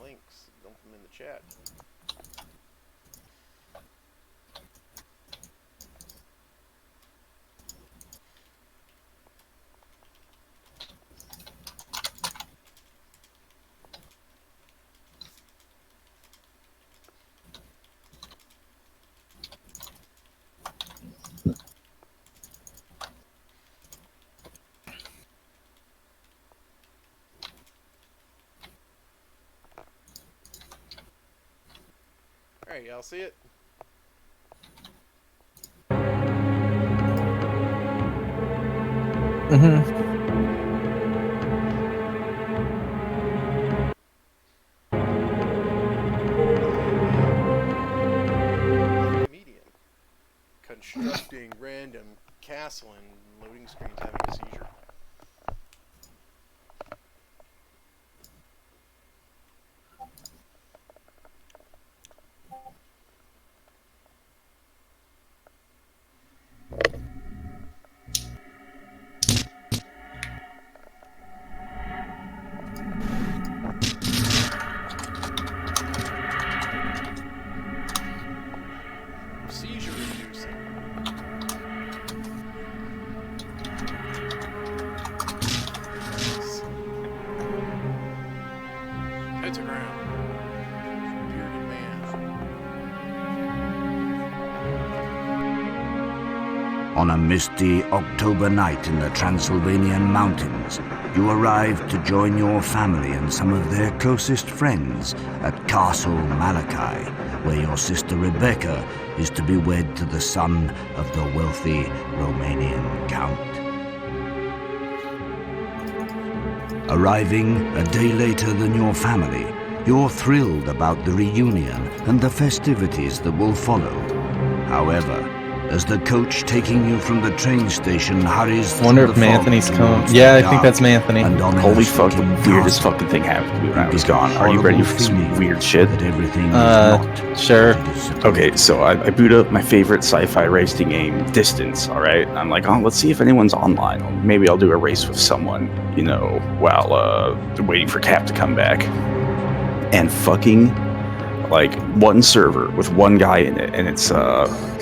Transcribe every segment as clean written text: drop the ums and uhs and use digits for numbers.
links. Dump them in the chat. Alright, y'all see it? Comedian. Constructing random castle and loading screens having a seizure. Seizure reducing. Pentagram. Bearded man. On a misty October night in the Transylvanian mountains, you arrive to join your family and some of their closest friends at Castle Malachi, where your sister Rebecca is to be wed to the son of the wealthy Romanian count. Arriving a day later than your family, you're thrilled about the reunion and the festivities that will follow. However, as the coach taking you from the train station hurries Wonder if Manthony's coming. Yeah, I think that's Manthony. Holy fuck, the weirdest fucking thing happened to me when I was gone. Are you ready for some weird shit? Sure. Okay, so I boot up my favorite sci-fi racing game, Distance, alright? I'm like, oh, let's see if anyone's online. Maybe I'll do a race with someone, you know, while waiting for Cap to come back. And fucking, like, one server with one guy in it, and it's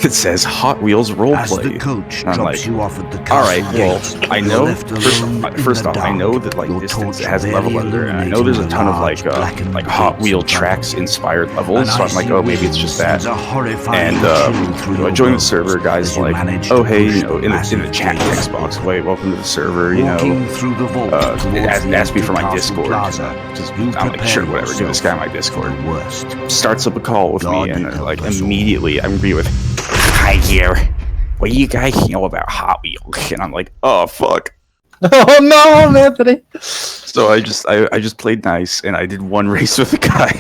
it says Hot Wheels roleplay. As the coach and I'm drops like, you off at the all right, castle well, gates, I you're know. left alone in First the off, I dark. know that like Your Distance torch has a level barely under, and I know there's a illuminating ton of large like blackened Hot gates Wheel in front of tracks you. inspired levels. An So I'm like, icy oh, maybe it's just that. wind sends a horrifying And chill through your I joined the bones server. Guys as you like, manage oh to hey, push you know, the in the massive chat gates text box, open. wait, welcome to the server. You Walking know, through the vault it towards the asked me for my empty Discord. Plaza, Just, you I'm like, sure, prepare whatever. Give this guy my yourself Discord. for the worst. Starts up a call with God me, and help like us all. immediately I'm agree with, hi here. What do you guys know about Hot Wheels? And I'm like, oh fuck. Oh no, Anthony! So I just played nice, and I did one race with the guy,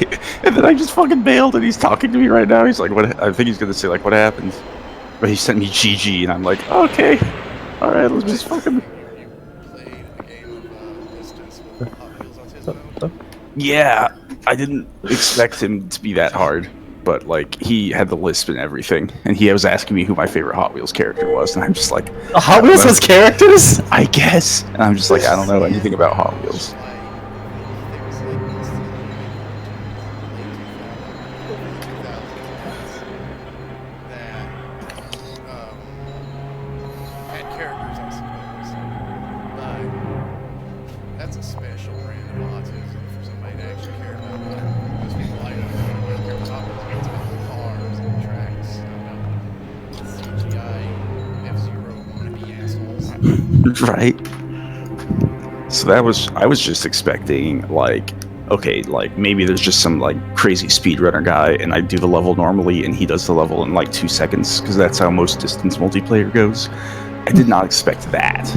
and then I just fucking bailed, and he's talking to me right now. He's like, what? I think he's gonna say like, what happened? But he sent me GG, and I'm like, okay, all right, let's just fucking. You played a game of Distance with Hot Wheels on his mode? Yeah, I didn't expect him to be that hard, but like he had the lisp and everything, and he was asking me who my favorite Hot Wheels character was, and I'm just like, Hot Wheels has characters? I guess, and I'm just like, I don't know anything about Hot Wheels. Had characters, I suppose. But that's a special brand of autism for somebody to actually care about that. Most people I know don't care about autism. It's about cars and tracks. CGI, F-Zero, wannabe assholes. Right. So I was just expecting like, okay, like maybe there's just some like crazy speedrunner guy, and I do the level normally, and he does the level in like 2 seconds, because that's how most Distance multiplayer goes. I did not expect that.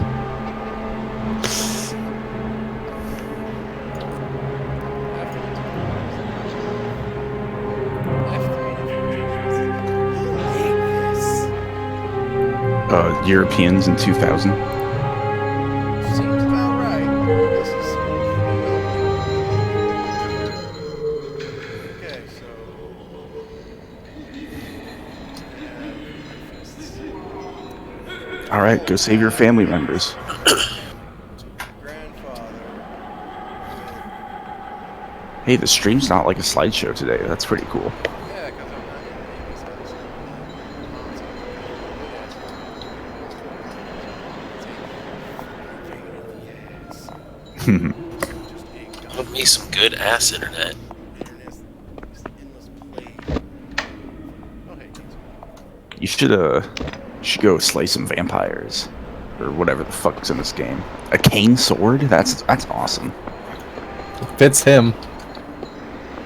Europeans in 2000. Seems about right. This is okay, so All right, go save your family members. grandfather. Hey, the stream's not like a slideshow today. That's pretty cool. Yeah, because I'm not in Vegas. That's mom's yes. Love me some good ass internet. Internet's this endless plague. Oh, hey, thanks. You should go slay some vampires, or whatever the fuck's in this game. A cane sword? That's awesome. Fits him.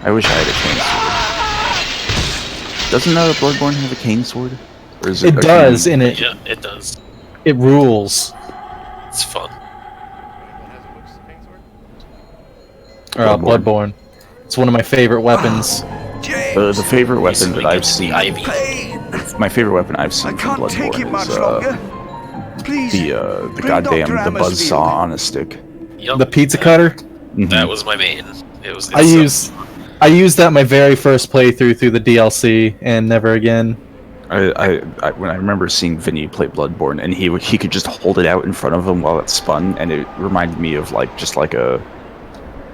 I wish I had a cane sword. Doesn't Bloodborne have a cane sword? Or is It a does, cane? and it Yeah, it does. it rules. It's fun. What has it? What's the King's sword? Bloodborne. It's one of my favorite weapons. The favorite weapon that I've The seen. Ivy. My favorite weapon I've seen from Bloodborne is the goddamn the buzzsaw on a stick. Yup, The pizza cutter. Mhm. that was my main. I used that my very first playthrough through the DLC, and never again. When I remember seeing Vinny play Bloodborne, and he could just hold it out in front of him while it spun, and it reminded me of like a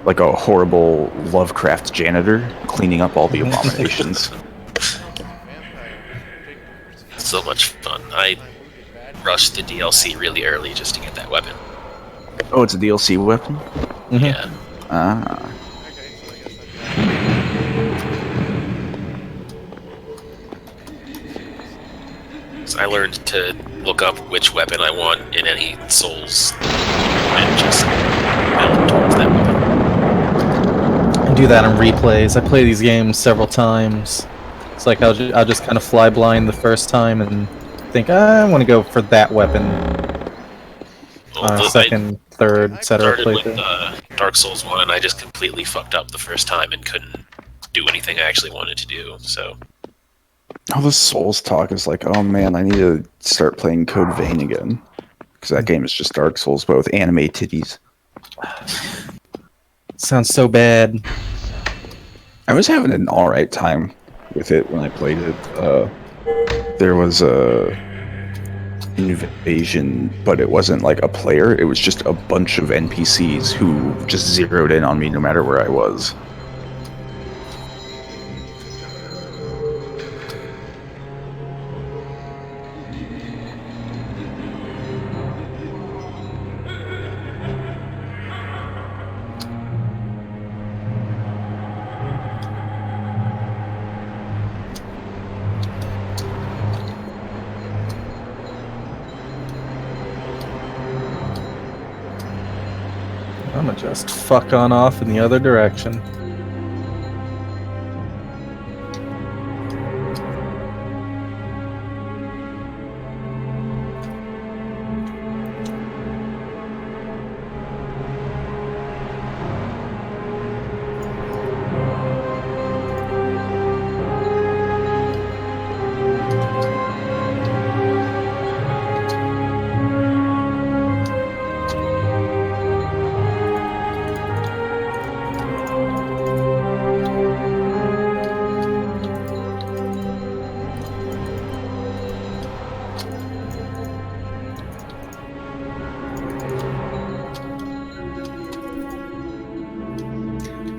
horrible Lovecraft janitor cleaning up all the abominations. So much fun. I rushed the DLC really early just to get that weapon. Oh, it's a DLC weapon? Mhm. Yeah. Ah. Okay, so I guess So I learned to look up which weapon I want in any Souls and just build towards that weapon. I do that in replays. I play these games several times. It's like I'll just kind of fly blind the first time and think I want to go for that weapon. Second, third, I etc. started with playthrough. Dark Souls 1 and I just completely fucked up the first time and couldn't do anything I actually wanted to do, so... All the Souls talk is like, oh man, I need to start playing Code Vein again. Because that game is just Dark Souls, but with anime titties. Sounds so bad. I was having an alright time with it when I played it. There was a invasion, but it wasn't like a player, it was just a bunch of NPCs who just zeroed in on me no matter where I was. I'm gonna just fuck on off in the other direction.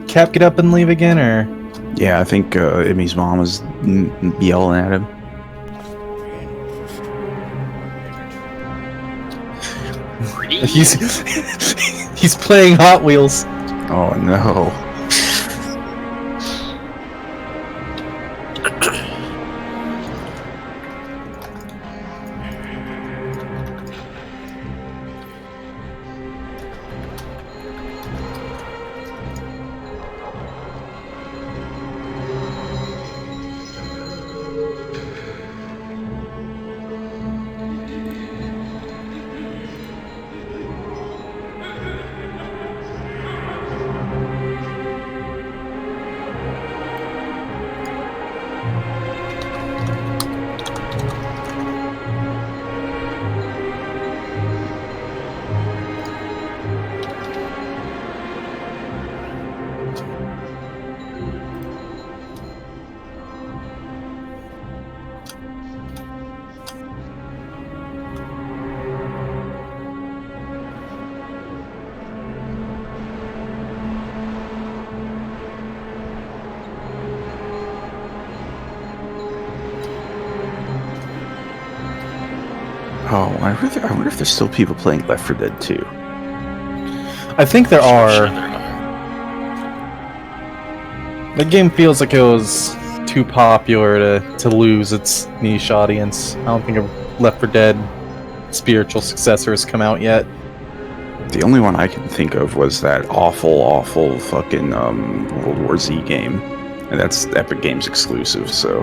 Cap get up and leave again, or Yeah, I think Emmy's mom was yelling at him. he's he's playing Hot Wheels. Oh no. Oh, I wonder if there's still people playing Left 4 Dead 2. I think there Sure are. there are. The game feels like it was too popular to lose its niche audience. I don't think a Left 4 Dead spiritual successor has come out yet. The only one I can think of was that awful fucking World War Z game. And that's Epic Games exclusive, so.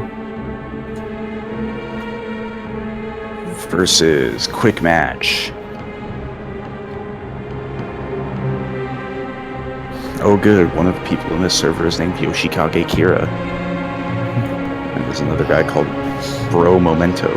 Versus Quick Match. Oh good, one of the people in this server is named Yoshikage Kira. And there's another guy called Bro Momento.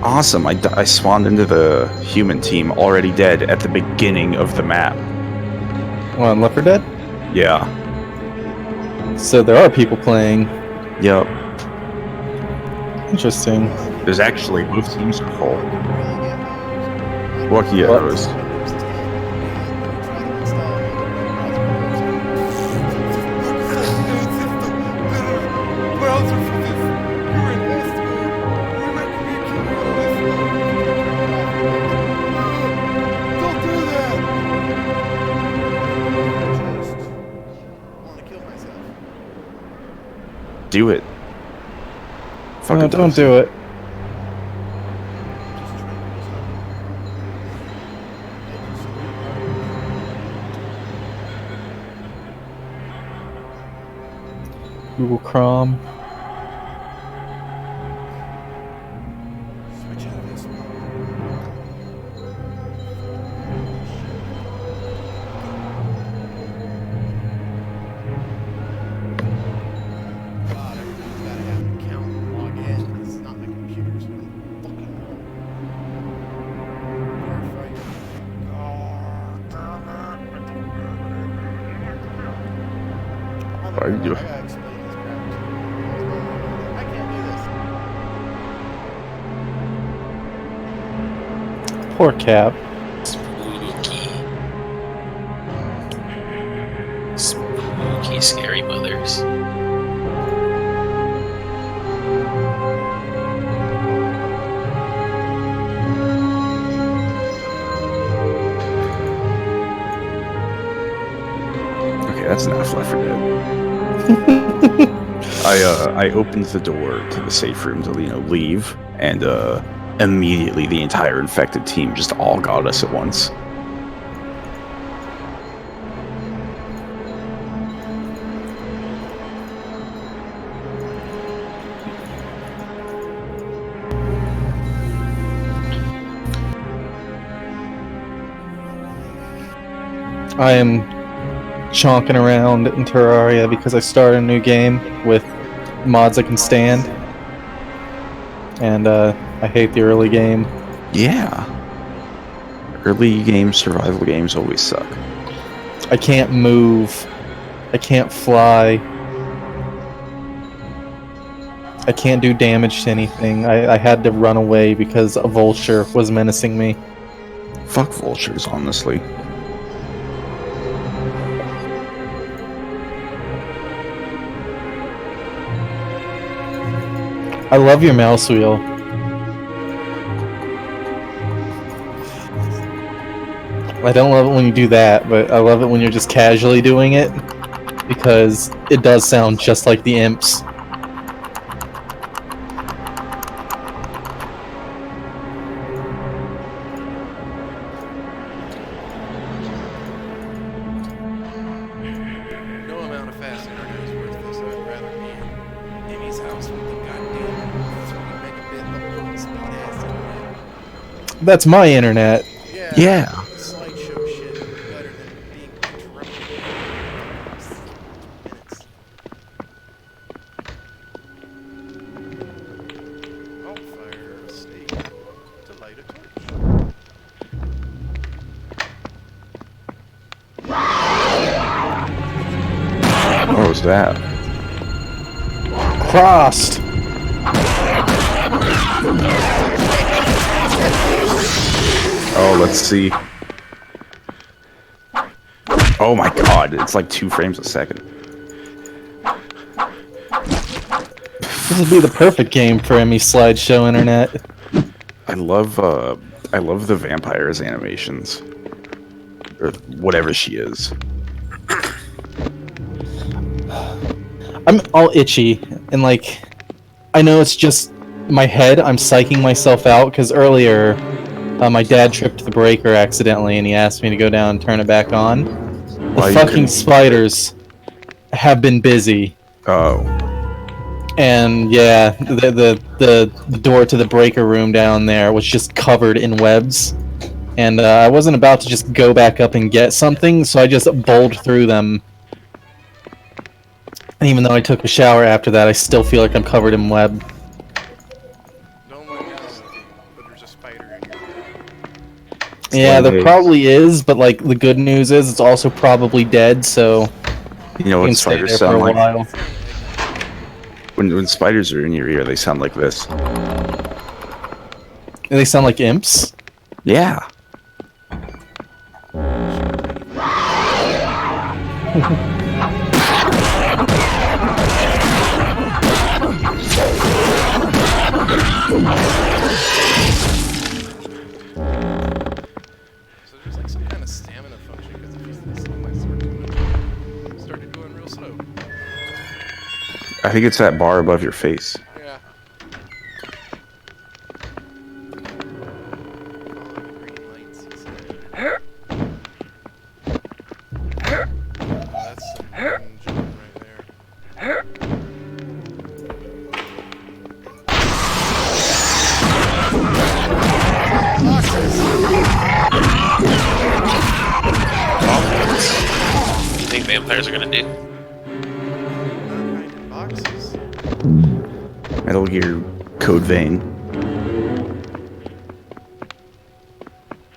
Awesome, I spawned into the human team already dead at the beginning of the map. Well, on Left 4 Dead? Yeah. So there are people playing. Yep. Interesting. There's actually, both teams are full. Lucky What? arrows. Do it. No, don't do it. Google Chrome. Why do you? Poor Cap. Spooky, scary mothers. Okay, that's enough Left 4 Dead. I opened the door to the safe room to leave, and immediately the entire infected team just all got us at once. I am chonking around in Terraria because I started a new game with mods I can stand. And I hate the early game. Yeah. Early games, survival games always suck. I can't move. I can't fly. I can't do damage to anything. I had to run away because a vulture was menacing me. Fuck vultures, honestly. I love your mouse wheel. I don't love it when you do that, but I love it when you're just casually doing it, because it does sound just like the imps. No amount of fast internet is worth this. I'd rather be in Amy's house with the goddamn 3 megabit speed ass internet. That's my internet. Yeah. The slideshow shit better than being interrupted every minutes. I'll fire a stake to light a torch. What was that? Crossed. Oh, let's see. Oh my god, it's like 2 frames a second. This would be the perfect game for any slideshow internet. I love the vampire's animations. Or whatever she is. I'm all itchy, and like, I know it's just my head. I'm psyching myself out, because earlier, my dad tripped the breaker accidentally, and he asked me to go down and turn it back on. The fucking spiders have been busy. Oh. And yeah, the door to the breaker room down there was just covered in webs. And I wasn't about to just go back up and get something, so I just bowled through them. And even though I took a shower after that, I still feel like I'm covered in web. Don't let me know, but there's a spider in your bed. Yeah, there probably is, but like the good news is it's also probably dead, so You know you what can stay spiders there for sound a like? while. When spiders are in your ear, they sound like this. They sound like imps. Yeah. So there's like some kind of stamina function because if you see my sword started going real slow. I think it's that bar above your face. Yeah. Green lights. That's some green jump right there. What do you think vampires are gonna do? Hiding boxes. Metal Gear Code Vein.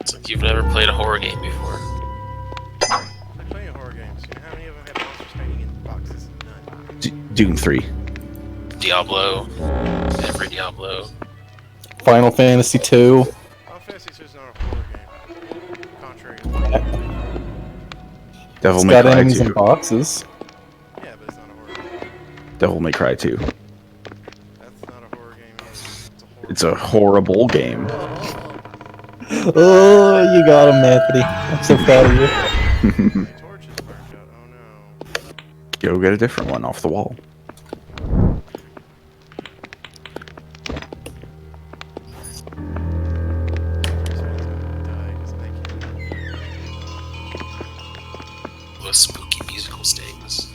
It's like you've never played a horror game before. Like plenty of horror games. You know how many of them have monsters hiding in boxes? None. Doom 3. Diablo, every Diablo. Final Fantasy 2. Final Fantasy II is not a horror game. Contrary to what? Devil It's May got Cry enemies 2. in boxes. Yeah, but it's not a horror game. Devil May Cry 2. That's not a horror game either. It's a horrible game. Oh, you got him, Anthony. I'm so proud of you. My torch is burnt out. Oh no. Go get a different one off the wall. Those spooky musical stings.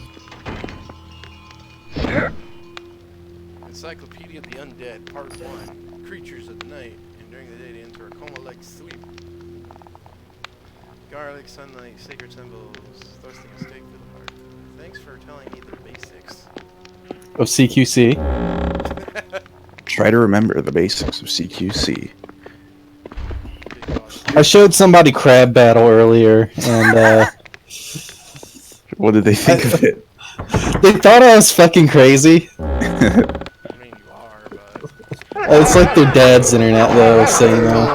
Encyclopedia of the Undead, Part 1. Creatures of the night, and during the day they enter a coma-like sleep. Garlic, sunlight, sacred symbols, toasting a steak for the heart. Thanks for telling me the basics. Of CQC. Try to remember the basics of CQC. I showed somebody Crab Battle earlier, and What did they think of it? they thought I was fucking crazy. I mean, you are, but... It's like their dad's internet, though, so you know.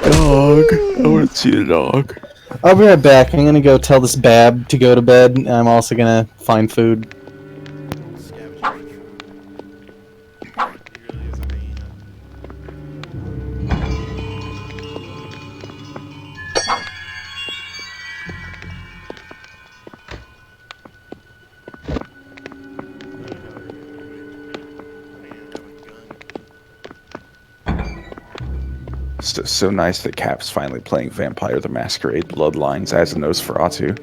Dog. I want to see a dog. I'll be right back. I'm gonna go tell this Bab to go to bed, and I'm also gonna find food. Scavenging for food. He really is a hyena. So nice that Cap's finally playing Vampire the Masquerade Bloodlines as a Nosferatu.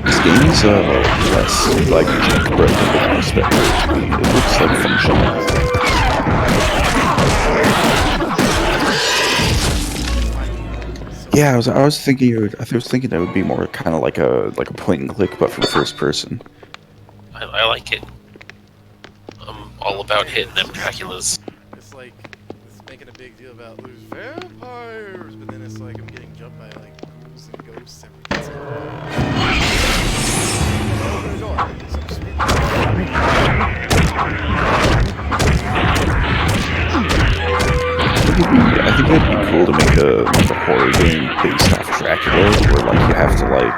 This game is less like broken than I expected it to be. It looks like functional. Yeah, I was thinking it would be more kind of like a point and click, but from first person. I like it. I'm all about hitting them Draculas. It's like it's making a big deal about there's vampires, but then it's like I'm getting jumped by like ghouls and ghosts and everything. Open the door. Some spooky. I think it'd be cool to make a horror game based off Dracula, where like you have to like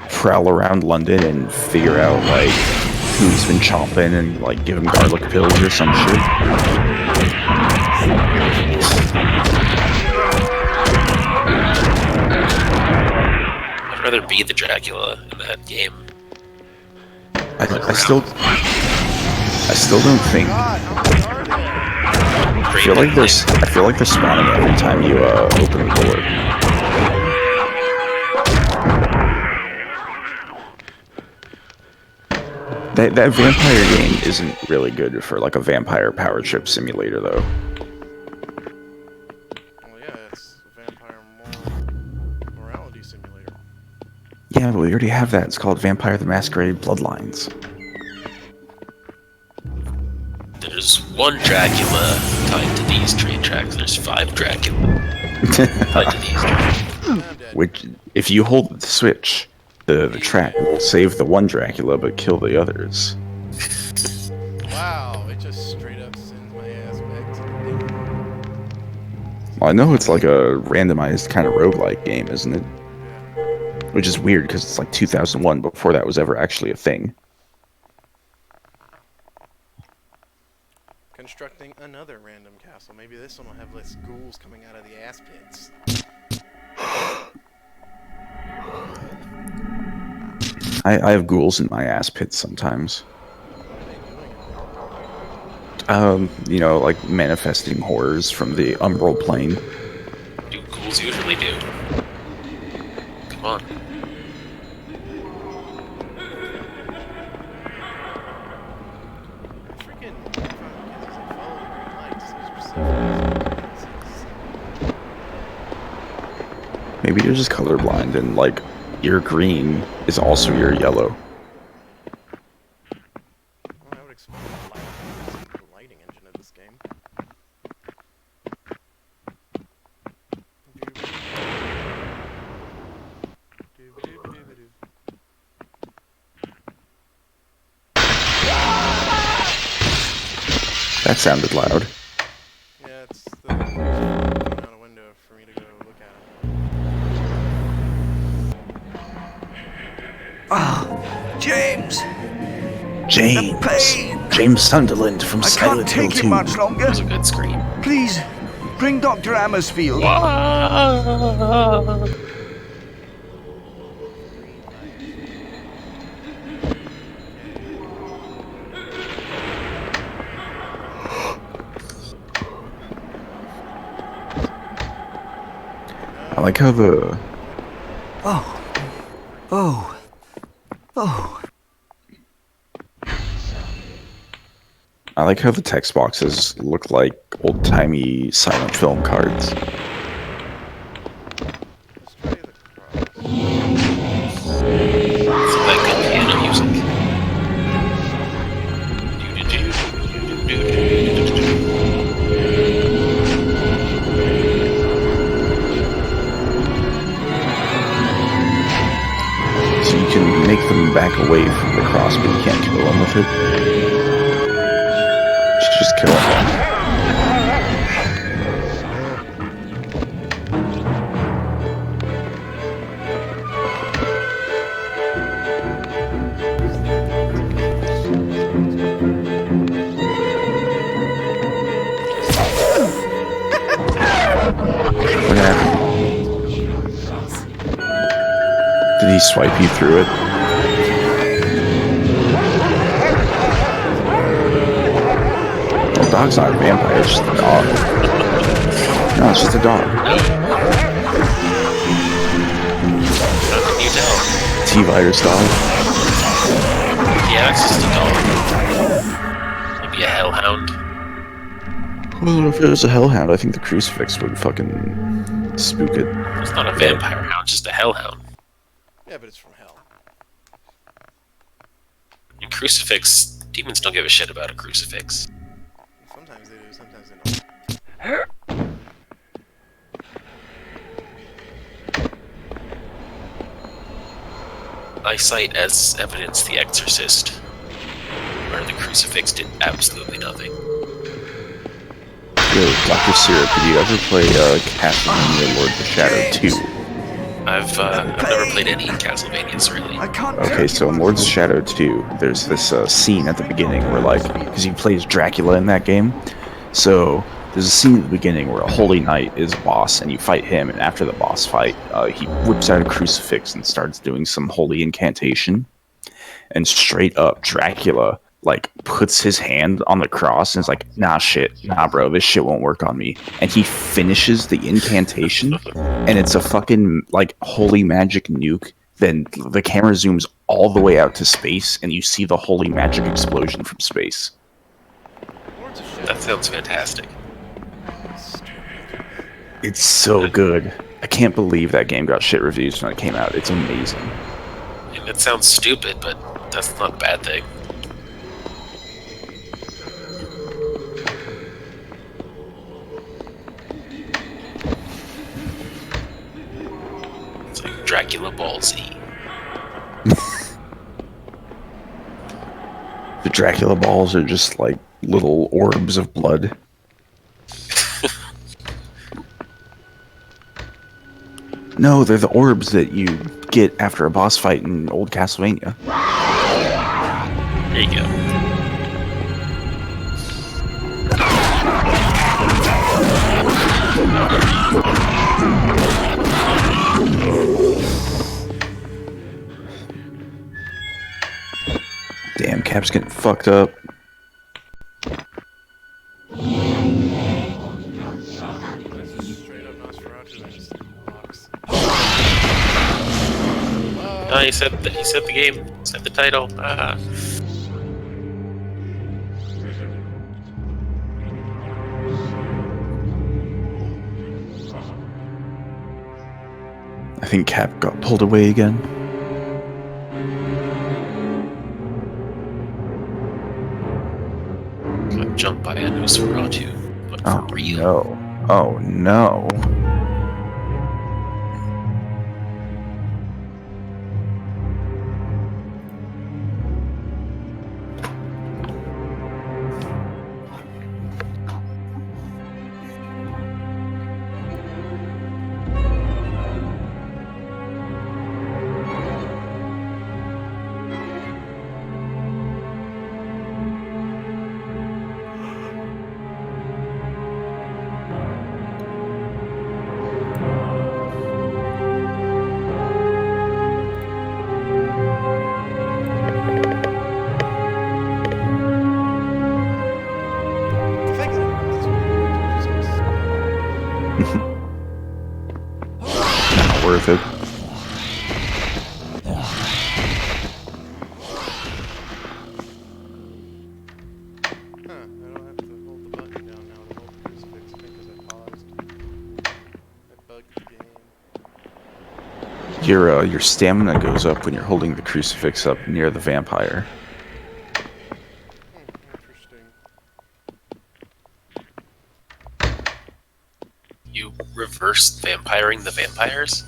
prowl around London and figure out like who's been chomping and like give him garlic pills or some shit. I'd rather be the Dracula in that game. I still don't think. God, how many are there? I feel like they're spawning every time you open the door. That vampire game isn't really good for like a vampire power trip simulator though. Well, yeah, it's a vampire morality simulator. Yeah, but we already have that. It's called Vampire the Masquerade Bloodlines. There's one Dracula tied to these train tracks. There's 5 Dracula tied to these tracks. I'm dead. Which, if you hold the switch, the track will save the one Dracula but kill the others. Wow, it just straight up sends my ass back to the beginning. Well, I know it's like a randomized kind of roguelike game, isn't it? Which is weird because it's like 2001 before that was ever actually a thing. Constructing another random castle. Maybe this one will have less ghouls coming out of the ass pits. I have ghouls in my ass pits sometimes. What are they doing in there? You know, like manifesting horrors from the umbral plane. Do ghouls usually do? Come on. Freaking kids as they follow the green lights. Those are so Maybe you're just colorblind and like your green is also your yellow. well, I would expect the lighting engine of this game. Dooba-dooba-dooba-doo. That sounded loud. Yeah, it's the coming out a window for me to go look at it. Ah, James! James! pain! James Sunderland from I can't Silent Hill take it 2. much longer. That was a good scream. Please, bring Dr. Amersfield. I like how the... Oh. I like how the text boxes look like old-timey silent film cards. Let's try the cross. It's that good piano music. So you can make them back away from the cross, but you can't kill them with it. Just kill them. What happened? Did he swipe you through it? Well, dog's not a vampire, it's just a dog. No, it's just a dog. How can you tell? T-virus dog. Yeah, it's just a dog. Maybe a hellhound. Well, if it was a hellhound, I think the crucifix would fucking spook it. It's not a vampire hound, just a hellhound. Yeah, but it's from hell. In Crucifix, demons don't give a shit about a crucifix. Sometimes they do, sometimes they don't. I cite as evidence The Exorcist, where the crucifix did absolutely nothing. Yo, Dr. Syrup, did you ever play Castlevania Lord of the Shadow 2? I've never played any Castlevanias, really. Okay, so in Lords of Shadow 2, there's this scene at the beginning where, like, because you play as Dracula in that game, so there's a scene at the beginning where a Holy Knight is a boss, and you fight him, and after the boss fight, he whips out a crucifix and starts doing some holy incantation, and straight up, Dracula, like, puts his hand on the cross and is like, nah, bro, this shit won't work on me. And he finishes the incantation, and it's a fucking, like, holy magic nuke. Then the camera zooms all the way out to space, and you see the holy magic explosion from space. That sounds fantastic. It's so good. I can't believe that game got shit reviews when it came out. It's amazing. And it sounds stupid, but that's not a bad thing. It's like Dracula Ball Z. The Dracula balls are just like little orbs of blood. No, they're the orbs that you get after a boss fight in old Castlevania. There you go. Damn, Cap's getting fucked up. That's just straight up Nosferatu and just box. No, he said the game, said the title. I think Cap got pulled away again. Got jumped by a Nosferatu, but Oh for real. no. Oh no. If I get it, this Not worth it. Huh, I don't have to hold the button down now to hold the crucifix because I paused. I bugged the game. Your stamina goes up when you're holding the crucifix up near the vampire. Interesting. You reverse vampiring the vampires?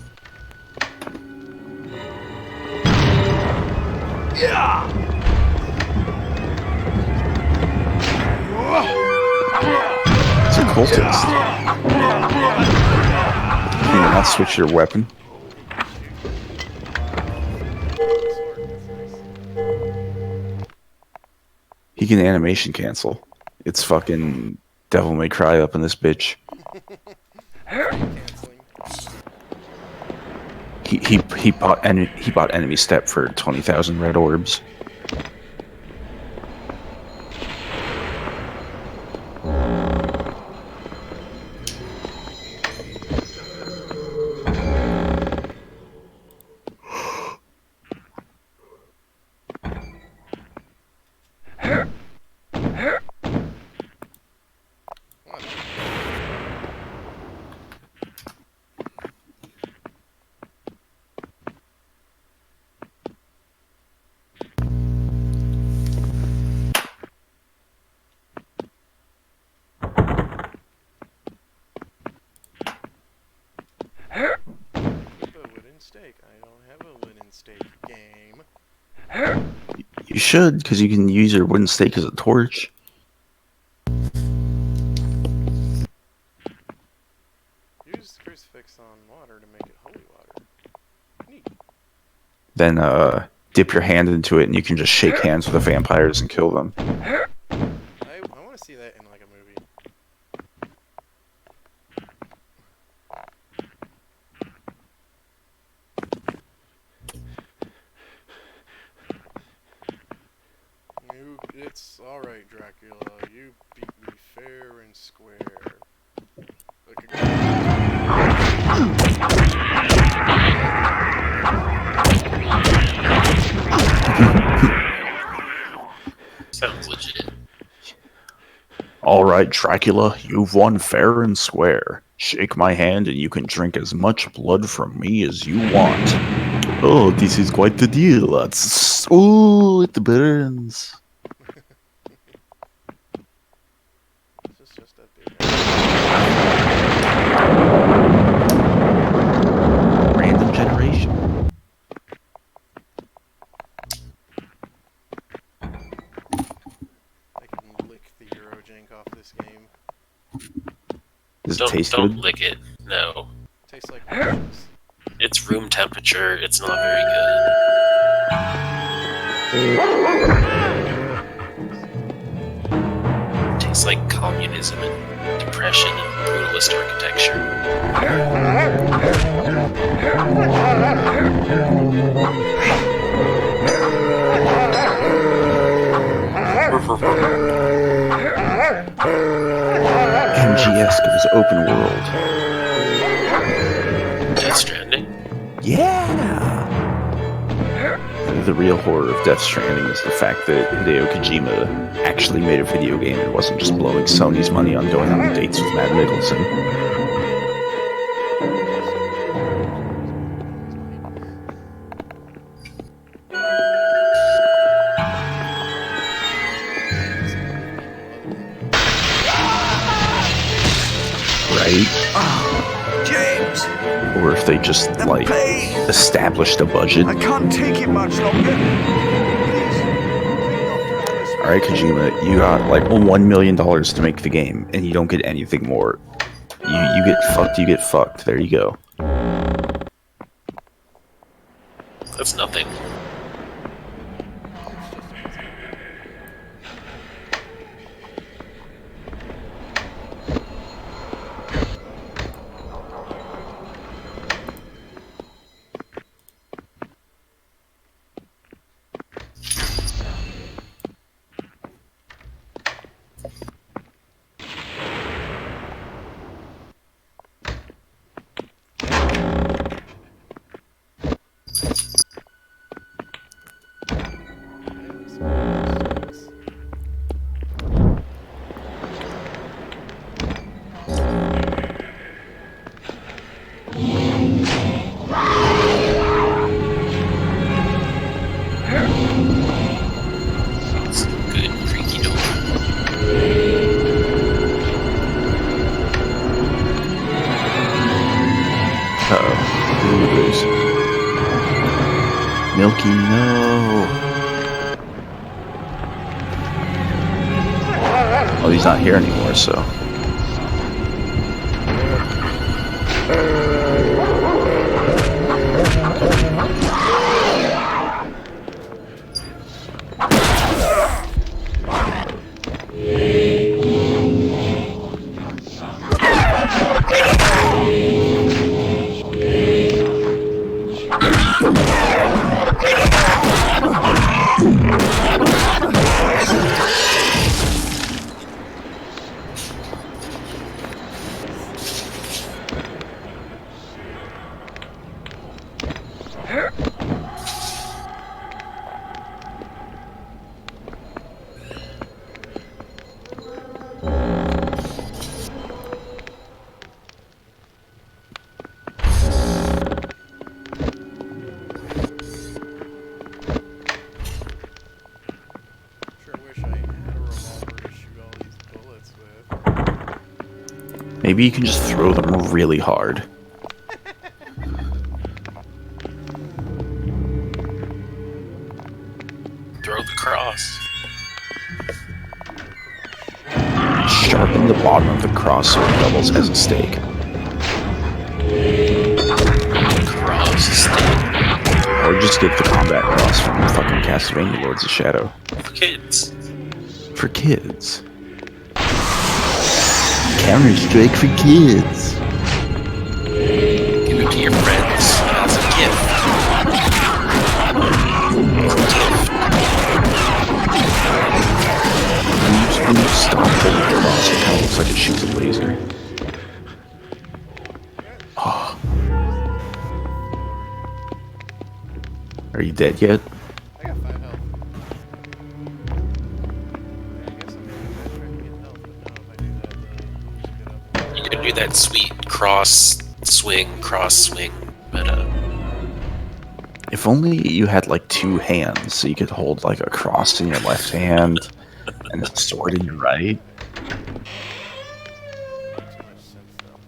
It's a cultist. Can you not switch your weapon? Sword, that's nice. He can animation cancel. It's fucking Devil May Cry up in this bitch. Canceling. He bought enemy step for 20,000 red orbs. What? You should, because you can use your wooden stake as a torch. Use crucifix on water to make it holy water. Neat. Then dip your hand into it, and you can just shake hands with the vampires and kill them. I want to see that in like a movie. It's alright, Dracula. You beat me fair and square. Like Sounds legit. Alright, Dracula, you've won fair and square. Shake my hand and you can drink as much blood from me as you want. Oh, this is quite the deal. Oh, it burns. this is just a big Random generation. I can lick the Eurojank off this game. Does it taste Don't good? lick it. No. Tastes like wishes. It's room temperature. It's not very good. Tastes like communism and depression and brutalist architecture. MGS gives open world. Death Stranding. Yeah! The real horror of Death Stranding is the fact that Hideo Kojima actually made a video game and wasn't just blowing Sony's money on going on dates with Matt Mickelson. Right? James! Or if they just, like, established a budget. I can't take it much longer. Alright, Kojima, you got, like, $1 million to make the game, and you don't get anything more. You get fucked, there you go. That's nothing. It's good, creaky door. Uh-oh. Who is Milky, no! Well, he's not here anymore, so... Sure wish I had a revolver to shoot all these bullets with. Maybe you can just throw them really hard. the bottom of the cross so it doubles as a stake. Cross stick Or just get the combat cross from fucking Castlevania Lords of Shadow. for kids. For kids. Counter-Strike for kids. Give it to your friends as a gift. When you stop holding the cross, it kind of looks like it shoots a laser. Oh. Are you dead yet? I got 5 health. I guess I'm gonna try to get health, but no, if I do that, then You can do that sweet cross swing, but If only you had like 2 hands, so you could hold like a cross in your left hand and a sword in your right. makes too much sense though.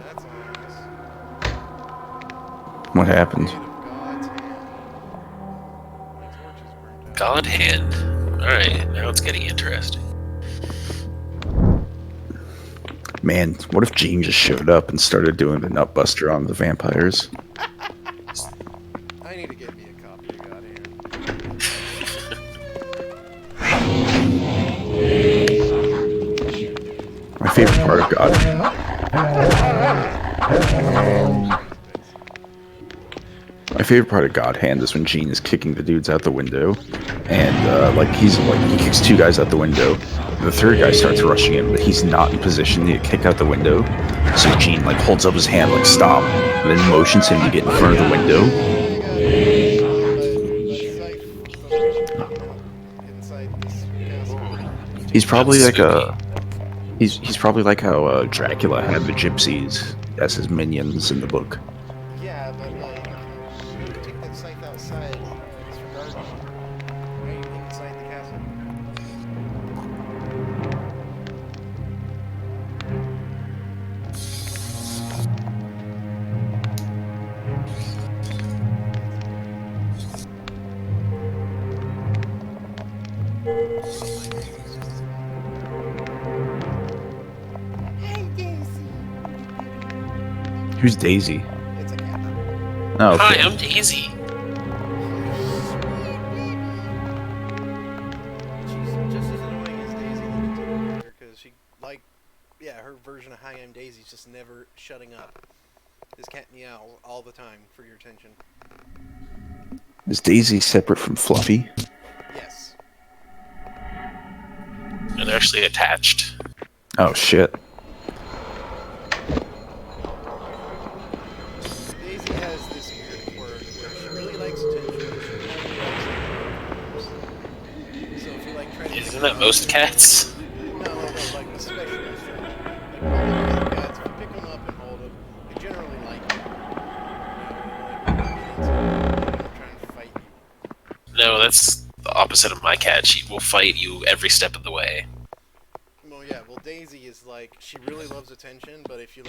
That's nice. What happened? Hand of God's hand. My torch is burnt out. God hand. Alright, now it's getting interesting. Man, what if Gene just showed up and started doing the nutbuster on the vampires? I need to get me a copy of God hand. My favorite part of God. My favorite part of God Hand is when Gene is kicking the dudes out the window, and he kicks 2 guys out the window. The 3rd guy starts rushing him, but he's not in position to get kicked out the window. So Gene holds up his hand stop, and then motions him to get in front of the window. He's probably like he's probably like how Dracula had the gypsies as his minions in the book. Yeah, but you take that scythe outside. It's for gardening. Right inside the castle. Who's Daisy? It's a cat. Oh, okay. Hi, I'm Daisy. She's just as annoying as Daisy the Nintendo character because her version of Hi, I'm Daisy's just never shutting up. This cat meows all the time for your attention. Is Daisy separate from Fluffy? Yes. And they're actually attached. Oh shit. Daisy has this weird quirk where she really likes attention, but she only likes it. So if you try to... Isn't that most cats? No, especially this one. All the other cats, if you pick them up and hold them, they generally like you. They don't try and fight you. No, that's the opposite of my cat. She will fight you every step of the way. Well, yeah, Daisy is she really loves attention, but if you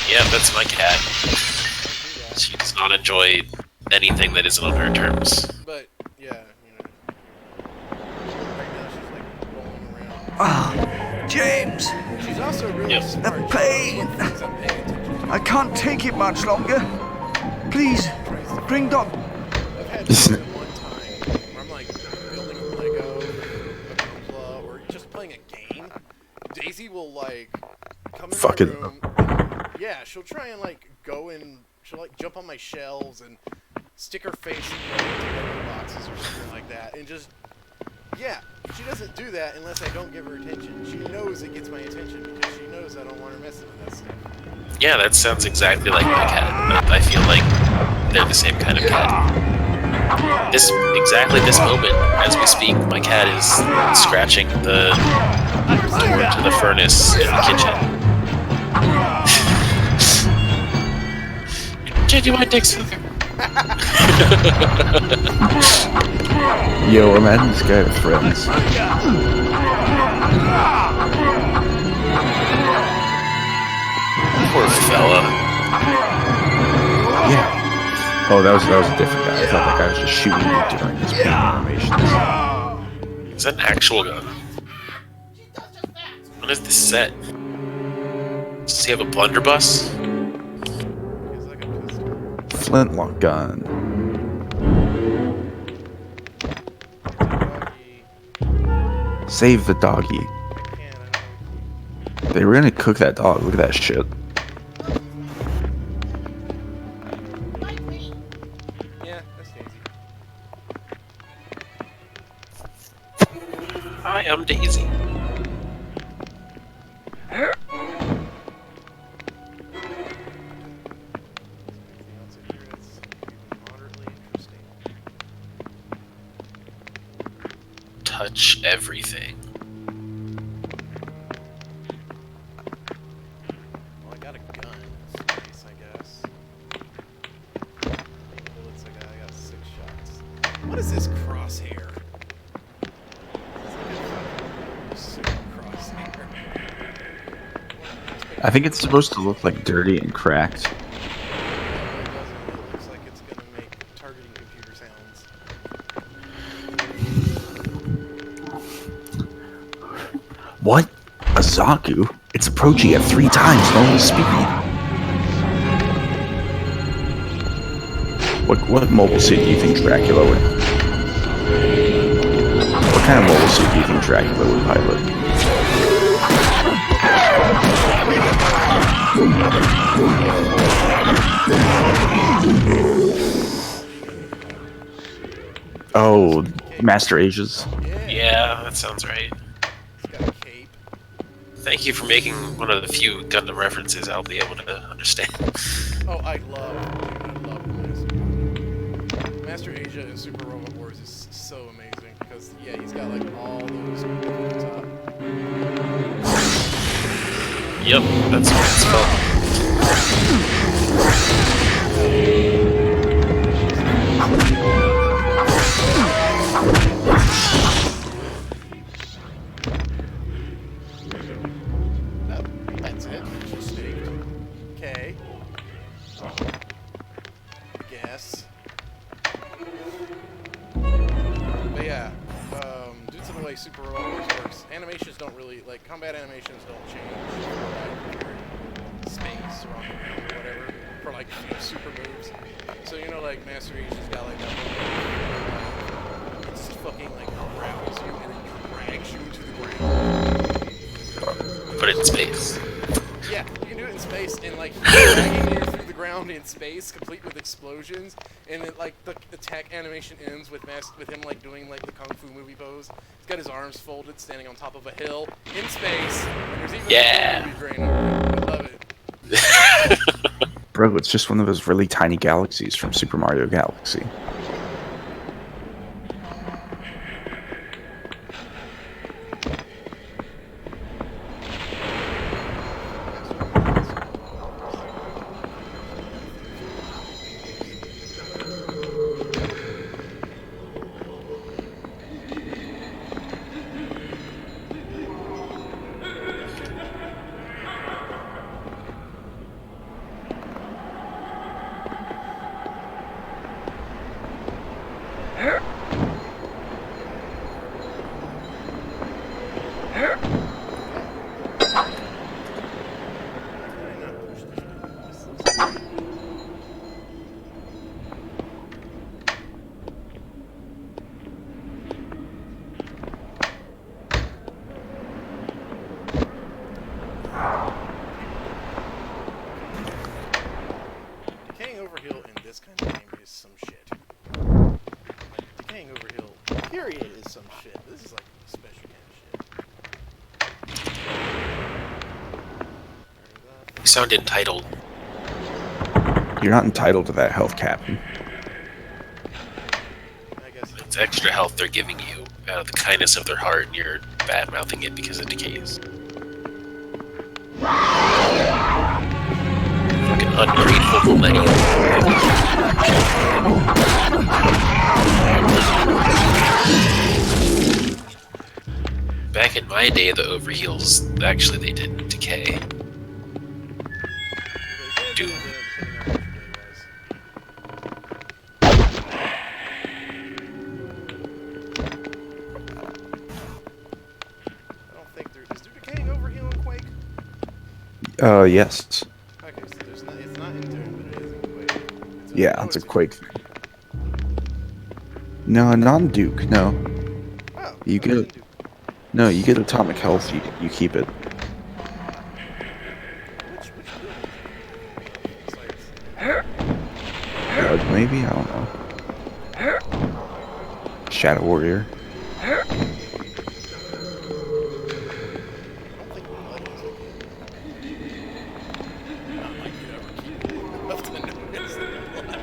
Yeah, that's my cat. She does not enjoy anything that isn't on her terms. But, yeah, right now she's rolling around. Ah, James, She's also really Yep. smart. the pain. She knows what things I'm paying attention to. I can't take it much longer. Please, bring Doc. I've had more than one time where I'm building a Lego, a puzzle, or just playing a game. Daisy will come in Fuck my it. room. Yeah, she'll try and go and she'll jump on my shelves and stick her face in Lego boxes or something like that, and just she doesn't do that unless I don't give her attention. She knows it gets my attention because she knows I don't want her messing with that stuff. Yeah, that sounds exactly like my cat. I feel like they're the same kind of cat. Exactly this moment, as we speak, my cat is scratching the door to the furnace in the kitchen. Genuine dick sucker. Yo, I'm adding this guy to friends. Poor fella. Yeah. Oh, that was a different guy. I thought that guy was just shooting me during his pain animations. Is that an actual gun? What is this set? Does he have a blunderbuss? He's like a pistol. Flintlock gun. Doggy. Save the doggy. Can't, I They were gonna cook that dog. Look at that shit. Yeah, that's Daisy. Hi, I'm Daisy. Anything else in here that's even moderately interesting? Touch everything. Well, I got a gun. Space, I guess. Bullets, I got 6 shots. What is this crosshair? It's like a super crosshair. I think it's supposed to look like dirty and cracked. It doesn't. It looks like it's gonna make targeting computer sounds. What? A Zaku? It's approaching at 3 times normal speed. What mobile suit do you think Dracula would? What kind of mobile suit do you think Dracula would pilot? Oh, Master Asia's. Yeah, that sounds right. It's got a cape. Thank you for making one of the few Gundam references I'll be able to understand. Oh, I love Master. Master Asia in Super Robot Wars is so amazing because yeah, he's got like all those at the top. Yep, that's what it's called. Nope, that's it. Just staked. Okay. I guess. But yeah, due to the way Super Robot Wars works, animations don't really, like, combat animations don't change for, like, space or on the ground or whatever, for, like, super moves. So, you know, like, Master Asia's got, like, that one, it just fucking, like, grapples you and then drags you to the ground. Put it in space. Yeah, you can do it in space, and like dragging you through the ground in space, complete with explosions, and then like the attack animation ends with him like doing like the kung fu movie pose. He's got his arms folded, standing on top of a hill in space. And there's even Yeah. a movie drain over it. I love it. Bro, it's just one of those really tiny galaxies from Super Mario Galaxy. Decaying Overhill in this kind of game is some shit. Like, Decaying Overhill, period, is some shit. This is like special kind of shit. You sound entitled. You're not entitled to that health, Captain. I guess It's extra health they're giving you out of the kindness of their heart, and you're bad-mouthing it because it decays. Fucking ungrateful millennial. Back in my day, the overheals, actually, they didn't decay. Dude. Dude. Yes. Okay, so there's not, it's not in Doom, but it is in Quake. Yeah, oh, it's a Quake. No, non-Duke. No, Oh, you oh, it's in get Doom. no. You get atomic health. You keep it. Which build is it? Besides, Blood, maybe. I don't know. Shadow Warrior. I don't think blood is a good. Not like you'd ever keep it enough to notice the blood.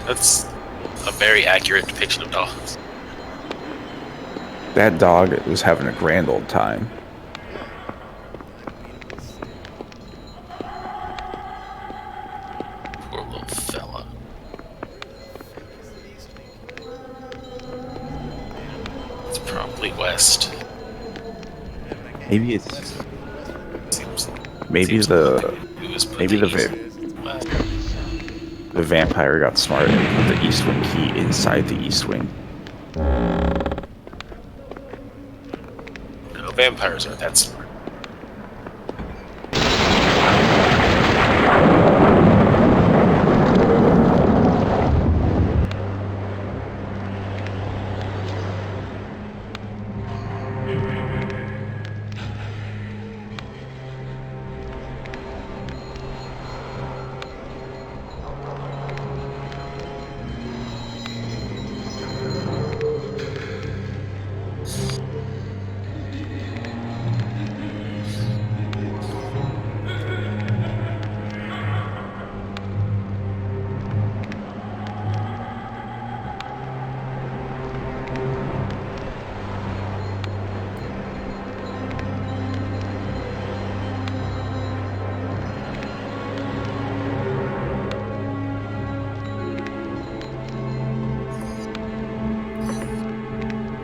That's a very accurate depiction of dogs. That dog was having a grand old time. Poor little fella. It's probably west. Maybe it's Seems maybe seems the like it was put maybe to the use. va- the vampire got smart and put the East Wing key inside the East Wing. No, vampires aren't that smart.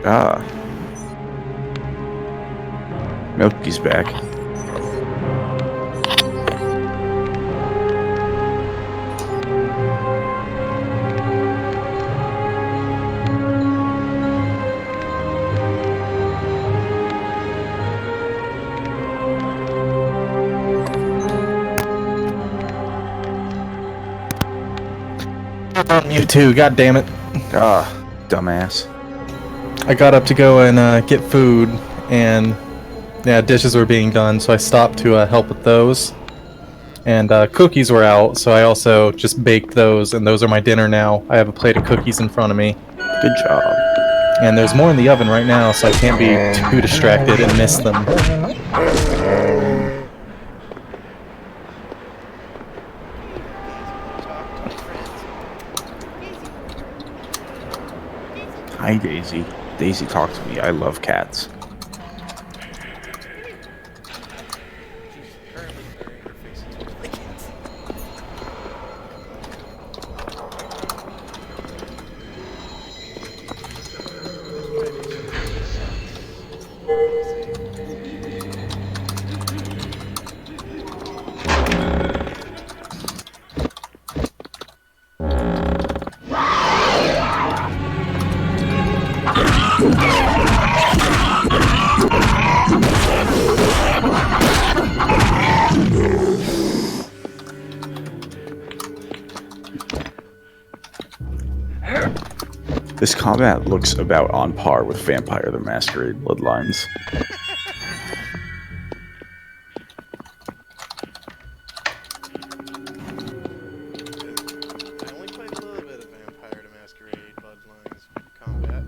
Ah, Milky's back. You too. God damn it. Ah, dumbass. I got up to go and get food, and yeah, dishes were being done, so I stopped to help with those. And cookies were out, so I also just baked those, and those are my dinner now. I have a plate of cookies in front of me, Good job. and there's more in the oven right now, so I can't be too distracted and miss them. Hi, Daisy. Daisy, talk to me. I love cats. Currently burying her face into a blanket. This combat looks about on par with Vampire the Masquerade Bloodlines. I only played a little bit of Vampire the Masquerade Bloodlines combat,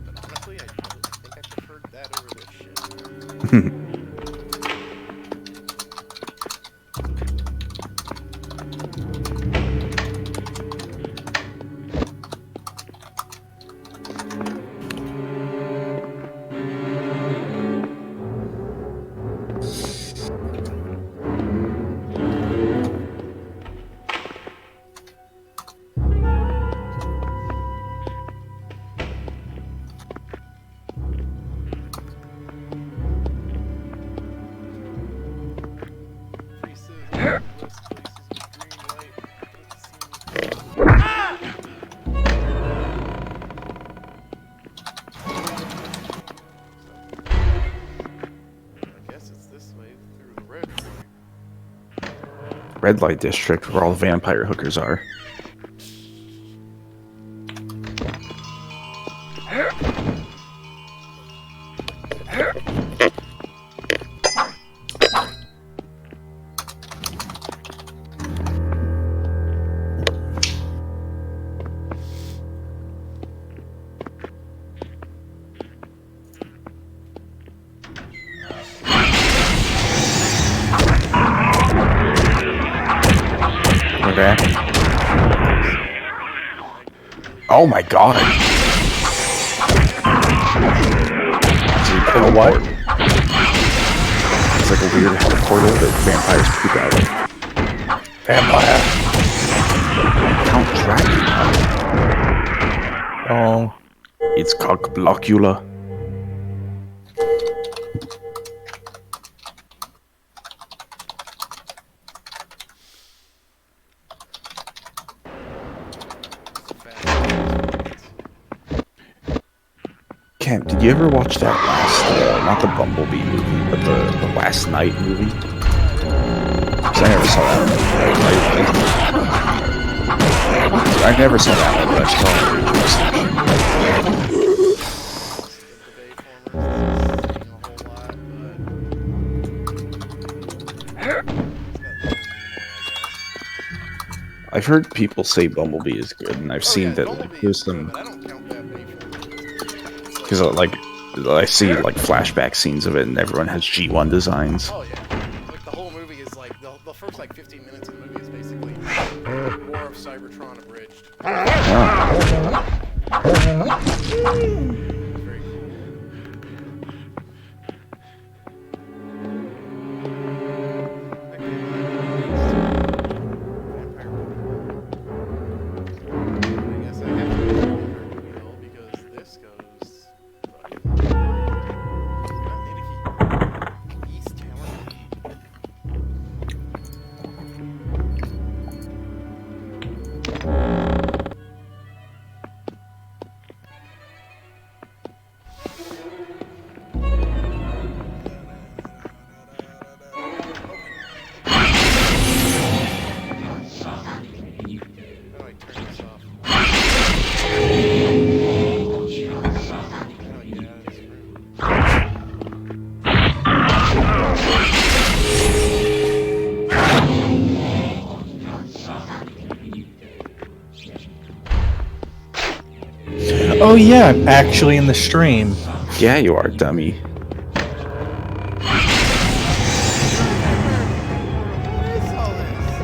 but honestly, I think I preferred that over this shit. red light district where all the vampire hookers are. Okay. Oh my god. Oh, what? It's like a weird portal that vampires poop out of. Vampire. Count Dracula. Oh. It's cockblockula. Kent, did you ever watch that last, not the Bumblebee movie, but the Last Night movie? 'Cause I never saw that one. I never saw that one, but I saw I've heard people say Bumblebee is good, and I've seen that there's some... Because like I see like flashback scenes of it, and everyone has G1 designs. Oh yeah, like the whole movie is like the first like 15 minutes of the movie is basically War of Cybertron abridged. Very cool. I guess I have to do wheel because this goes. East Tower. How do I turn this off? Oh yeah, that's rude. Oh yeah, I'm actually in the stream. Yeah, you are, dummy. What is all this?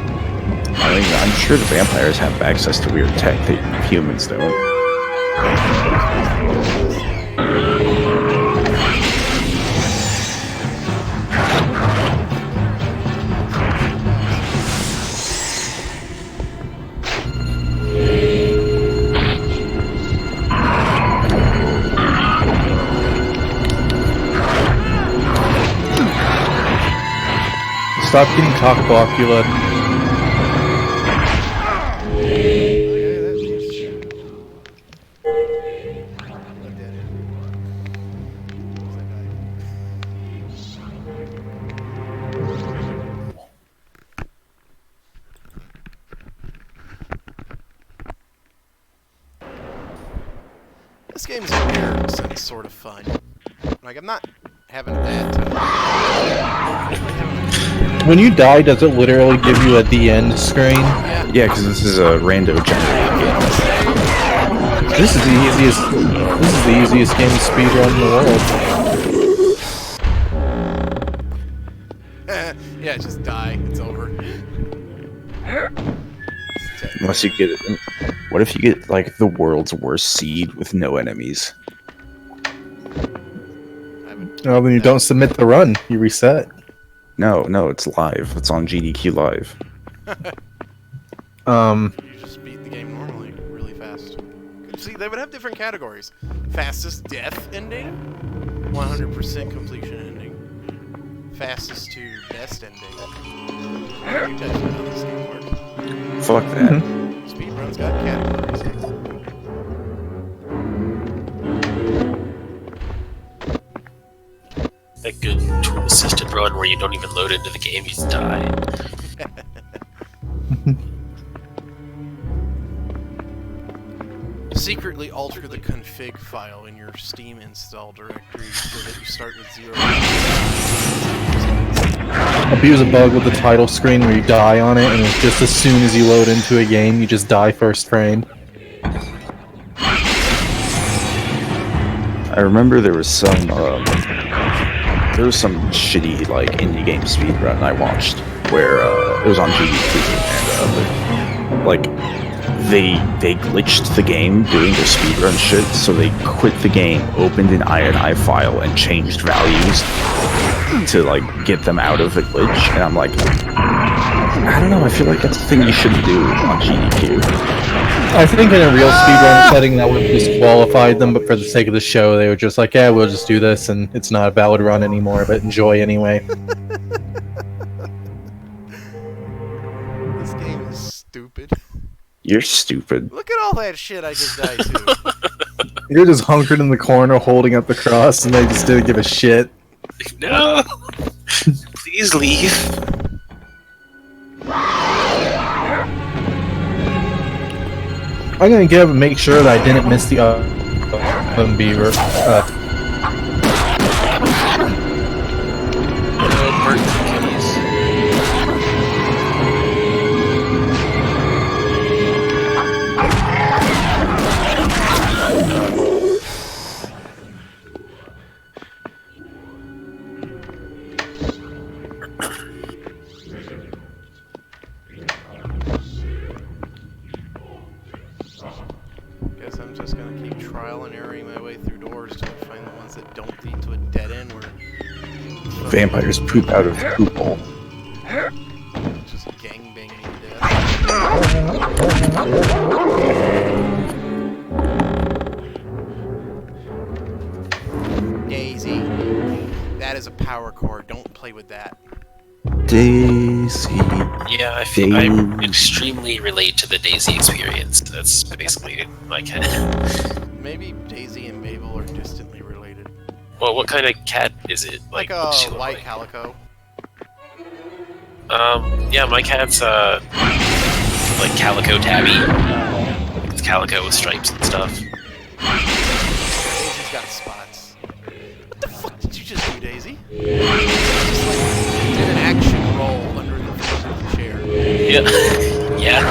I mean, I'm sure the vampires have access to weird tech that humans don't. Stop getting cockblockula. Okay, that means I'm dead. Where's that guy? This game's in a weird sense sort of fun. Like, I'm not having a bad time. When you die, does it literally give you a the end screen? Yeah, because this is a random generated game. This is the easiest game to speedrun in the world. Yeah, just die. It's over. Unless you get it. What if you get like the world's worst seed with no enemies? Well, then you don't submit the run. You reset. No, it's live. It's on GDQ Live. You just beat the game normally, really fast. See, they would have different categories. Fastest death ending, 100% completion ending, fastest to best ending. You guys know how this game works. Fuck that. Speedrun's got categories. A good tool-assisted run where you don't even load into the game, you just die. secretly alter the config file in your Steam install directory so that you start with 0. Abuse a bug with the title screen where you die on it, and it's just as soon as you load into a game, you just die first frame. I remember there was some shitty like indie game speedrun I watched where it was on GDQ and like they glitched the game doing the speedrun shit, so they quit the game, opened an INI file, and changed values to like get them out of the glitch. And I'm like, I don't know. I feel like that's the thing you shouldn't do on GDQ. I think in a real speedrun setting that would have disqualified them, but for the sake of the show, they were just like, yeah, we'll just do this, and it's not a valid run anymore, but enjoy anyway. This game is stupid. You're stupid. Look at all that shit I just died to. You're just hunkered in the corner holding up the cross, and they just didn't give a shit. No! Please leave. I'm gonna make sure that I didn't miss the beaver. Burnt cookies. Guess I'm just gonna keep trial and erroring my way through doors till I find the ones that don't lead to a dead end where Vampires poop out of poop hole. just gangbanging to death. Daisy, that is a power cord. Don't play with that. Daisy. Yeah, I think I extremely relate to the Daisy experience. That's basically my cat. Maybe Daisy and Mabel are distantly related. Well, what kind of cat is it? Like what a does she look white like? calico. Yeah, my cat's like calico tabby. It's calico with stripes and stuff. Daisy's got spots. What the fuck did you just do, Daisy? Just like did an action roll under the chair. Yeah. Yeah.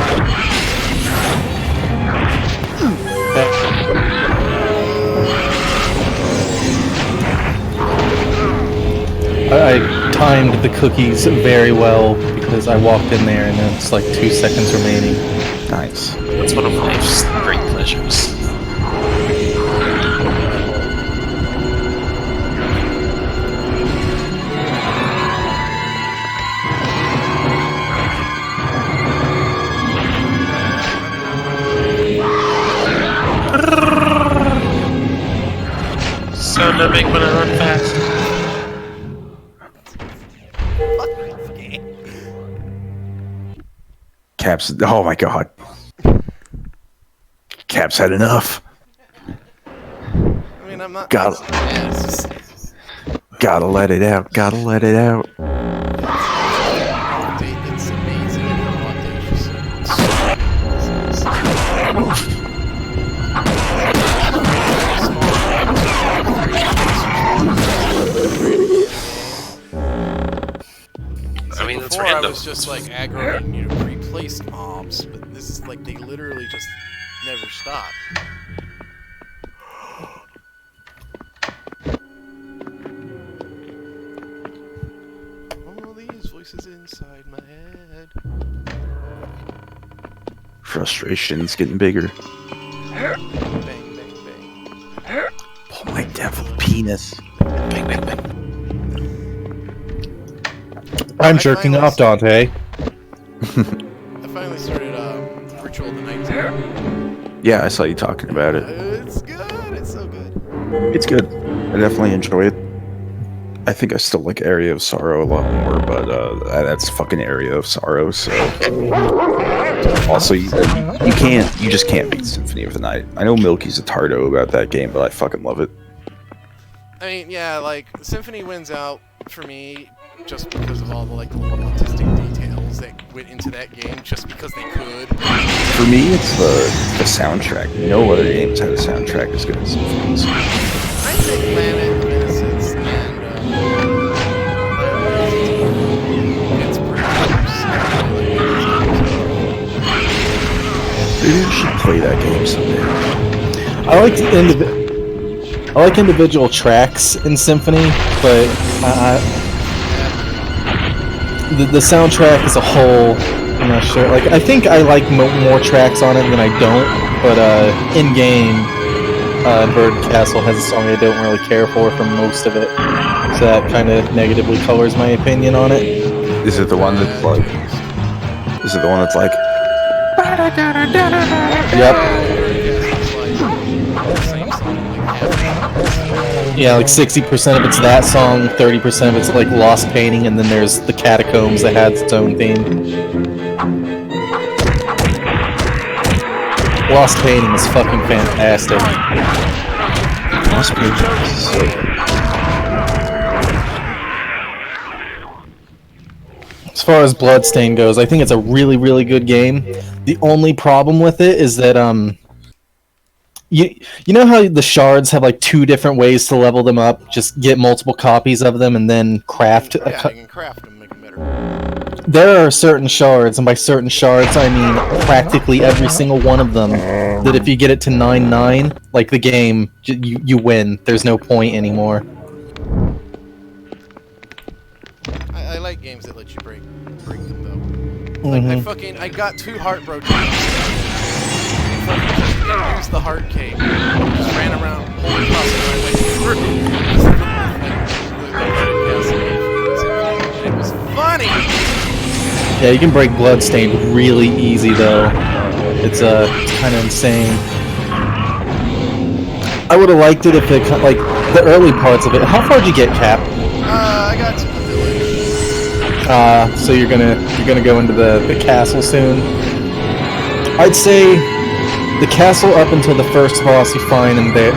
I timed the cookies very well because I walked in there and it's like 2 seconds remaining. Nice. That's one of life's great pleasures. Sound to make when I run fast. Caps. Oh my god. Caps had enough. I mean, I'm not. Got it. Yeah, it's just, Gotta let it out. Gotta let it out. it's amazing how audacious I mean, that's before I random. was just like aggroing, you know, replaced mobs, but this is like they literally just never stop. All these voices inside my head. Frustration's getting bigger. Bang, bang, bang. Pull my devil penis. Bang, bang, bang. I'm jerking off, Dante. I finally started Ritual of the Night. Yeah, I saw you talking about it. It's good. It's so good. It's good. I definitely enjoy it. I think I still like Area of Sorrow a lot more, but that's fucking Area of Sorrow, so... Also, you just can't beat Symphony of the Night. I know Milky's a tardo about that game, but I fucking love it. I mean, yeah, like, Symphony wins out for me just because of all the, like, little autistic details that went into that game just because they could. For For me, it's the soundtrack. No other games have a soundtrack as good as Symphony's. I think Planet of Innocence and it's pretty close. Maybe we should play that game someday. I like individual tracks in Symphony, but the soundtrack as a whole, I'm not sure. Like, I think I like more tracks on it than I don't, but in game, Bird Castle has a song I don't really care for most of it, so that kind of negatively colors my opinion on it. Is it the one that's like? Is it the one that's like? Yep. Yeah, like 60% of it's that song, 30% of it's like Lost Painting, and then there's the Catacombs that has its own theme. Lost Painting is fucking fantastic. Lost Painting is so good. As far as Bloodstain goes, I think it's a really, really good game. The only problem with it is that you know how the shards have like 2 different ways to level them up? Just get multiple copies of them and then craft. Yeah, you can craft them, make them better. There are certain shards, and by certain shards I mean practically every single one of them, that if you get it to 9-9, like the game, you win. There's no point anymore. I like games that let you break them though. Like I got too heartbroken. I used the heart cake. Just ran around, holding across my way through. It was funny. Yeah, you can break Bloodstained really easy though. It's kind of insane. I would have liked it if it like the early parts of it. How far did you get, Cap? I got to the village. So you're gonna go into the castle soon. I'd say the castle up until the first boss you find in there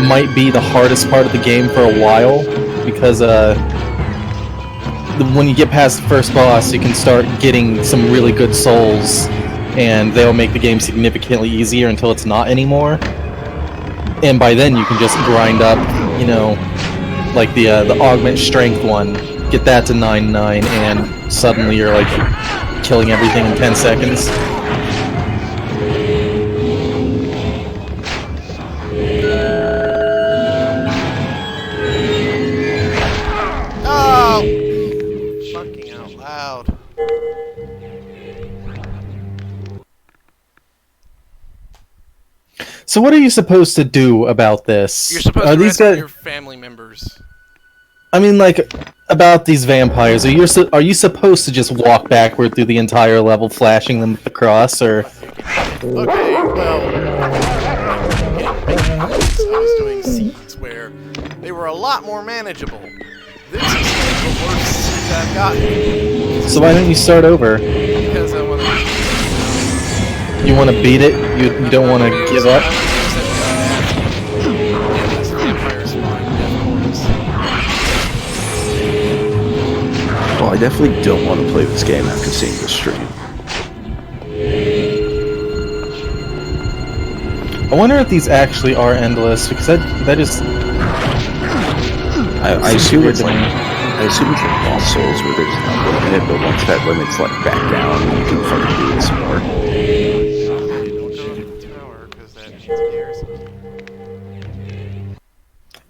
might be the hardest part of the game for a while, because when you get past the first boss, you can start getting some really good souls, and they'll make the game significantly easier until it's not anymore. And by then you can just grind up, like the augment strength one, get that to 9-9, and suddenly you're like killing everything in 10 seconds. Fucking out loud. So what are you supposed to do about this? You're supposed to rescue your family members. I mean, like, about these vampires, are you supposed to just walk backward through the entire level, flashing them with the cross, or? Okay, well, I was doing seeds where they were a lot more manageable. This is the worst seeds I've gotten. So why don't you start over? Because I want to. You want to beat it? You don't want to give up? Well, I definitely don't want to play this game after seeing the stream. I wonder if these actually are endless, because that is. I assume it's like Lost Souls where there's a limit, but once that limit's like back down, you can fucking do this more. Don't go to the tower because that needs garrison.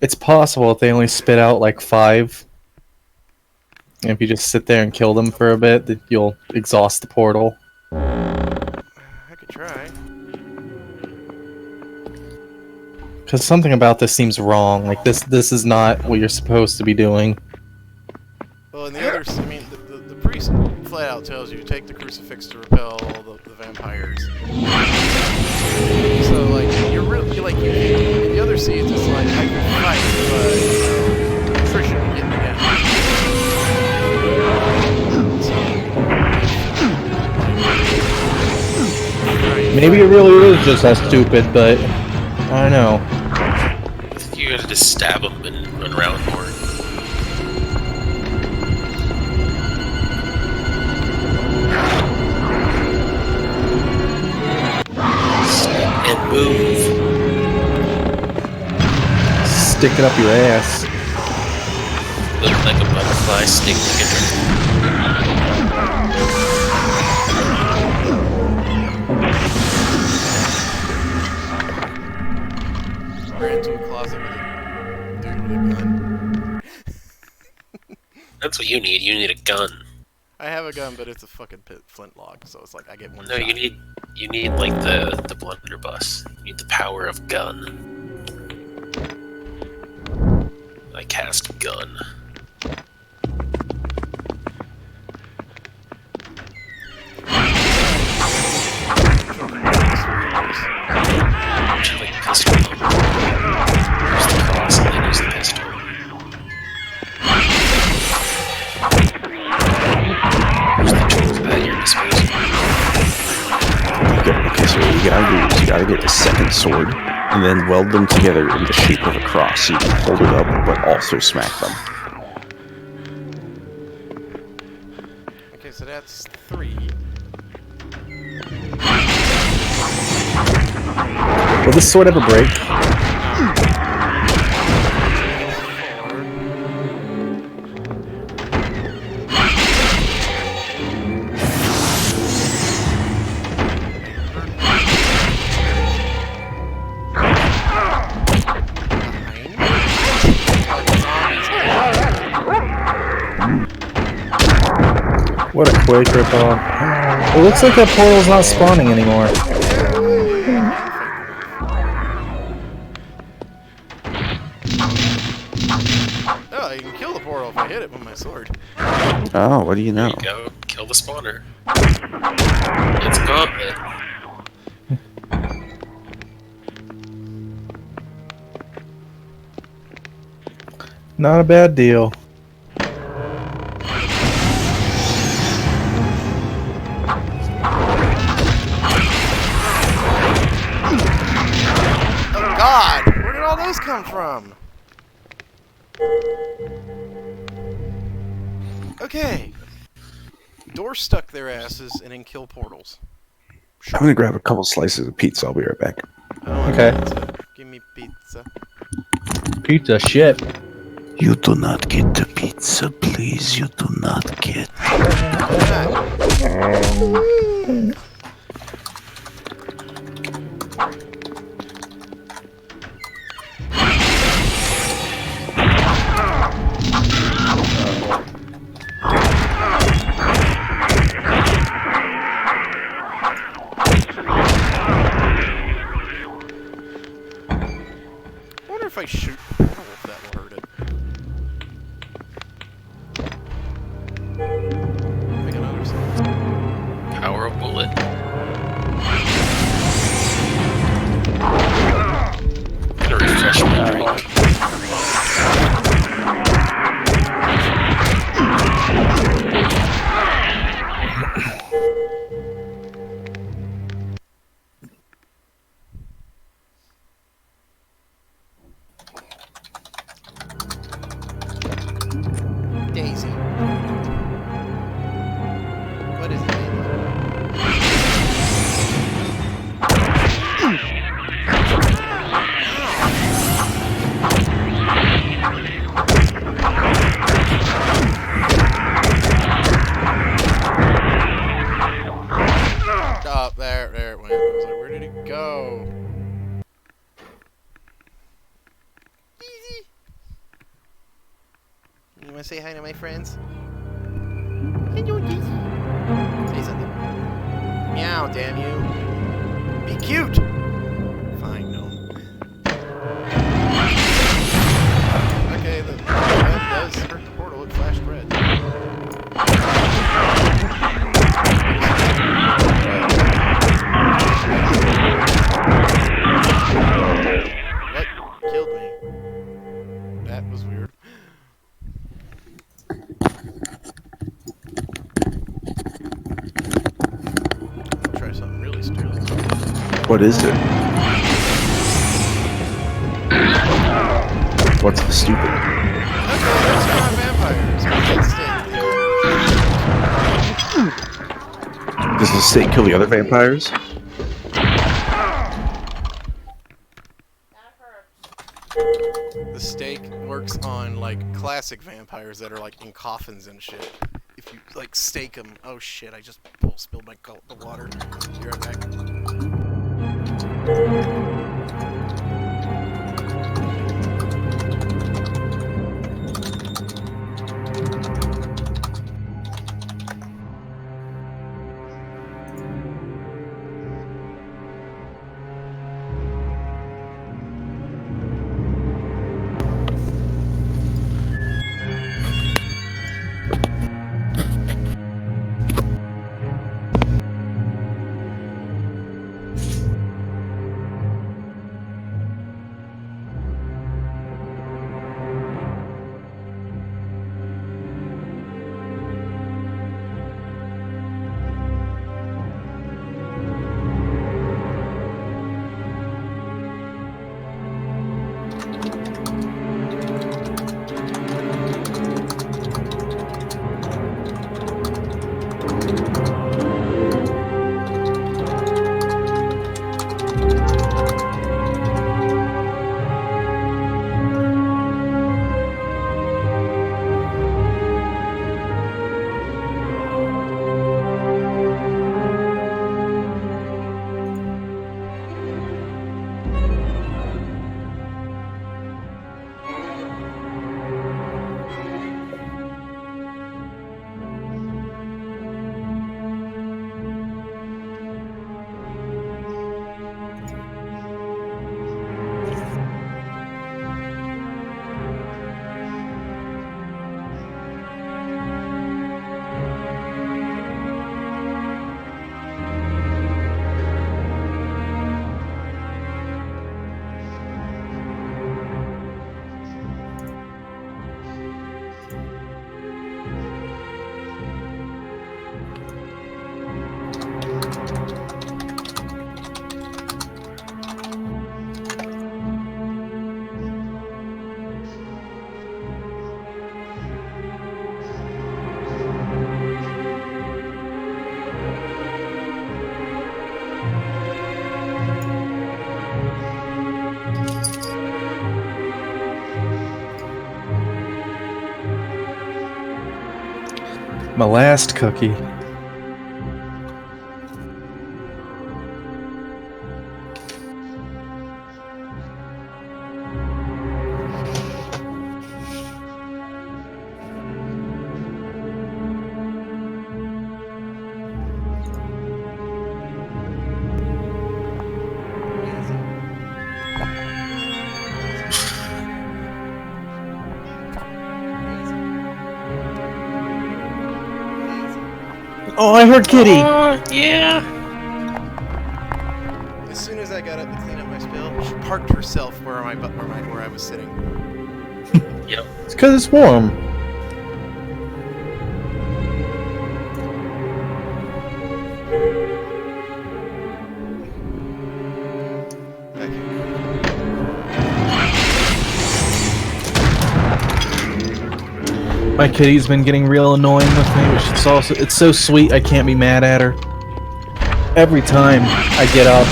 It's possible if they only spit out like 5. And if you just sit there and kill them for a bit, that you'll exhaust the portal. I could try. Because something about this seems wrong. Like, this is not what you're supposed to be doing. Well, and the others, I mean, the priest flat out tells you take the crucifix to repel all the vampires. So, like, you're really, in the other seeds, it's like, I can fight, but attrition will get me down. Maybe it really is just that stupid, but I don't know. You gotta just stab them and run around more. Move. Stick it up your ass. Look like a butterfly, sting like a Ran into a closet with a dude with a gun. That's what you need. You need a gun. I have a gun, but it's a fucking flintlock, so it's like I get one No, shot. you need like the blunderbuss. You need the power of gun. I cast gun. Like pistol. Use the cross and then use the pistol. Use the tools at your disposal. Okay, so what you gotta do is you gotta get a second sword and then weld them together in the shape of a cross so you can hold it up but also smack them. Okay, so that's 3. Will this sword ever break? What a Quake ripoff. It looks like that portal's not spawning anymore. Oh, you can kill the portal if I hit it with my sword. Oh, what do you know? There you go. Kill the spawner. It's gauntlet. Not a bad deal. God! Where did all those come from? Okay. Doors stuck their asses and then kill portals. I'm gonna grab a couple slices of pizza. I'll be right back. I want Okay. pizza. Give me pizza. Pizza shit. You do not get the pizza, please. You do not get. I wonder if I shoot the portal if that will hurt it. Make another sound. Power of bullet. I'm gonna refresh my drink. Daisy. What is it? Oh, there it went. I was like, where did it go? Easy. You wanna say hi to my friends? Hello, Daisy. Say something. Meow, damn you. Be cute. Fine, no. Okay, that does hurt the portal. It flashed red. What killed me? That was weird. I'll try something really stupid. What is it? What's the stupid? Okay, that's not vampires. But that's stick. Does the steak kill the other vampires? The steak works on like classic vampires that are like in coffins and shit. If you like stake them, oh shit! I just spilled the water. Be right back. My last cookie. Oh, I heard Kitty! Yeah! As soon as I got up to clean up my spill, she parked herself where I was sitting. Yep. It's because it's warm. Thank you. My kitty's been getting real annoying with me, but it's so sweet I can't be mad at her. Every time I get up,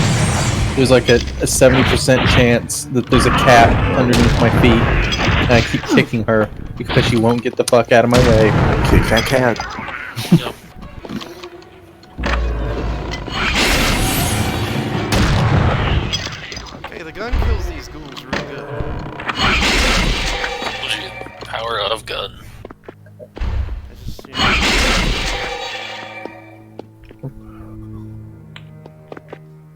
there's like a 70% chance that there's a cat underneath my feet, and I keep kicking her because she won't get the fuck out of my way. Kick that cat. Yep. Hey, the gun kills these ghouls real good. Power of gun. I just,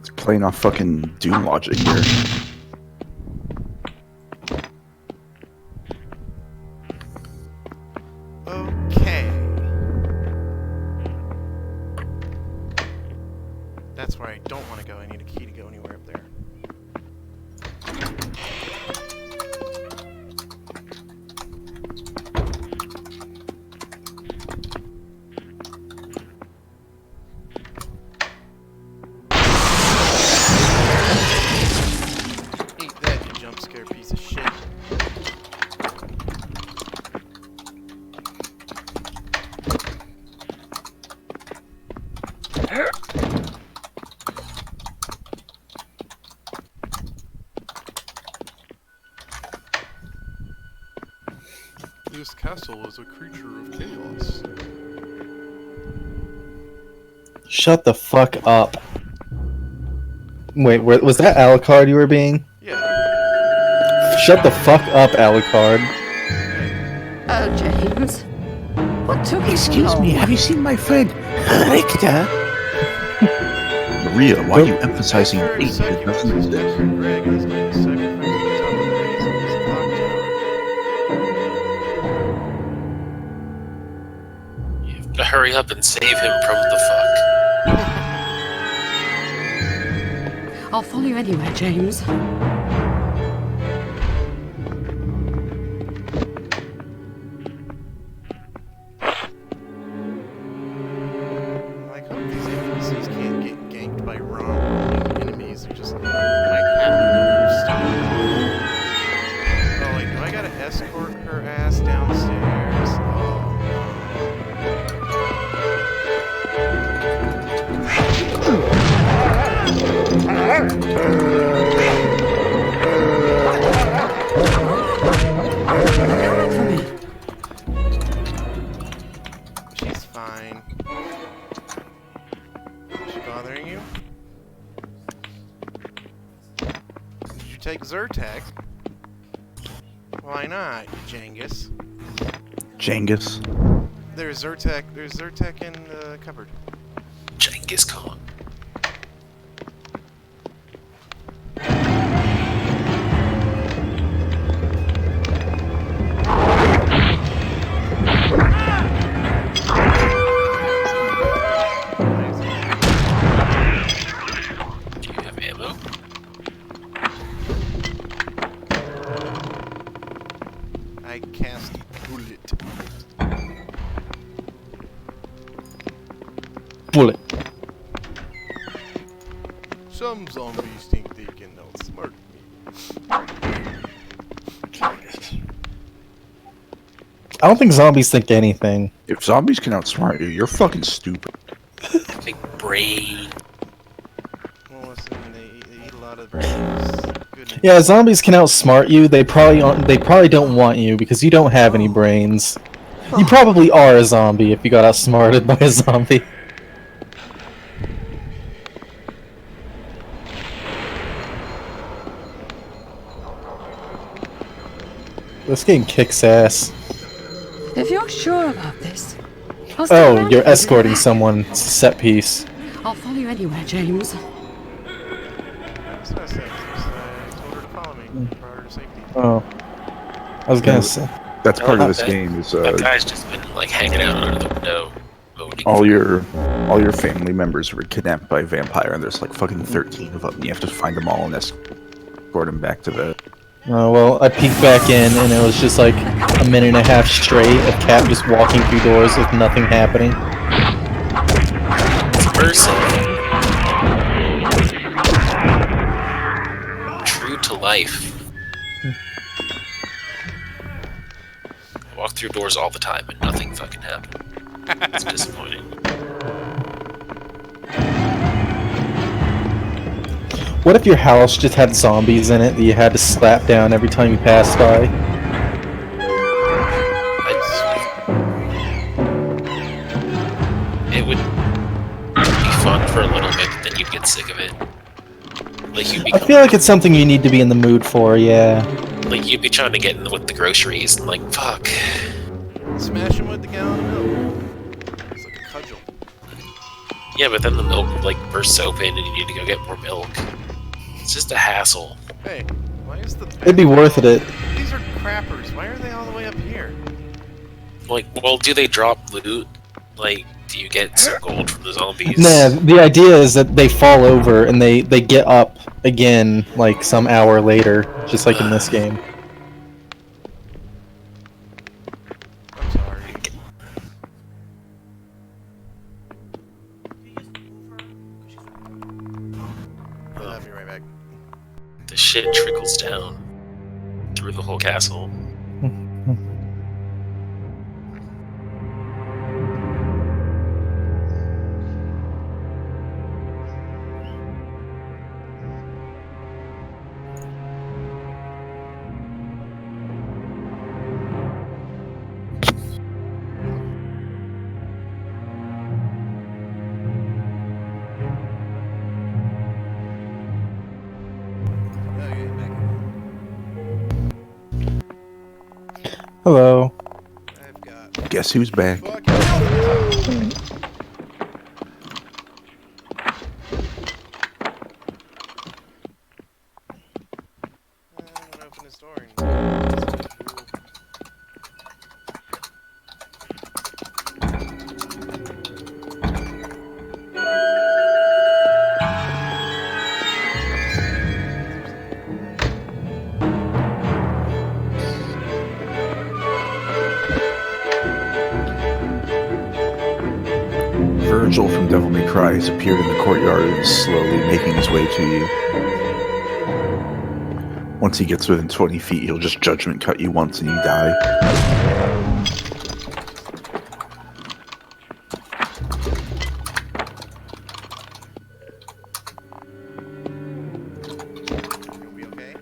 It's playing off fucking Doom logic here. Okay. That's where I don't want to go. I need a key to go anywhere up there. Eat that, you jump scare piece of shit. This castle is a creature of chaos. Shut the fuck up. Wait, was that Alucard you were being? Yeah. Shut the fuck up, Alucard. Oh, James. What took you so Excuse long? me, have you seen my friend Richter? Maria, why are you emphasizing After eight? It doesn't sacrifices exist. Dr. Greg is going to sacrifice the top of rays in this clock tower. You have to hurry up and save him from the fuck. I'll follow you anywhere, James. I hope these NPCs can't get ganked by wrong enemies who just might happen to stop. Oh, wait, do I gotta escort her ass downstairs? Oh, For me. she's fine. Is she bothering you? Did you take Zyrtec? Why not, you Jengus? Jengus. There's Zyrtec in the cupboard. Genghis Khan. Do you have ammo? I cast Bullet. Bullet. Some zombies think they can outsmart me. I don't think zombies think anything. If zombies can outsmart you, you're fucking stupid. Big brain. Well, listen, they eat a lot of brains. Goodness. Yeah, zombies can outsmart you. They probably don't want you because you don't have any brains. You probably are a zombie if you got outsmarted by a zombie. This game kicks ass. If you're sure about this, I'll stay Oh, around you're for you. escorting someone. It's a set piece. I'll follow you anywhere, James. That's what I said. I told her to follow me for her safety. Oh. I was gonna say. That's part of not this bad. game is That guy's just been like hanging out under the window, moaning. all your family members were kidnapped by a vampire, and there's like fucking 13 of them. And you have to find them all and escort them back to the. Oh, well, I peeked back in and it was just like a minute and a half straight of Cap just walking through doors with nothing happening. Person. True to life. I walk through doors all the time and nothing fucking happened. It's disappointing. What if your house just had zombies in it that you had to slap down every time you passed by? It would be fun for a little bit, but then you'd get sick of it. Like you'd I be, feel like it's something you need to be in the mood for, yeah. like you'd be trying to get in with the groceries and like, fuck. Smash him with the gallon of milk. It's like a cudgel. Yeah, but then the milk like bursts open and you need to go get more milk. It's just a hassle. Hey, why is the... It'd be worth it. These are crappers. Why are they all the way up here? Like, well, do they drop loot? Like, do you get some gold from the zombies? Nah, the idea is that they fall over and they get up again like some hour later, just like in this game. I'm sorry. I'll be right back. The shit trickles down through the whole castle. Guess who's back? Fucking hell. I'm gonna open this door and... Virgil from Devil May Cry has appeared in the courtyard and is slowly making his way to you. Once he gets within 20 feet, he'll just judgment cut you once and you die. You'll be okay?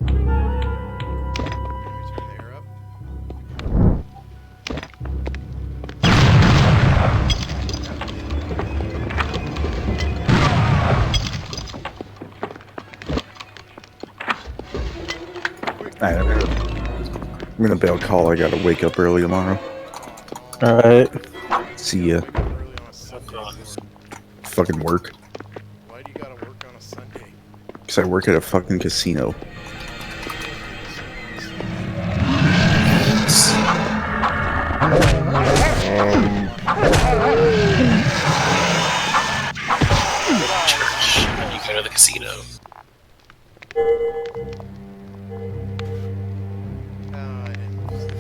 Let me turn the air up. I'm gonna bail call. I gotta wake up early tomorrow. Alright. See ya. Early on a Sunday. Fucking work. Why do you gotta work on a Sunday? Because I work at a fucking casino. You go to the casino. I didn't use it.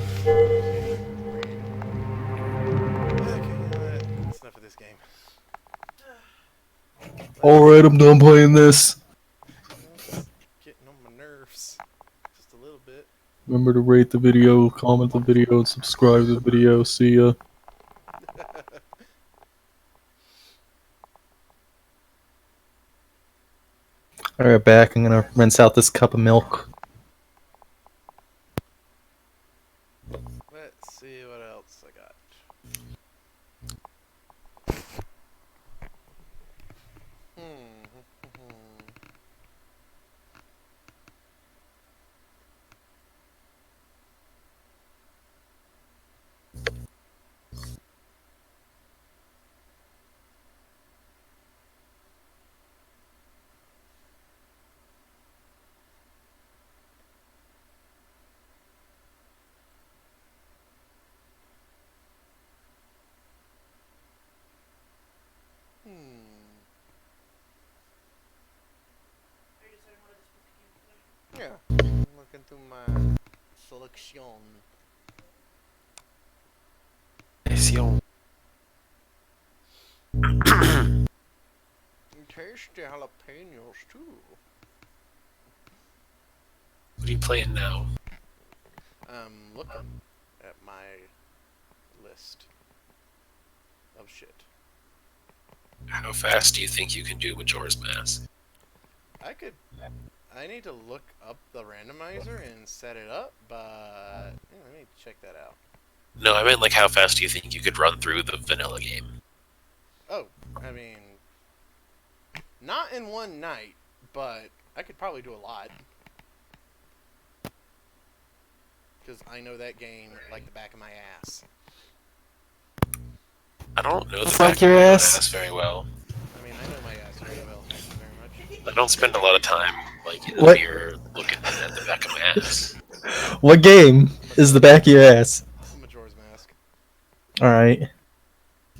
Okay, you know what? That's enough of this game. Alright, I'm done playing this. It's getting on my nerves. Just a little bit. Remember to rate the video, comment the video, and subscribe to the video. See ya. Alright, back. I'm gonna rinse out this cup of milk. Let's see what else I got. Yeah, I'm looking through my selection. Taste the jalapenos too. What are you playing now? I'm looking at my list of shit. How fast do you think you can do Majora's Mask? I need to look up the randomizer and set it up, but yeah, let me check that out. No, I meant like how fast do you think you could run through the vanilla game? Oh, I mean, not in one night, but I could probably do a lot. Because I know that game like the back of my ass. I don't know the Fuck back your of my ass. ass very well. I mean, I know my ass very well. Thank you very much. I don't spend a lot of time like in the What? mirror looking at the back of my ass. What game is the back of your ass? Majora's Mask. Alright.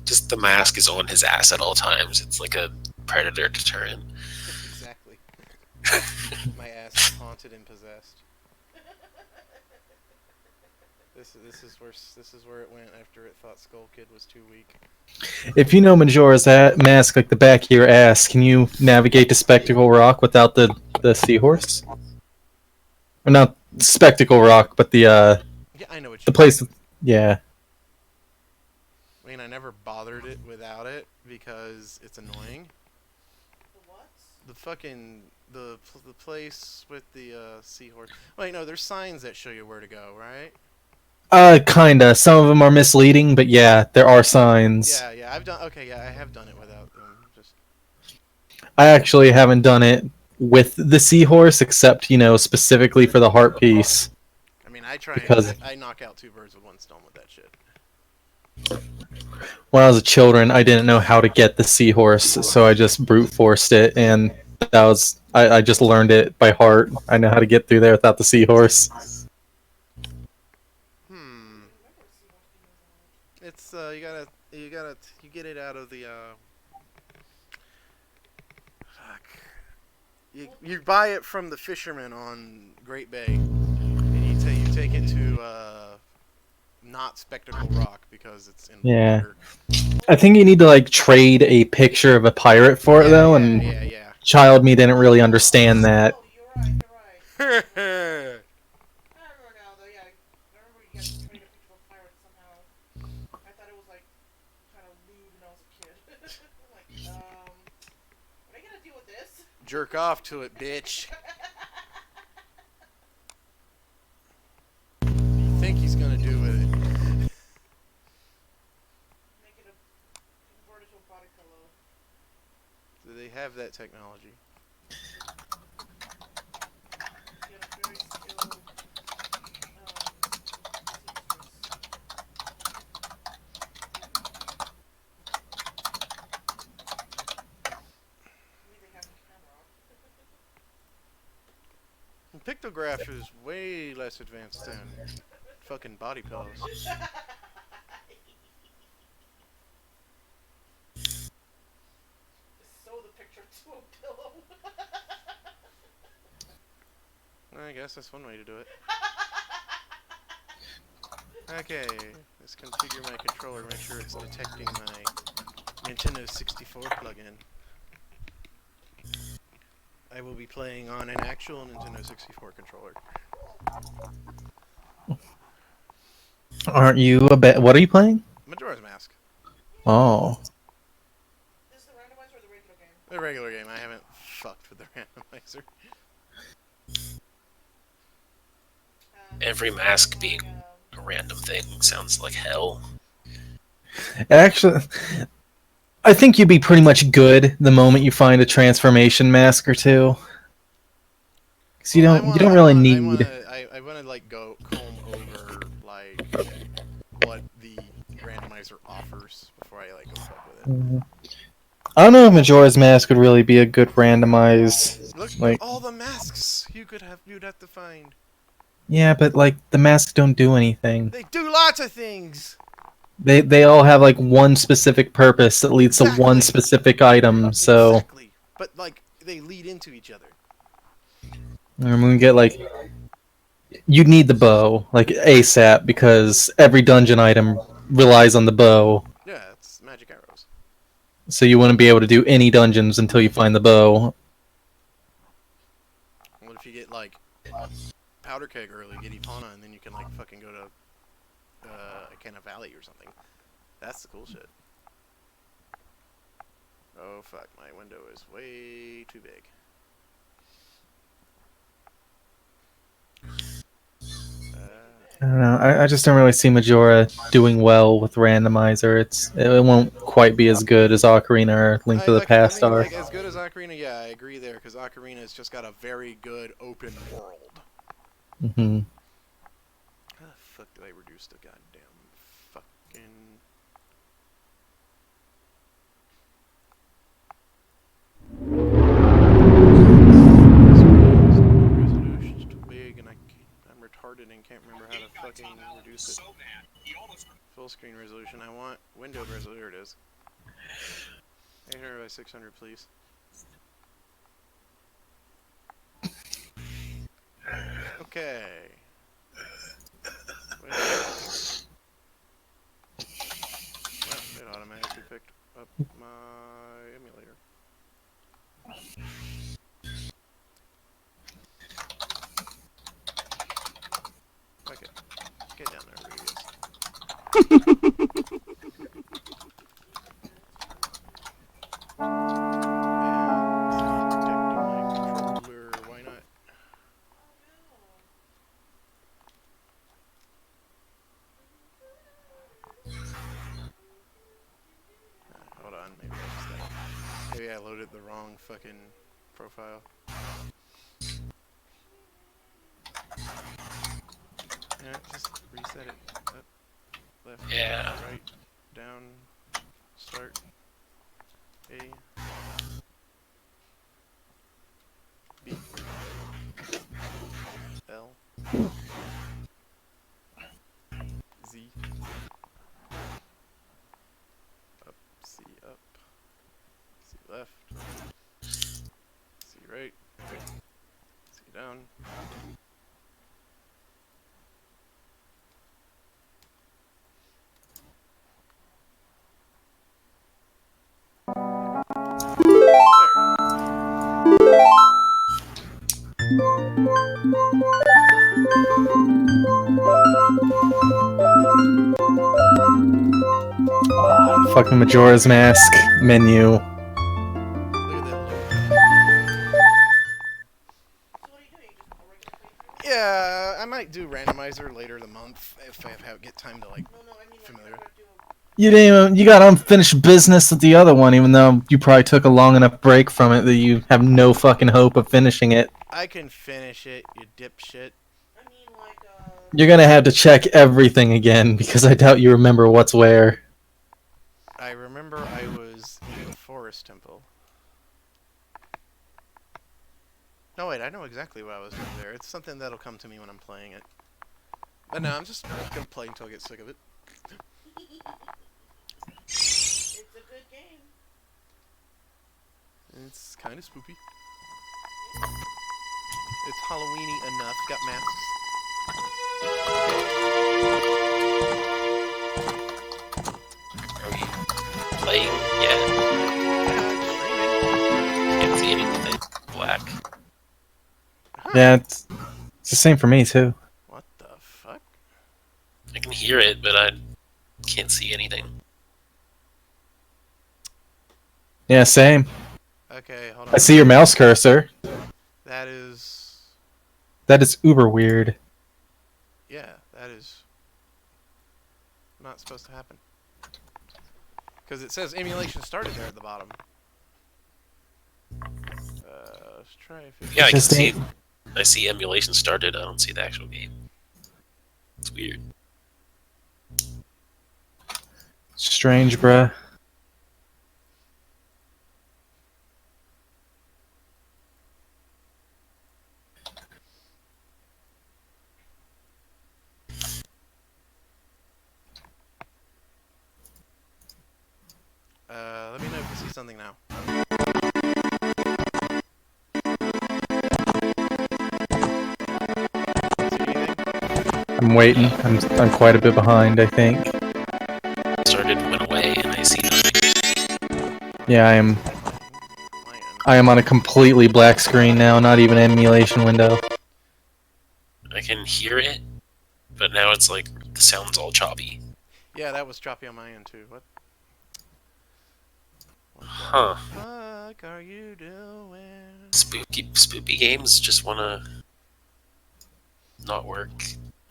Just the mask is on his ass at all times. It's like a predator deterrent. Exactly. My ass is haunted and possessed. This is where it went after it thought Skull Kid was too weak. If you know Majora's Mask like the back of your ass, can you navigate to Spectacle Rock without the seahorse? Or not Spectacle Rock, but the Yeah, I know what you the place. Yeah. I mean, I never bothered it without it because it's annoying. the fucking the place with the seahorse. Wait, no, there's signs that show you where to go, right? Kinda. Some of them are misleading, but yeah, there are signs. Yeah, yeah, I've done. Okay, yeah, I have done it without them. Just I actually haven't done it with the seahorse, except specifically for the heart piece. I mean, I try Because- and I knock out 2 birds with 1 stone with that shit. When I was a children, I didn't know how to get the seahorse, so I just brute forced it, and that was I just learned it by heart. I know how to get through there without the seahorse. It's you get it out of the fuck. You buy it from the fisherman on Great Bay, and you take it to not Spectacle Rock because it's in Yeah. water. I think you need to like trade a picture of a pirate for it though, and Yeah. child me didn't really understand that. Oh, you're right. I remember now, though. Yeah, I remember you guys trying to picture of a pirate somehow. I thought it was like kind of lewd when I was a kid. I'm like, what are you gonna do with this? Jerk off to it, bitch. What do you think he's gonna do with it? Make it a convert it to a body pillow. Do they have that technology? Get a very skilled maybe they have a camera. Pictograph is way less advanced than fucking body pillows. Just sew the picture to a pillow. I guess that's one way to do it. Okay, let's configure my controller, make sure it's detecting my Nintendo 64 plugin. I will be playing on an actual Nintendo 64 controller. Aren't you a bit? What are you playing? Majora's Mask. Oh, Is the randomizer or the regular game? The regular game, I haven't fucked with the randomizer. Every mask being a random thing sounds like hell. actually, I think you'd be pretty much good the moment you find a transformation mask or two. Because you don't really need. I wanna like go comb over like what the randomizer offers before I like go fuck with it. I don't know if Majora's Mask would really be a good randomize. Look Like, at all the masks you'd have to find. yeah, but like the masks don't do anything. They do lots of things. They all have like one specific purpose that leads to one Exactly. specific item. So Exactly. But like they lead into each other. and we can get like you'd need the bow like ASAP because every dungeon item relies on the bow. Yeah, it's magic arrows. So you wouldn't be able to do any dungeons until you find the bow. What if you get like powder keg early, get Ipana, and then you can like fucking go to Canna Valley or something. That's the cool shit. Oh fuck, my window is way too big. I don't know. I just don't really see Majora doing well with randomizer. It won't quite be as good as Ocarina or Link to the Past are. Like, as good as Ocarina, yeah, I agree there, because Ocarina's just got a very good open world. Mm-hmm. How the fuck do I reduce the goddamn fucking... Resolution's too big, and I'm retarded and can't remember how to fucking reduce it. Full screen resolution. I want windowed resolution. There it is. 800 by 600, please. Okay. Well, it automatically picked up my emulator. Okay. Get down there, Rodriguez. And loaded the wrong fucking profile. Yeah, just reset it. Up, left, Yeah. right, down, start, A, B, L, Z, up, C up, C left, C right, C down. Fucking Majora's Mask menu. Look at that load. So what are you doing? Just a regular playthrough? Yeah, I might do randomizer later the month if I get time to like. No, I mean like Familiar. you're gonna do. You didn't even, you got unfinished business with the other one, even though you probably took a long enough break from it that you have no fucking hope of finishing it. I can finish it, you dipshit. I mean like You're gonna have to check everything again because I doubt you remember what's where. I remember I was in the forest temple. No, wait, I know exactly what I was doing there. It's something that'll come to me when I'm playing it. But no, I'm just gonna play until I get sick of it. it's a good game. It's kind of spooky. It's Halloweeny enough. Got masks. Are you playing yet? Can't see anything. Black. Yeah, it's the same for me too. What the fuck? I can hear it, but I can't see anything. Yeah, same. Okay, hold on. I see your mouse cursor. That is... That is uber weird. Yeah, that is... not supposed to happen. Because it says emulation started there at the bottom. Let's try if it... Yeah, I can Just see. ain't- I see emulation started. I don't see the actual game. It's weird. Strange, bruh. Let me know if you see something now. See anything? I'm waiting. I'm quite a bit behind, I think. Started, went away, and I see nothing. Yeah, I am. My end. I am on a completely black screen now. Not even an emulation window. I can hear it, but now it's like the sound's all choppy. Yeah, that was choppy on my end too. What Huh. the fuck are you doing? Spooky games just wanna not work.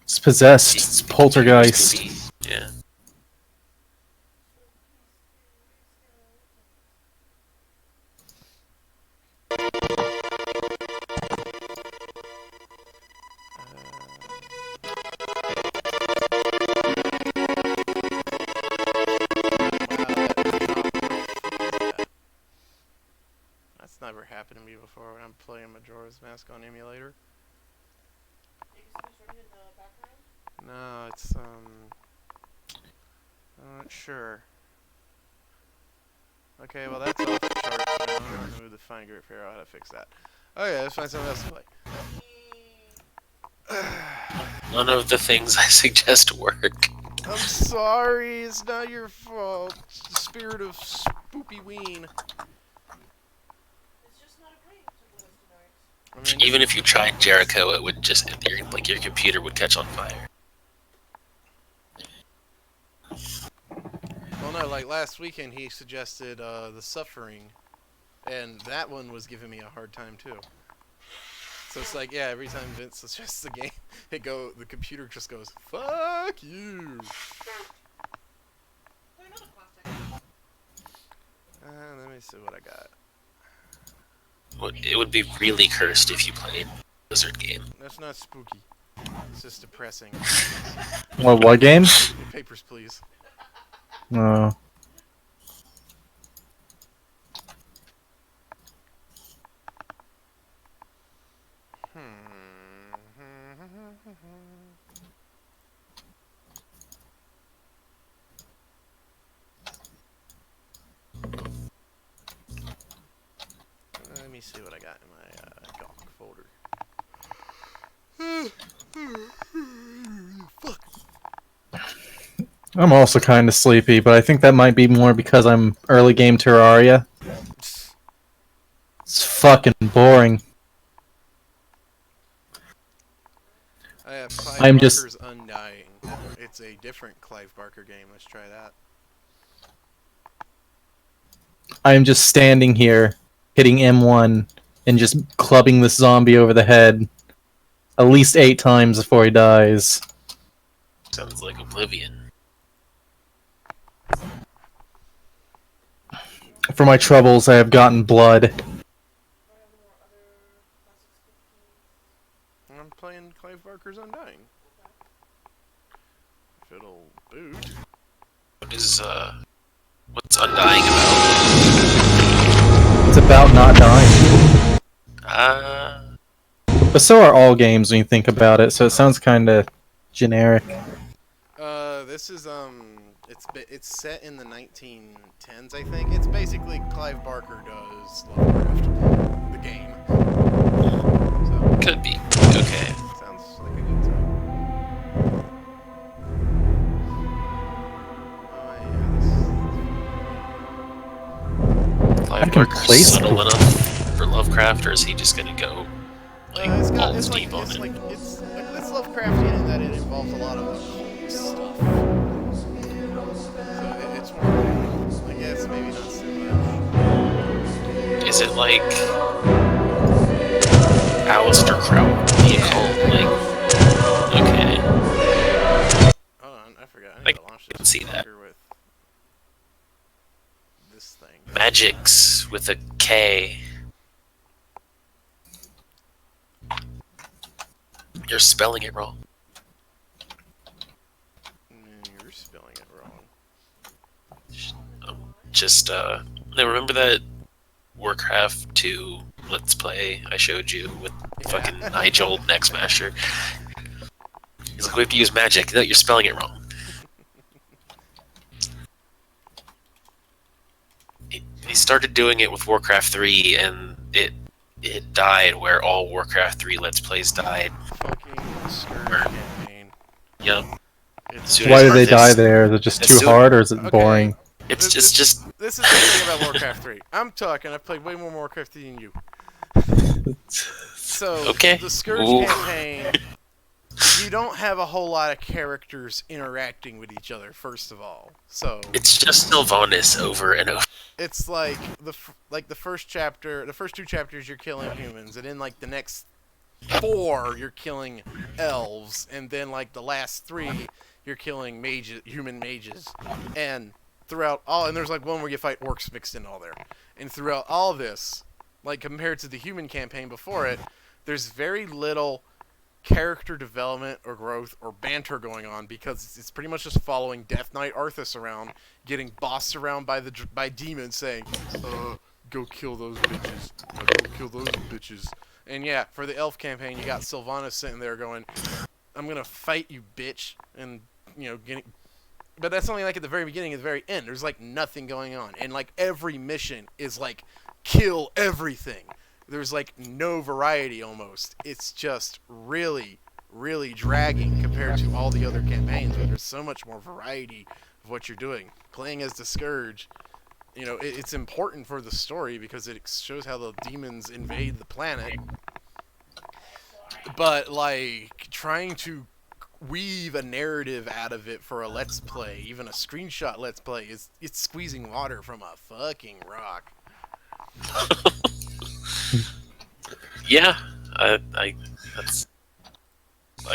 It's possessed. It's poltergeist. Spooky. Yeah. That's never happened to me before when I'm playing Majora's Mask on emulator. You can see starting in the background. No, it's I'm not sure. Okay, well that's off the chart. I don't know the fine group here. I'll have to fix that. Okay, let's find something else to play. None of the things I suggest work. I'm sorry, it's not your fault. It's the spirit of spoopy ween. It's just not a great to put us tonight. I mean, Even if you tried Jericho, it would just your computer would catch on fire. well, no, like last weekend he suggested The Suffering, and that one was giving me a hard time too. So it's like, yeah, every time Vince suggests the game, the computer just goes, "Fuck you." Play another classic. Let me see what I got. It would be really cursed if you played a Blizzard game. That's not spooky. It's just depressing. What game? Papers, please. No. Let me see what I got in my doc folder. Fuck. I'm also kind of sleepy, but I think that might be more because I'm early game Terraria. It's fucking boring. I have Clive I'm Barker's just- Undying. It's a different Clive Barker game. Let's try that. I'm just standing here, hitting M1, and just clubbing this zombie over the head at least 8 times before he dies. Sounds like Oblivion. For my troubles, I have gotten blood. I'm playing Clive Barker's Undying. If it'll boot. What's Undying about? It's about not dying. Uh, But so are all games when you think about it, so it sounds kind of generic. This is it's set in the 1910s, I think. It's basically Clive Barker does Lovecraft, the game. So could be. Okay. sounds like a good time. Oh yeah, this. Clive I can Barker's place subtle it. enough for Lovecraft, or is he just gonna go like It's got balls it's deep on it? it's Lovecraftian in that it involves a lot of occult stuff. So it's more, I guess maybe not so much. Is it like Aleister Crowley, the occult? Like, okay, Hold on, I forgot. I I need to launch can this see that. fucker with this thing. Magics with a K. You're spelling it wrong. You're spelling it wrong. Now remember that Warcraft 2 Let's Play I showed you with fucking Nigel Neck Smasher? He's like, we have to use magic. No, you're spelling it wrong. He started doing it with Warcraft 3, and it died where all Warcraft 3 Let's Plays died. Fucking Scourge campaign. Yep. It's Soon Why as did they Arthas- die there? Is it just as too soon- hard, or is it Okay. boring? It's This- just This is the thing about Warcraft 3. I'm talking, I've played way more Warcraft 3 than you. So, Okay. the Scourge Ooh. campaign, you don't have a whole lot of characters interacting with each other, first of all. So, it's just Sylvanas over and over. it's like the first chapter, the first 2 chapters you're killing humans, and in like the next 4 you're killing elves, and then like the last 3 you're killing mages, human mages, and throughout all, and there's like one where you fight orcs mixed in all there, and throughout all this, like compared to the human campaign before it, there's very little character development or growth or banter going on, because it's pretty much just following Death Knight Arthas around, getting bossed around by demons, saying, go kill those bitches, go kill those bitches. And yeah, for the elf campaign, you got Sylvanas sitting there going, I'm gonna fight you, bitch, and but that's only like at the very beginning and the very end. There's like nothing going on, and like every mission is like kill everything. There's like no variety almost. It's just really, really dragging compared to all the other campaigns where there's so much more variety of what you're doing. Playing as the Scourge, it's important for the story because it shows how the demons invade the planet. But like trying to weave a narrative out of it for a Let's Play, even a screenshot Let's Play, it's squeezing water from a fucking rock. Yeah, I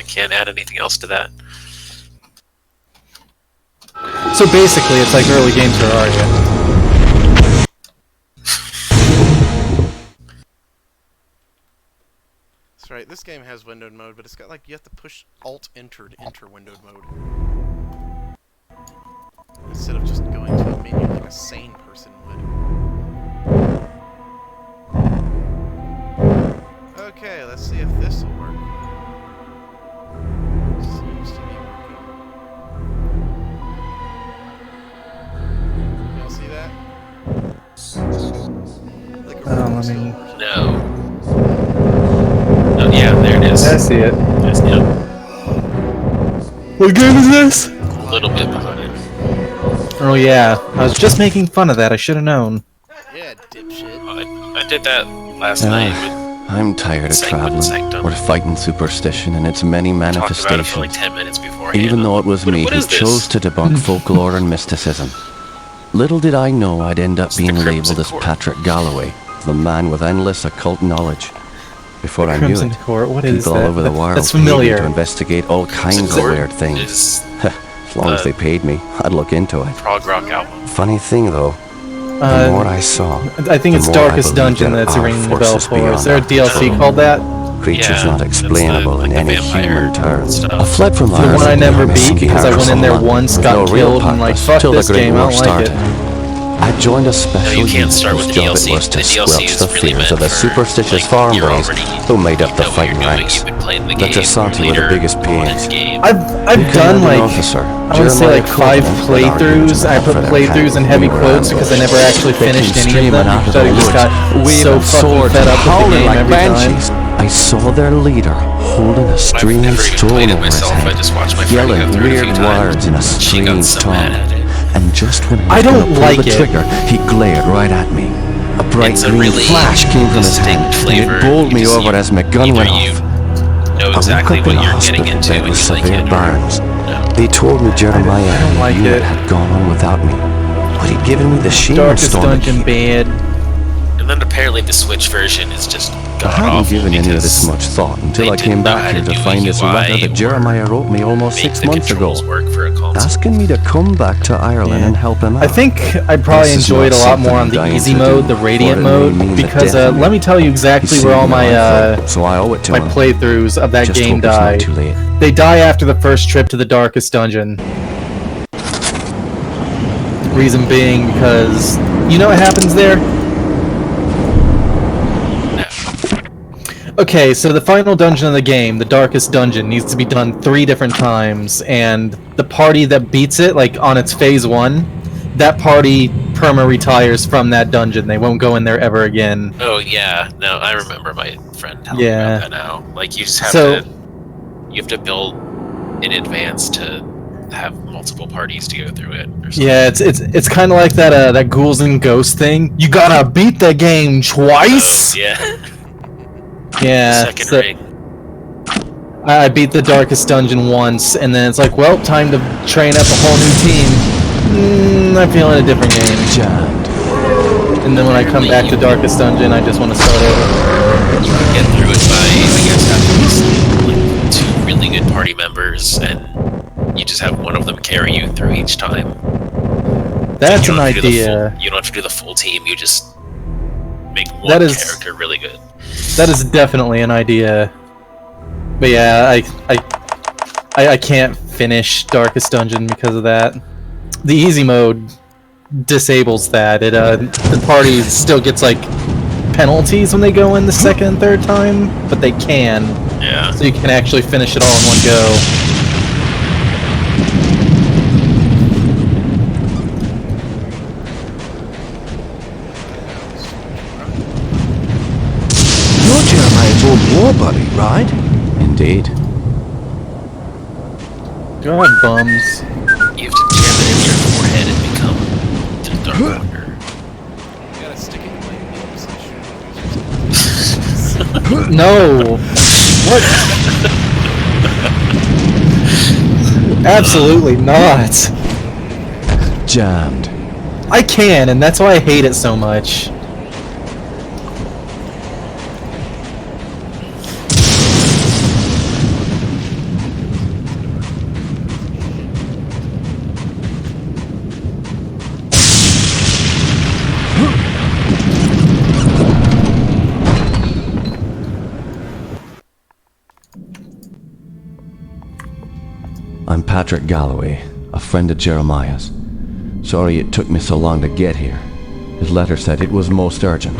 can't add anything else to that. So basically, it's like early game Terraria. Wait, this game has windowed mode, but it's got like you have to push Alt-Enter to enter windowed mode. Instead of just going to a menu like a sane person would. Okay, let's see if this will work. Seems to be working. Y'all see that? Like a let me- No. Oh yeah, there it is. I see it. Yes, yeah. What game is this? A little bit behind. Oh yeah, I was just making fun of that. I should have known. Yeah, dipshit. I did that last night with I'm tired of traveling or fighting superstition and its many talked about it for like manifestations. 10 minutes beforehand. Even though it was What- me what who is this? chose to debunk folklore and mysticism. Little did I know I'd end up It's the being Crimson labelled as Court. Patrick Galloway, the man with endless occult knowledge. Before I knew Crimson it, Court. What is people that? all over the world That's paid me familiar. to investigate all kinds of Court weird things. is As long as they paid me, I'd look into it. prog rock album. Funny thing though, the more I saw, I think it's the more I Darkest believed Dungeon there that's are ringing the bell forces for. beyond Is there a our DLC control. called that? Creatures Yeah, not that's the- explainable like in the any vampire human terms. stuff. I fled from The one Ireland I never on a beat ski because I path went in from there London once, with got no real killed, and like, purpose fuck till the this Great game, I War don't like started. it. I joined a special you can't unit start whose with the job DLC. it was to The DLC squelch is the really fears meant of the for, superstitious like, farm you're boys already- who made up the know what fighting you're doing, ranks. you've been playing the The game, Trasanti were the later biggest on pains. in the game. I've done like officer, I want to say like 5 playthroughs. I put playthroughs in heavy quotes because I never actually finished any of them because I just got so fucking fed up with the game every time. I saw their leader holding a I've strange never even stone played it over his myself. I head, just watched my friend go yelling through it a weird few times. words in a She got strange so tongue. mad at it. And just when I I was don't gonna pull like the it. trigger, he glared right at me. A bright It's a green really flash came from his distinct hand, and flavor. it bowled You me just- over as my gun either went you off. know I exactly woke up what in a you're getting hospital into bed and with you like severe it. burns. No. They told me Jeremiah I don't and like the unit it. had gone on without me, but he'd given me the shield Darkest stone. Dungeon bad. And then apparently the Switch version is just I god hadn't awful given any of because this much thought until they I didn't came know back how here to to do find this UI letter that or Jeremiah wrote me almost make 6 the months ago, controls work for a console. asking me to come back to Ireland Yeah. and help him out. I think I probably This is enjoyed a not lot more something on I'm the dying easy to mode, do, the radiant for it may mode, mean the because death of me. let me tell you He exactly saved where all me my life, so I owe it to my him. playthroughs of that Just game hope it's die. not too late. They die after the first trip to the Darkest Dungeon. Reason being because you know what happens there? Okay, so the final dungeon of the game, the Darkest Dungeon, needs to be done 3 different times, and the party that beats it, like on its phase 1, that party perma-retires from that dungeon. They won't go in there ever again. Oh yeah, no, I remember my friend telling me Yeah. about that now. Like you just have So- you have to build in advance to have multiple parties to go through it. Or something. Yeah, it's kind of like that Ghouls and Ghosts thing. You gotta beat the game twice. Oh, yeah. Yeah. Second so- ring. I beat the Darkest Dungeon once, and then it's like, well, time to train up a whole new team. I'm feeling a different game. Jammed. And then when I come back to Darkest Dungeon, I just want to start over. You can get through it by, I guess, having like 2 really good party members, and you just have one of them carry you through each time. That's You an don't have to do the idea. you don't have to do the full team. You just make one That is- character really good. That is definitely an idea. But yeah, I can't finish Darkest Dungeon because of that. The easy mode disables that. It the party still gets like penalties when they go in the second and third time, but they can. Yeah. So you can actually finish it all in one go. You're Jeremiah's old war buddy, right? Indeed. God, bums. You have to jam it in your forehead and become the Dark Walker. You gotta stick it in my nose and No. What? Absolutely not. Jammed. I can, and that's why I hate it so much. Patrick Galloway, a friend of Jeremiah's. Sorry it took me so long to get here. His letter said it was most urgent.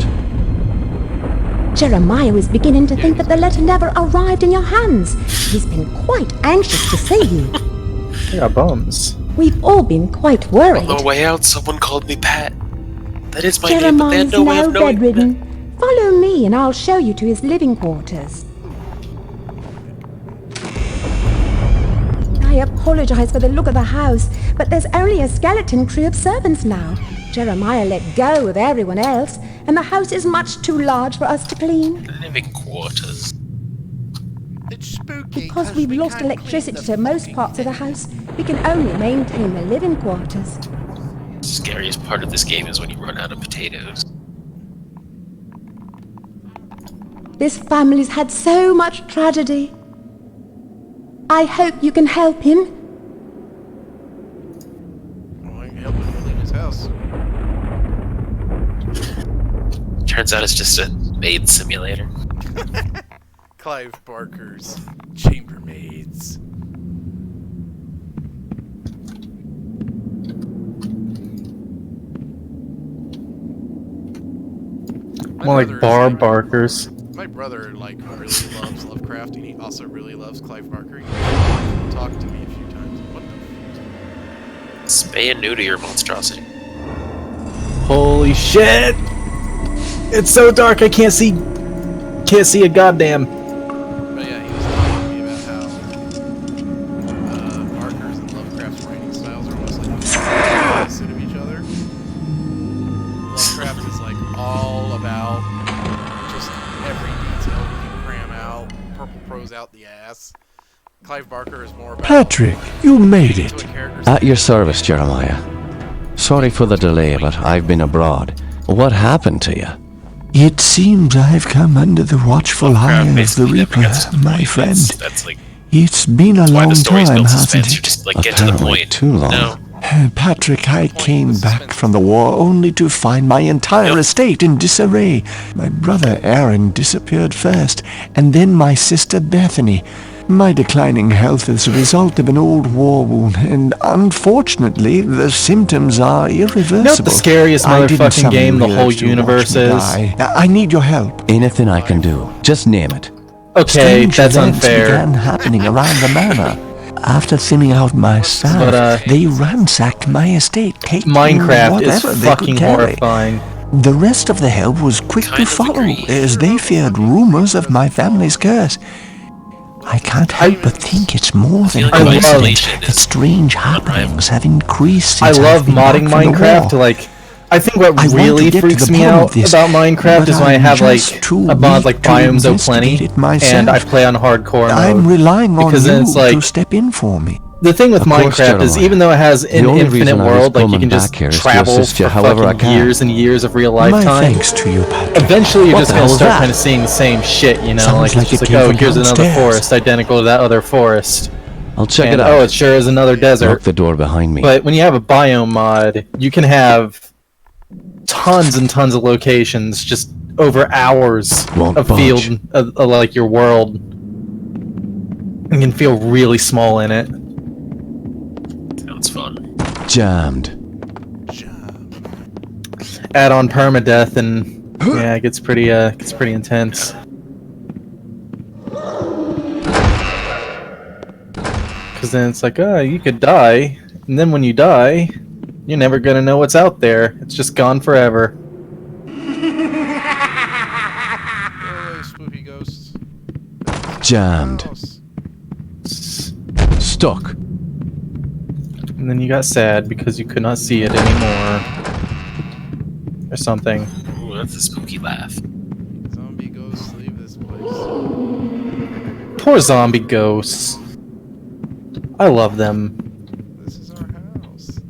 Jeremiah was beginning to think that the letter never arrived in your hands. He's been quite anxious to see you. I got bums. We've all been quite worried. On the way out, someone called me Pat. That is my name, but they Jeremiah's had no way now of knowing that. bedridden. Follow me and I'll show you to his living quarters. I apologize for the look of the house, but there's only a skeleton crew of servants now. Jeremiah let go of everyone else, and the house is much too large for us to clean. Living quarters. It's spooky. Because we've we lost can't clean electricity the to most fucking parts of the thing. house, we can only maintain the living quarters. The scariest part of this game is when you run out of potatoes. This family's had so much tragedy. I hope you can help him. Well, I can help him clean his house. Turns out it's just a maid simulator. Clive Barker's chambermaids. More like bar barkers. My brother like really loves Lovecraft, and he also really loves Clive Barker. He talked to me a few times. What the? Spay and neuter your monstrosity. Holy shit! It's so dark I can't see a goddamn. But yeah, he was talking to me about how Barker's and Lovecraft's writing styles are almost like the opposite of each other. Lovecraft is like all about just every detail you can cram out, purple prose out the ass. Clive Barker is more about Patrick, you made to a it. character's At your service, Jeremiah. Sorry for the delay, but I've been abroad. What happened to you? It seems I've come under the watchful eye of the Basically never gets to Reaper, the my point. friend. That's like It's been a why long the story's time, built hasn't suspense. You it? just like get to the Apparently point. too long. No. Patrick, I came was back suspense. from the war only to find my entire Yep. estate in disarray. My brother Aaron disappeared first, and then my sister Bethany. My declining health is a result of an old war wound, and unfortunately, the symptoms are irreversible. You know what the scariest I didn't motherfucking summon game the the whole urge to watch universe me is? die. I need your help. Anything I can do. Just name it. Okay, Strange that's events unfair. began happening around the manor. After thinning out my staff, But, they ransacked my estate, taking Minecraft is whatever they could fucking carry. horrifying. The rest of the help was quick to Kind of follow, agree. as they feared rumors of my family's curse. I can't help but think it's more than Feeling of coincidence isolation that is strange happenings have increased I since love I've been modding back from the Minecraft. war. Like, I think what I want to really get to freaks the me bottom out of this, about Minecraft but is when I I'm have like just too a mod like weak to Biomes O investigate Plenty, it myself. and I play on hardcore I'm mode. relying on because then you it's like- to step in for me. The thing with Of course, Minecraft is Jeremiah. even though it has an The only infinite reason I was world, like you coming can just back here is to travel assist you for however I fucking can. years and years of real My lifetime. thanks to you, Patrick. Eventually, you're What just the gonna hell is start that? kind of seeing the same shit, you know? Sounds Like, like it's just it like, came oh, from here's another downstairs. forest identical to that other forest. I'll check And, it out. oh, it sure is another desert. Lock the door behind me. But when you have a biome mod, you can have tons and tons of locations just over hours Won't of budge. field, of like your world. You can feel really small in it. Sounds fun. Jammed. Add on permadeath, and yeah, it gets pretty intense. Because then it's like, oh, you could die, and then when you die, you're never gonna know what's out there. It's just gone forever. Go away, spooky ghosts. Jammed. House. Stuck. And then you got sad because you could not see it anymore. Or something. Ooh, that's a spooky laugh. Zombie ghosts, leave this place. Poor zombie ghosts. I love them. This is our house.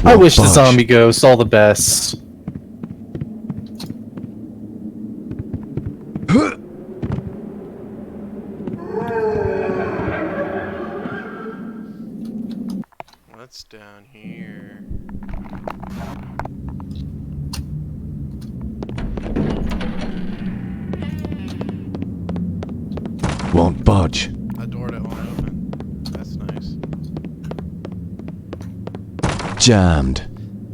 I wish the budge. zombie ghosts all the best. What's down here? Won't budge. A door that won't open. Jammed.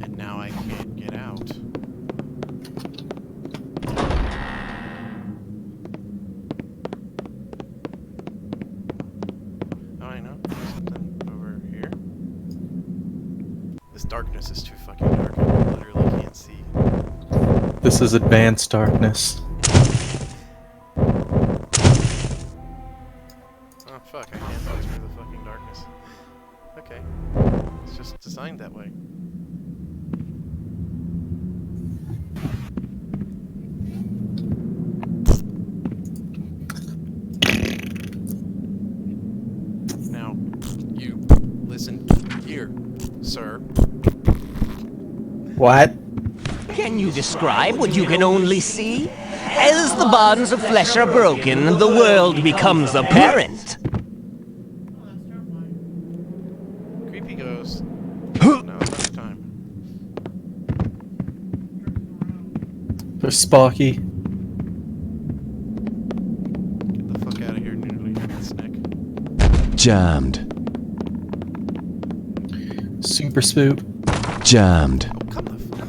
And now I can't get out. Oh, I know. There's something over here. This darkness is too fucking dark. I literally can't see. This is advanced darkness. Oh, fuck. I can't see through the fucking darkness. Okay. It's just designed that way. Now, you listen here, sir. What? Can you describe what you can only see? As the bonds of flesh are broken, the world becomes apparent. Creepy ghost. No, another time. There's Sparky. Get the fuck out of here, noodly snick. Jammed. Super Spook. Jammed. Oh, come the fuck.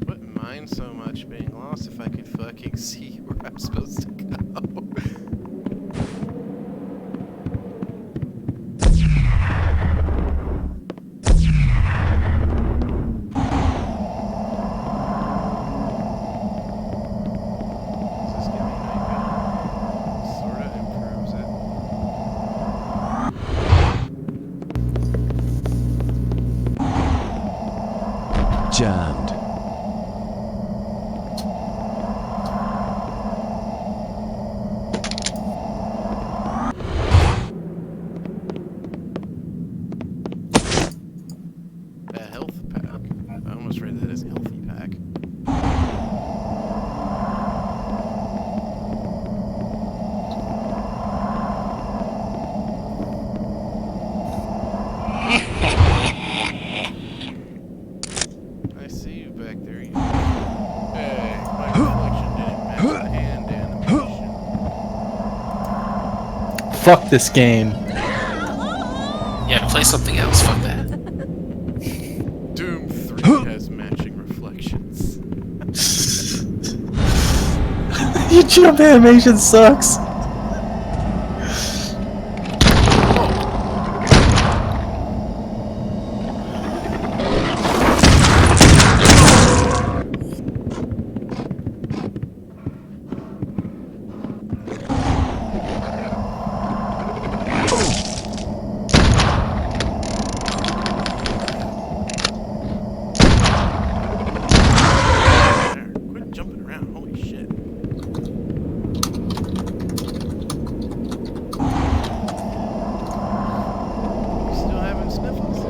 Wouldn't mind so much being lost if I could fucking see where I'm supposed to go. Does this give me night vision? Sorta improves it. Jammed. A health pack. I almost read that as healthy pack. I see you back there. Hey, my reflection didn't match the hand animation. Fuck this game. Yeah, play something else. Fuck that. Doom 3 has matching reflections. Your jump animation sucks. Quit jumping around, holy shit. You still having sniffles?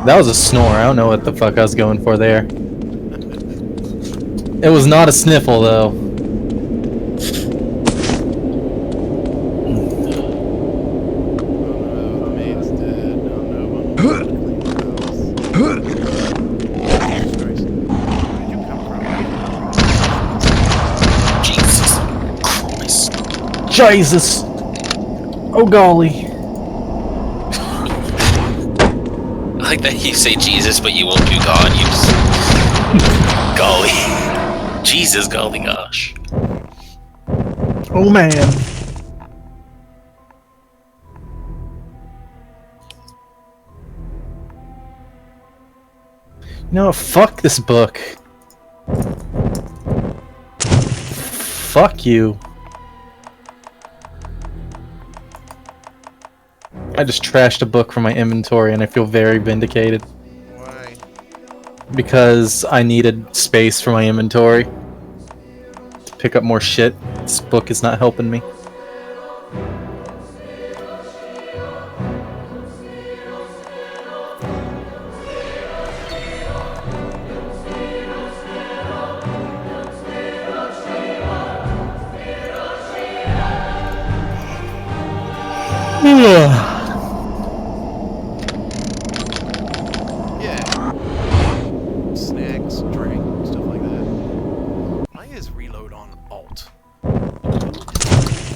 That was a snore. I don't know what the fuck I was going for there. It was not a sniffle though. Oh no, the maid's dead. Oh no, I'm gonna clean the house. Jesus Christ. Where did you come from? Jesus Christ. Jesus. Oh golly. I like that you say Jesus, but you won't do God. You just golly. Jesus, golly gosh. Oh man. You know what? Fuck this book. Fuck you. I just trashed a book from my inventory and I feel very vindicated. Why? Because I needed space for my inventory. To pick up more shit. This book is not helping me. Yeah. Snacks, drink, stuff like that. Why is reload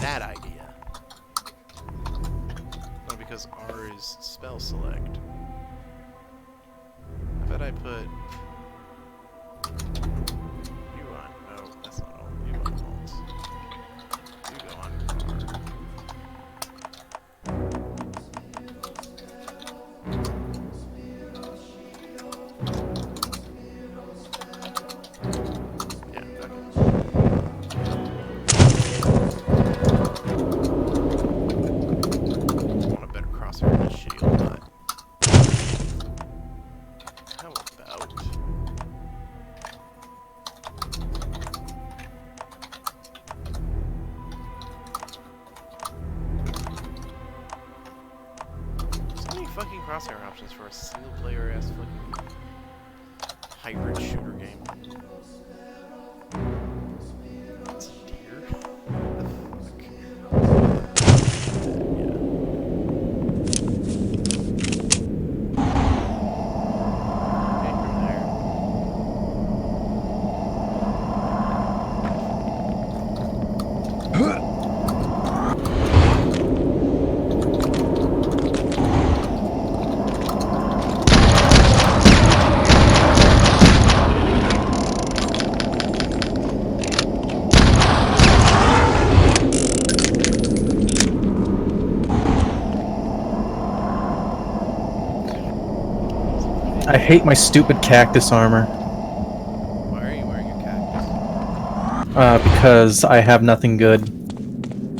that idea. No, because R is spell select. I bet I put... You on... No, that's not all. You on alt. You go on R. Yeah, okay. I want a better crosshair than a shield, but... How about... So many fucking crosshair options for a single-player ass fucking hybrid shooter game. It's a deer? What the fuck? Okay, from there. I hate my stupid cactus armor. Why are you wearing a cactus? Because I have nothing good.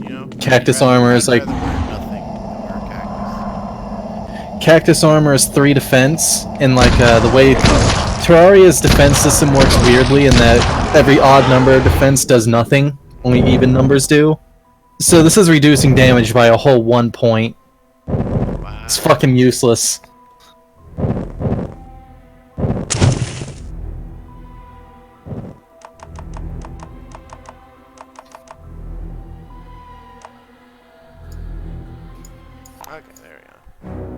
You know, Cactus armor is like... I'd rather wear nothing than wear a cactus. Cactus armor is 3 defense, and like the way Terraria's defense system works weirdly in that every odd number of defense does nothing, only even numbers do. So this is reducing damage by a whole 1 point. Wow. It's fucking useless. Okay, there we go.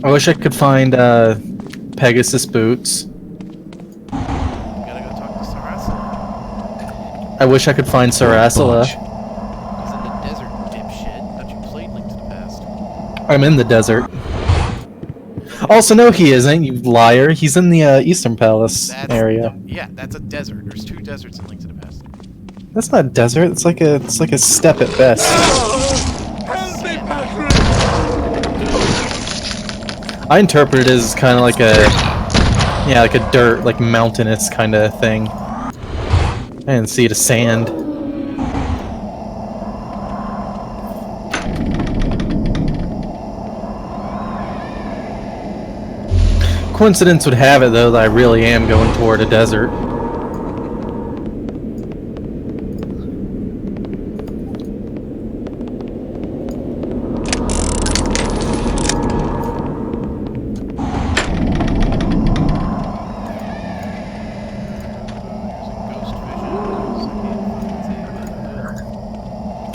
I wish I could find Pegasus boots. You gotta go talk to Sarasa. I wish I could find Sarasala. He's in the desert, dipshit. Thought you played Link to the Past. I'm in the desert. Also, no, he isn't, you liar. He's in the Eastern Palace area. Yeah, that's a desert. There's 2 deserts in Link to the Past. That's not a desert. It's like a steppe at best. I interpret it as kind of like like a dirt, like mountainous kind of thing. I didn't see it as sand. Coincidence would have it, though, that I really am going toward a desert.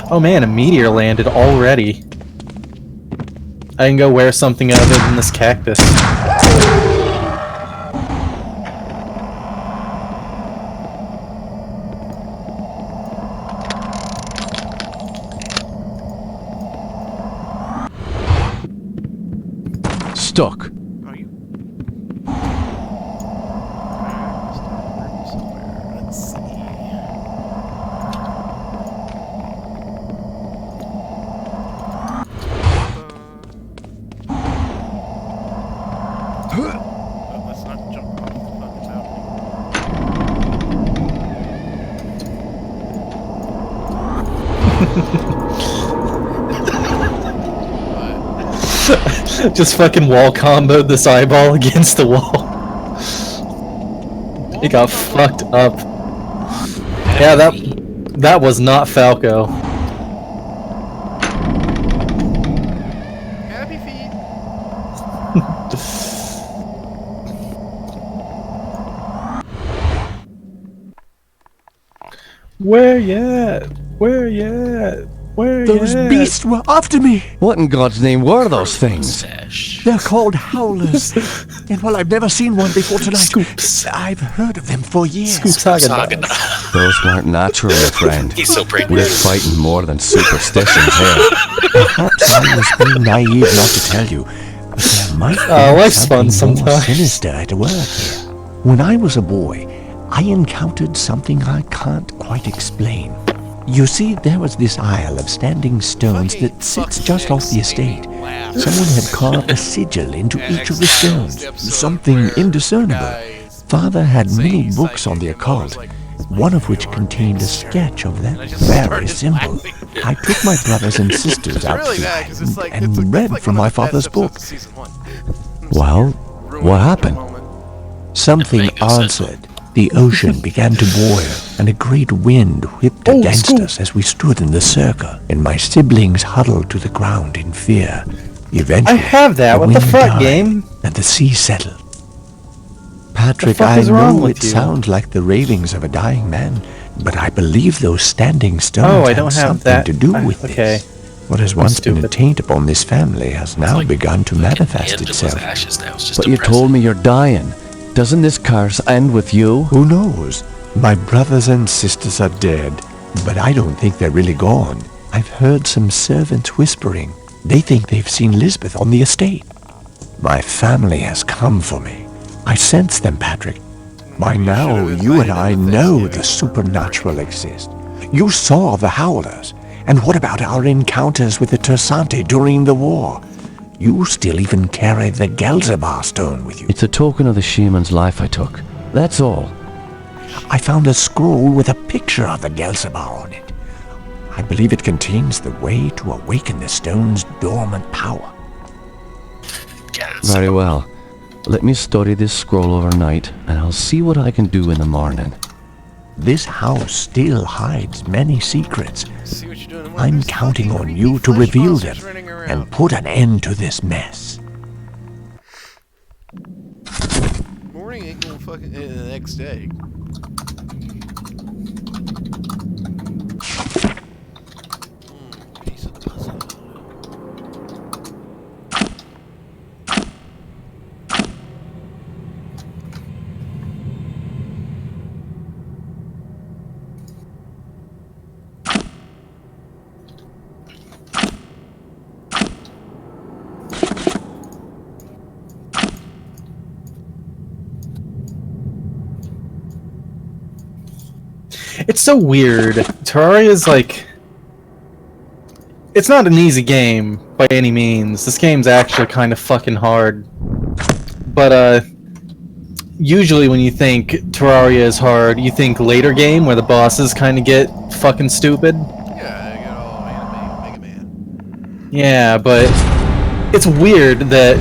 Oh man, a meteor landed already. I can go wear something other than this cactus. Stuck. Are you? Somewhere. Let's see. Oh, let's not jump off the fucking balcony. Just fucking wall comboed this eyeball against the wall. It got fucked up. Yeah, that was not Falco. Happy feet. Where ya at? Where ya at? Those beasts were after me. What in God's name were those things? They're called howlers. And while I've never seen one before tonight, Scoops. I've heard of them for years. Scoops Haagen-Dazs. Those weren't natural, my friend. He's so We're pregnant. fighting more than superstitions here. Perhaps I was being naive not to tell you, but there might be life's fun something more sometimes. sinister at work here. When I was a boy, I encountered something I can't quite explain. You see, there was this isle of standing stones that sits just off the estate. Someone had carved a sigil into each of the stones, something indiscernible. Father had many books on the occult, one of which contained a sketch of that very symbol. I took my brothers and sisters out to the island and read from my father's book. Well, what happened? Something answered. The ocean began to boil, and a great wind whipped against us as we stood in the circle, and my siblings huddled to the ground in fear. Eventually, I have that. What the wind fuck, died, game? and the sea settled. Patrick, fuck I is wrong know with it you? sounds like the ravings of a dying man, but I believe those standing stones Oh, I had don't have something that. to do with Okay. this. What has once been a stupid. taint upon this family has now begun to manifest Angela's itself. ashes now. It's just But you depressing. told me you're dying. Doesn't this curse end with you? Who knows? My brothers and sisters are dead, but I don't think they're really gone. I've heard some servants whispering. They think they've seen Lisbeth on the estate. My family has come for me. I sense them, Patrick. By now, you and I know the supernatural exists. You saw the howlers. And what about our encounters with the Tersante during the war? You still even carry the Gelzebah stone with you. It's a token of the shaman's life I took. That's all. I found a scroll with a picture of the Gelzebah on it. I believe it contains the way to awaken the stone's dormant power. Very well. Let me study this scroll overnight, and I'll see what I can do in the morning. This house still hides many secrets. See what you're doing. I'm counting on you to reveal them and put an end to this mess. Morning ain't gonna fucking the next day. Piece of the puzzle. It's so weird. Terraria is like... It's not an easy game, by any means. This game's actually kind of fucking hard. But, usually when you think Terraria is hard, you think later game, where the bosses kind of get fucking stupid. Yeah, I got all anime, Mega Man. Yeah, but it's weird that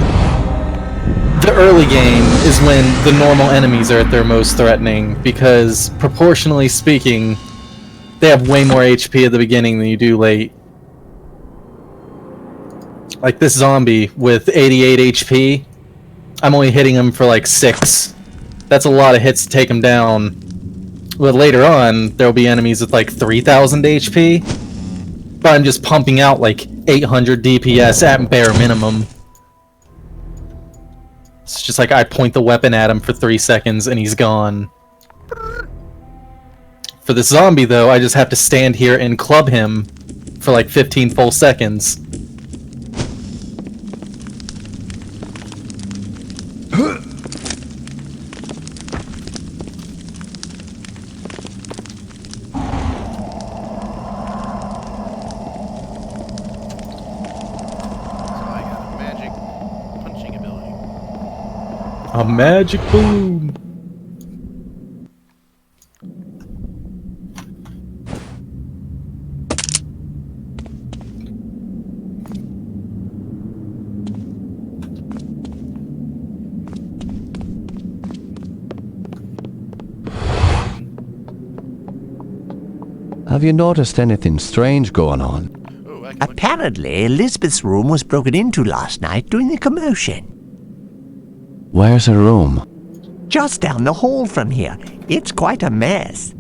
the early game is when the normal enemies are at their most threatening, because proportionally speaking, they have way more HP at the beginning than you do late. Like this zombie with 88 HP, I'm only hitting him for like 6. That's a lot of hits to take him down. But later on, there'll be enemies with like 3,000 HP, but I'm just pumping out like 800 DPS at bare minimum. It's just like I point the weapon at him for 3 seconds and he's gone. For the zombie though, I just have to stand here and club him for like 15 full seconds. So I got a magic punching ability. A magic boom! Have you noticed anything strange going on? Oh, I can look- Apparently, Elizabeth's room was broken into last night during the commotion. Where's her room? Just down the hall from here. It's quite a mess.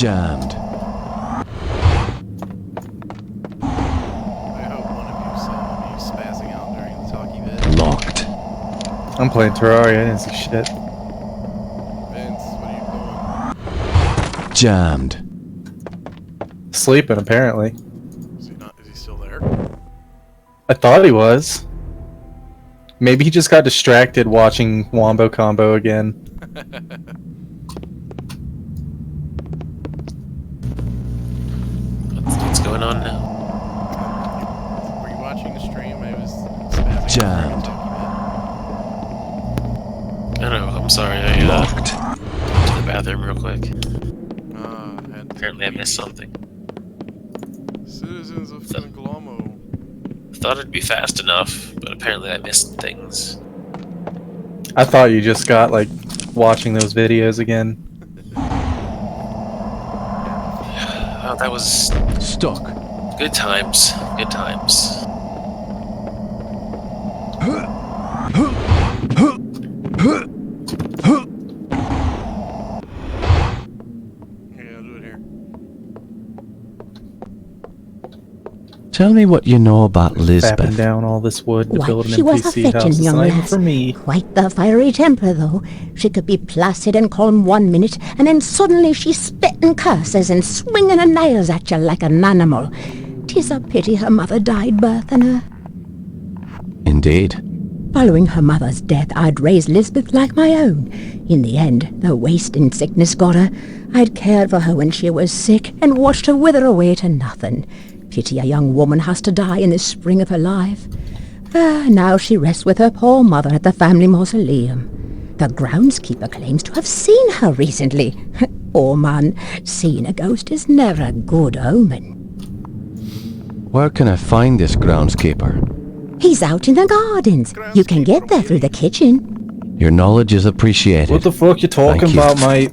Jammed. I hope one of you saw me spazzing out during the talkie bit. Locked. I'm playing Terraria. I didn't see shit. Vince, what are you doing? Jammed. Sleeping, apparently. Is he still there? I thought he was. Maybe he just got distracted watching Wombo Combo again. What's going on now? Were you watching the stream? I was spazzing Jammed. I don't know. I'm sorry. I Locked. went to the bathroom real quick. Apparently I missed something. Citizens of Glamo. Thought it'd be fast enough, but apparently I missed things. I thought you just got, like, watching those videos again. Oh, that was Stuck. good times. Good times. Yeah, I'll do it here. Tell me what you know about Fapping Lisbeth. down all this wood to Why, build an she was a NPC fetching house. It's young not even lass. for me. Quite the fiery temper, though. She could be placid and calm one minute, and then suddenly she's spitting curses and swinging her nails at you like an animal. 'Tis a pity her mother died birthing her. Indeed. Following her mother's death, I'd raised Lisbeth like my own. In the end, the wasting sickness got her. I'd cared for her when she was sick and watched her wither away to nothing. Pity a young woman has to die in the spring of her life. Now she rests with her poor mother at the family mausoleum. The groundskeeper claims to have seen her recently. Oh man, seeing a ghost is never a good omen. Where can I find this groundskeeper? He's out in the gardens. You can get there through the kitchen. Your knowledge is appreciated. What the fuck you talking Thank you. about, mate?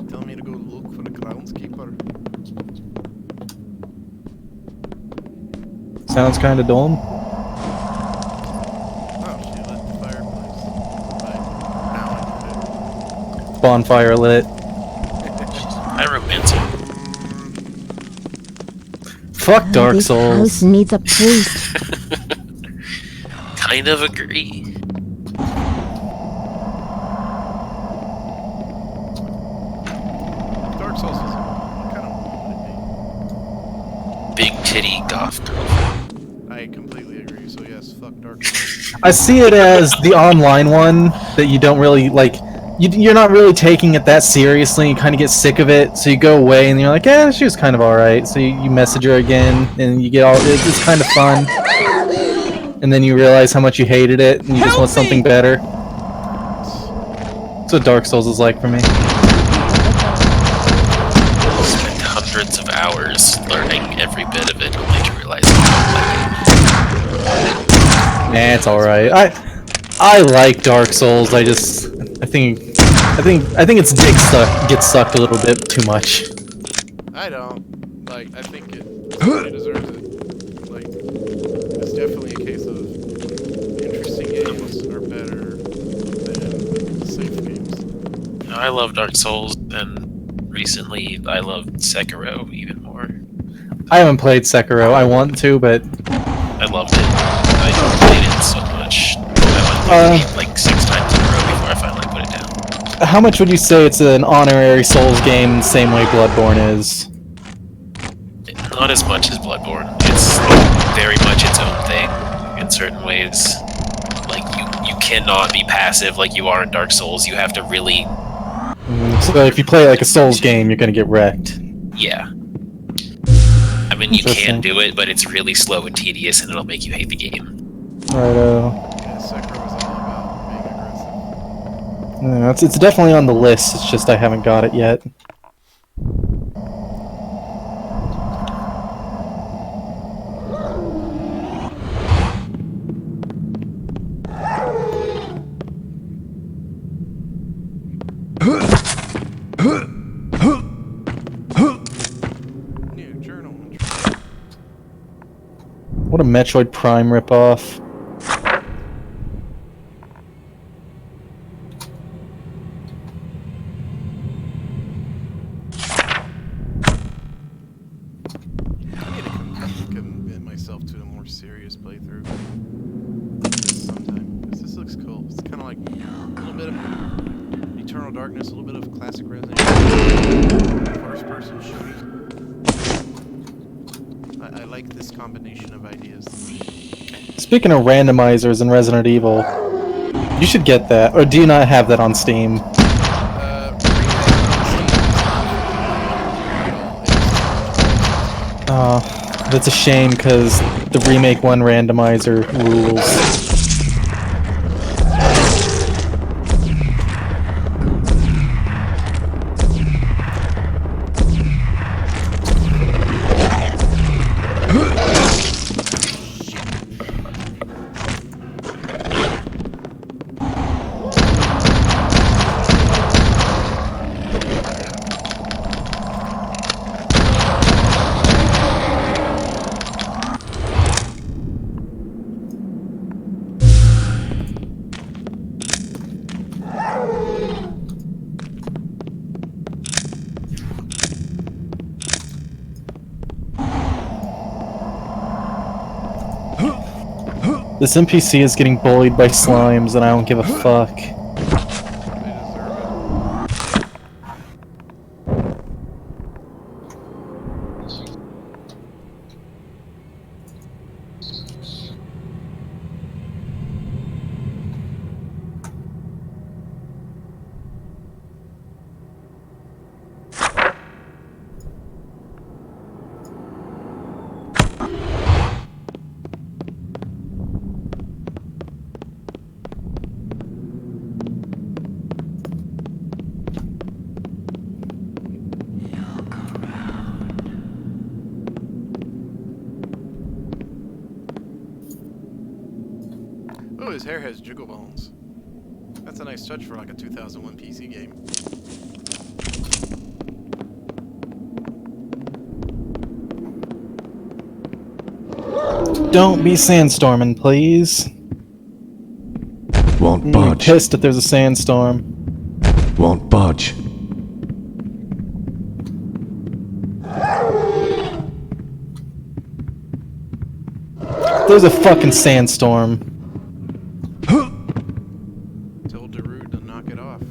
Tell me to go look for the groundskeeper. Sounds kind of dumb. Oh, she lit the fireplace. Now I did it. Bonfire lit. Pyromancer. Fuck Dark This Souls. house needs a priest. Kind of agree. Dark Souls is what kind of would it Big titty goth girl. be? I completely agree. So yes, fuck Dark Souls. I see it as the online one that you don't really, like, you're not really taking it that seriously. You kind of get sick of it, so you go away and you're like, yeah, she was kind of alright. So you message her again, and you get all, it's kind of fun. And then you realize how much you hated it, and you just want something better. That's what Dark Souls is like for me. Spent hundreds of hours learning every bit of it, only to realize I don't like it. Nah, it's alright. I like Dark Souls. I think its dick gets sucked a little bit too much. I don't. Like, I think it deserves it. Like, it's definitely a case of interesting games are better than safe games. I love Dark Souls, and recently I loved Sekiro even more. I haven't played Sekiro. I want to, but I loved it. I played it so much. I went through the game like 6 times in a row before I finally put it down. how much would you say it's an honorary Souls game the same way Bloodborne is? Not as much as Bloodborne. It's very much its own thing in certain ways. Like, you cannot be passive like you are in Dark Souls. You have to really... So if you play like a Souls game, you're gonna get wrecked. Yeah. I mean, you can do it, but it's really slow and tedious, and it'll make you hate the game. Righto. Yeah, Sekiro is all about being aggressive. Yeah, it's definitely on the list. It's just I haven't got it yet. New journal entry. What a Metroid Prime ripoff. just play through this sometime. 'Cause this looks cool. It's kind of like a little bit of Eternal Darkness, a little bit of classic Resident Evil, first-person shooting. I like this combination of ideas. Speaking of randomizers in Resident Evil, you should get that, or do you not have that on Steam? That's a shame because the Remake 1 randomizer rules. This NPC is getting bullied by slimes and I don't give a fuck. Oh, his hair has jiggle bones. That's a nice touch for like a 2001 PC game. Don't be sandstorming, please. Won't I'm budge. pissed if there's a sandstorm. Won't budge. There's a fucking sandstorm. Told Darude to knock it off.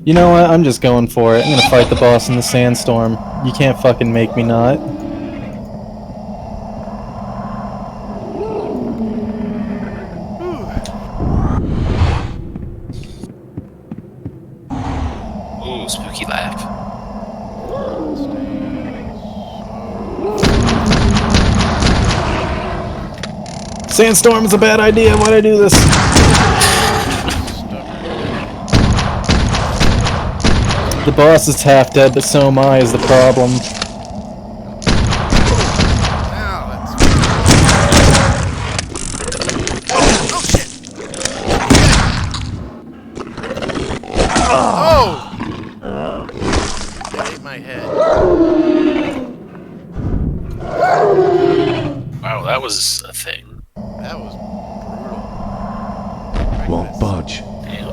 You know what? I'm just going for it. I'm gonna fight the boss in the sandstorm. You can't fucking make me not. Ooh, spooky laugh. Sandstorm is a bad idea. Why'd I do this? The boss is half dead, but so am I, is the problem. That ate my head. Wow, that was a thing. That was brutal. Won't budge. Damn.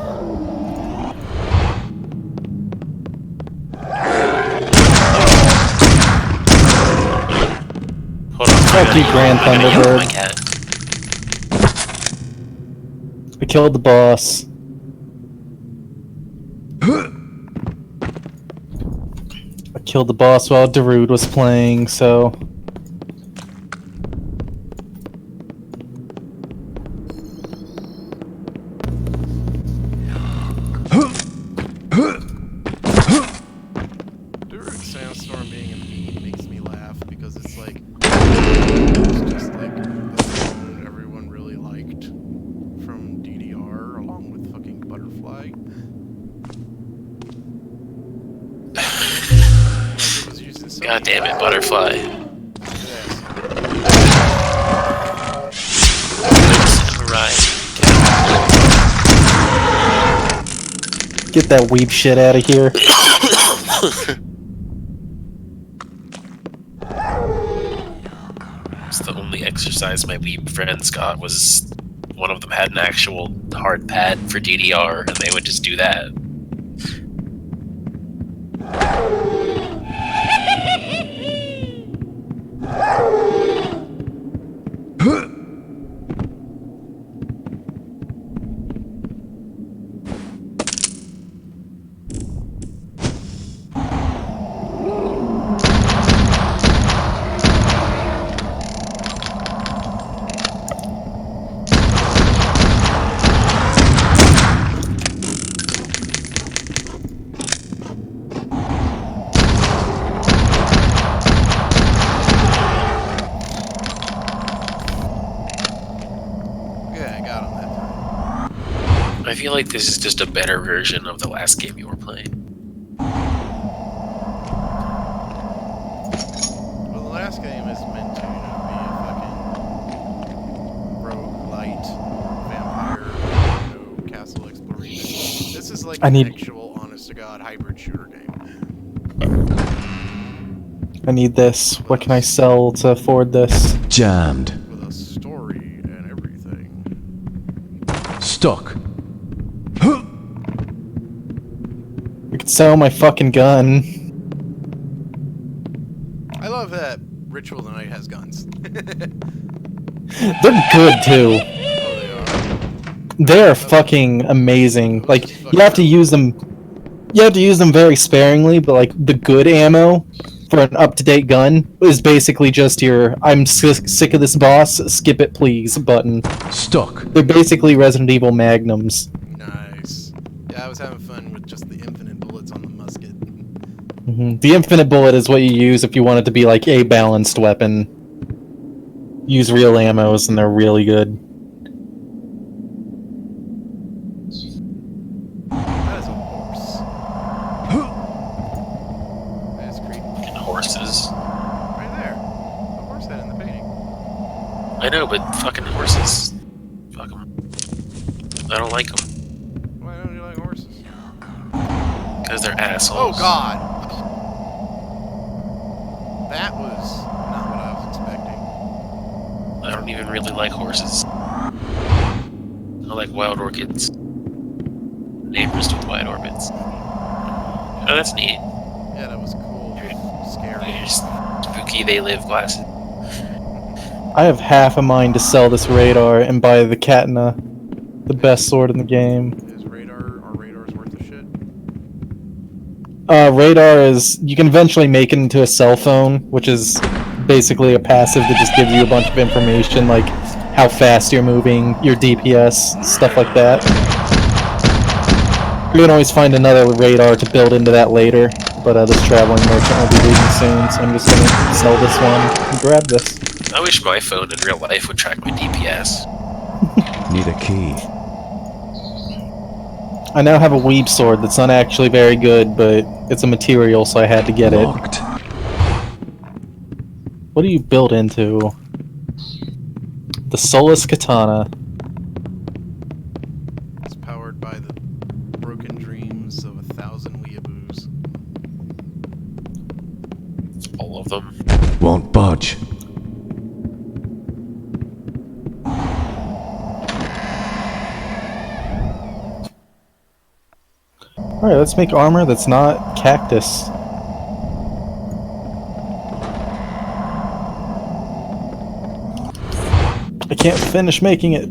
Hold on. Fuck you, Grand I gotta yell at my Thunderbird. cat. I killed the boss. I killed the boss while Darude was playing, so... Darude Sandstorm being a meme makes me laugh because it's like it's just like the song everyone really liked from DDR along with fucking Butterfly. Like it was using so God many- damn it, Butterfly. Samurai. Get that weeb shit out of here. It's the only exercise my weeb friends got was one of them had an actual hard pad for DDR and they would just do that. Yeah, I got him that time. I feel like this is just a better version of the last game you were playing. Well, the last game is meant to, be a fucking roguelite vampire, castle exploration. This is like an actual, honest-to-God hybrid shooter game. I need this. What can I sell to afford this? Jammed. With a story and everything. Stuck. I could sell my fucking gun. I love that Ritual of the Night has guns. They're good too. Oh, they are. They're fucking amazing. Like, you have to use them. You have to use them very sparingly, but like the good ammo for an up-to-date gun is basically just your "I'm sick of this boss, skip it please" button. Stuck. They're basically Resident Evil magnums. Nice. Yeah, I was having fun with just the infinite bullets on the musket. The infinite bullet is what you use if you want it to be like a balanced weapon. Use real ammos and they're really good. That is a horse. That is creepy. And horses. Right there. The horse head in the painting. I know, but fucking horses. Fuck them. I don't like them. Why don't you like horses? Because they're Oh assholes. god! That was not what I was expecting. I don't even really like horses. I like wild orchids. Neighbors with wild orchids. Oh, that's neat. Yeah, that was cool. Scary. There's spooky they live glasses. I have half a mind to sell this radar and buy the Katana, the best sword in the game. Is radars worth a shit? Radar is, you can eventually make it into a cell phone, which is basically a passive that just gives you a bunch of information, like how fast you're moving, your DPS, stuff like that. You can always find another radar to build into that later, but this traveling merchant will be leaving soon, so I'm just gonna sell this one and grab this. I wish my phone in real life would track my DPS. Need a key. I now have a weeb sword that's not actually very good, but it's a material, so I had to get Locked. it. What do you build into? The Soulless Katana. It's powered by the broken dreams of 1,000 weeaboos. All of them. Won't budge. Alright, let's make armor that's not cactus. I can't finish making it.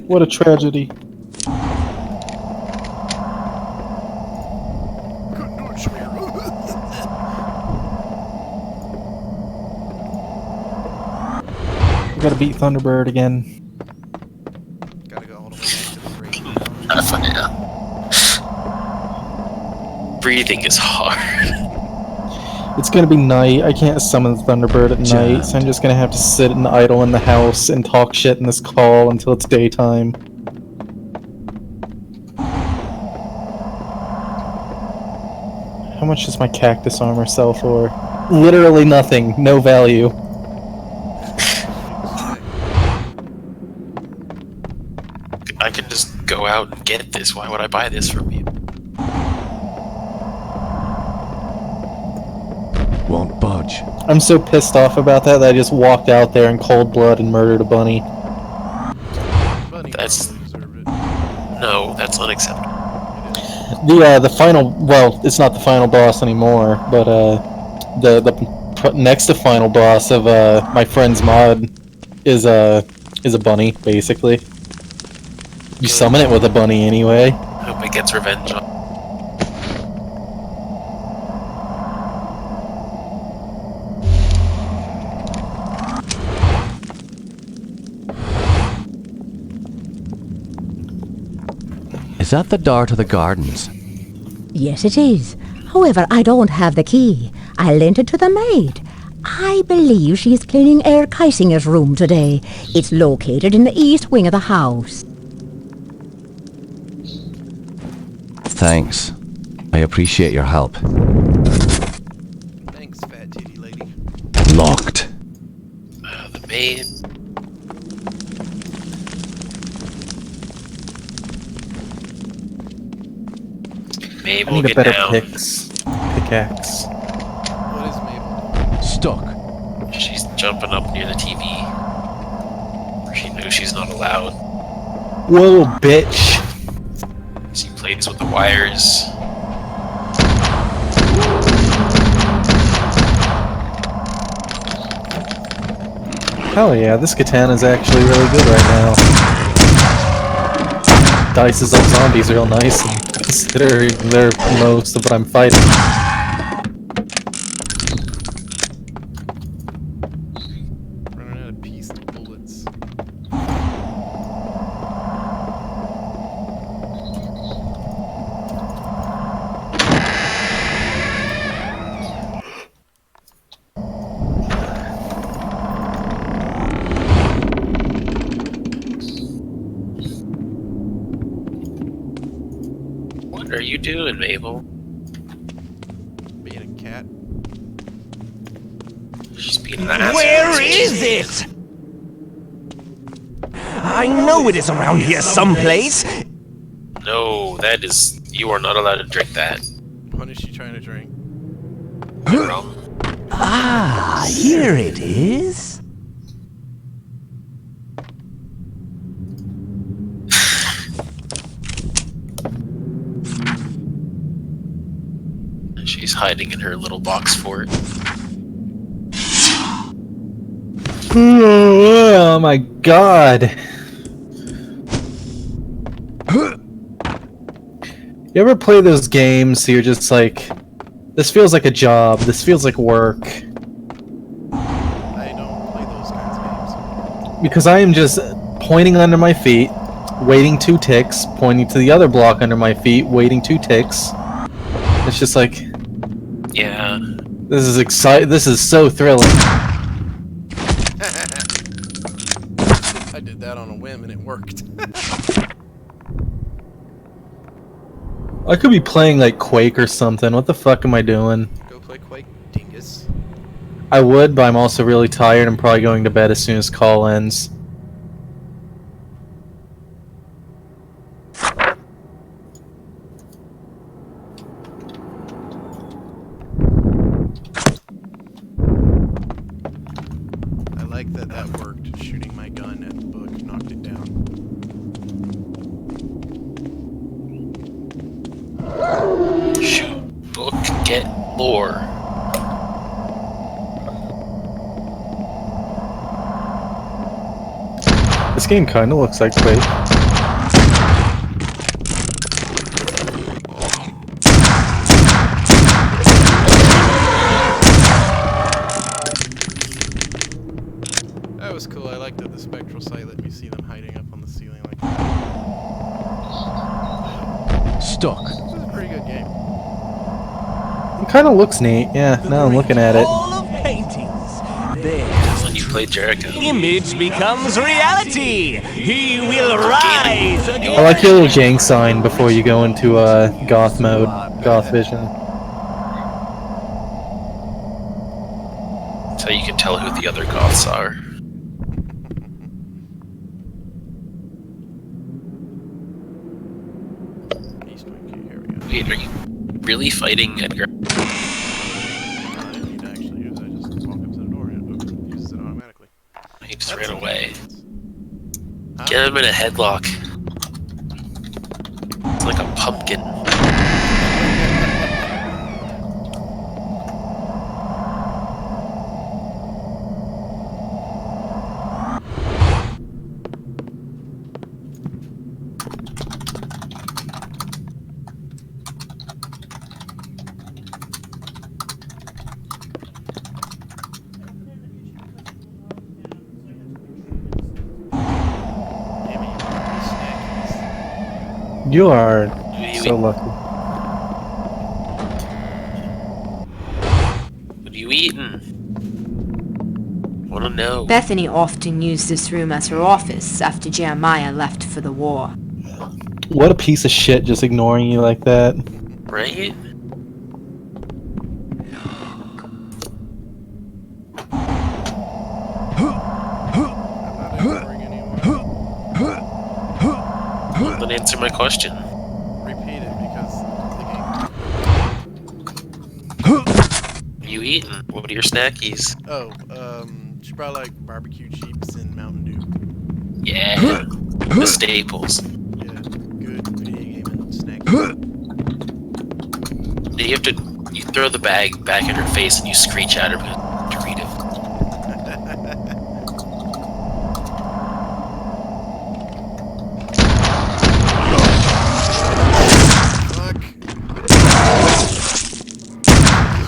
What a tragedy. Couldn't do it, Shamir. We gotta beat Thunderbird again. Gotta go all the way back to the break. Yeah. Breathing is hard. It's gonna be night. I can't summon the Thunderbird at night, so I'm just gonna have to sit and idle in the house and talk shit in this call until it's daytime. How much does my cactus armor sell for? Literally nothing. No value. I can just go out and get this. Why would I buy this from you? Won't budge. I'm so pissed off about that I just walked out there in cold blood and murdered a bunny. Bunny That's- probably deserved it. No, that's unacceptable. The final, well, it's not the final boss anymore, but the next to final boss of my friend's mod is a bunny, basically. You summon it with a bunny anyway. Hope it gets revenge on. Is that the door to the gardens? Yes, it is. However, I don't have the key. I lent it to the maid. I believe she is cleaning Herr Keisinger's room today. It's located in the east wing of the house. Thanks. I appreciate your help. Thanks, fat titty lady. Locked. The maid. Maybe I we'll need a get better down. pickaxe. What is Mabel? Stuck. She's jumping up near the TV. She knows she's not allowed. Whoa, bitch! She plays with the wires. Hell yeah, this katana's actually really good right now. Dices on zombies real nice, considering they're most of what I'm fighting. Running out of pieced bullets. What are you doing, Mabel? Being a cat. She's being an ass. Where is it? I know it is around here someplace. No, that is. You are not allowed to drink that. What is she trying to drink? Rum. Ah, here it is. She's hiding in her little box fort. Oh my god! You ever play those games so you're just like, this feels like a job, this feels like work? I don't play those kinds of games. Because I am just pointing under my feet, waiting 2 ticks, pointing to the other block under my feet, waiting 2 ticks. It's just like, Yeah. this is exciting. This is so thrilling. I did that on a whim and it worked. I could be playing like Quake or something. What the fuck am I doing? Go play Quake, dingus. I would, but I'm also really tired. I'm probably going to bed as soon as call ends. I like that that worked. Shooting my gun at the book knocked it down. Shoot. Book. Get lore. This game kind of looks like Quake. That was cool. I liked that the spectral sight let me see them hiding up on the ceiling like that. Stuck. This is a pretty good game. It kind of looks neat. Yeah, now I'm looking at it. All of paintings. There. When you play Jericho. Image becomes reality. He will rise again. I like your little gang sign before you go into goth mode, goth vision. So you can tell who the other goths are. East Wing key, here we go. Wait, are you really fighting Edgar? I didn't need to actually use it. I just walk up to the door and it uses it automatically. He just That's ran away. Huh? Get him in a headlock. It's like a pumpkin. You are What are you so lucky. What are you eating? Wanna know? Bethany often used this room as her office after Jeremiah left for the war. What a piece of shit just ignoring you like that. Right? I'm not ignoring anyone. Well, then answer my question. Repeat it because the What are you eating? What are your snackies? game. Oh, should probably like barbecue chips and Mountain Dew. Yeah. The staples. Yeah, good video gaming snack. You throw the bag back in her face and you screech at her because Dorito. Fuck.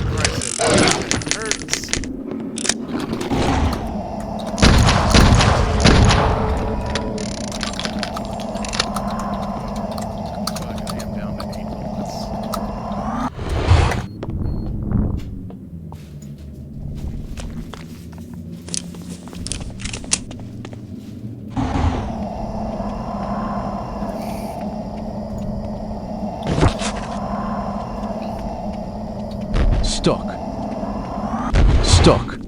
Christ, it hurts. Fuck, I am down to 8 bullets. Stuck. Stuck.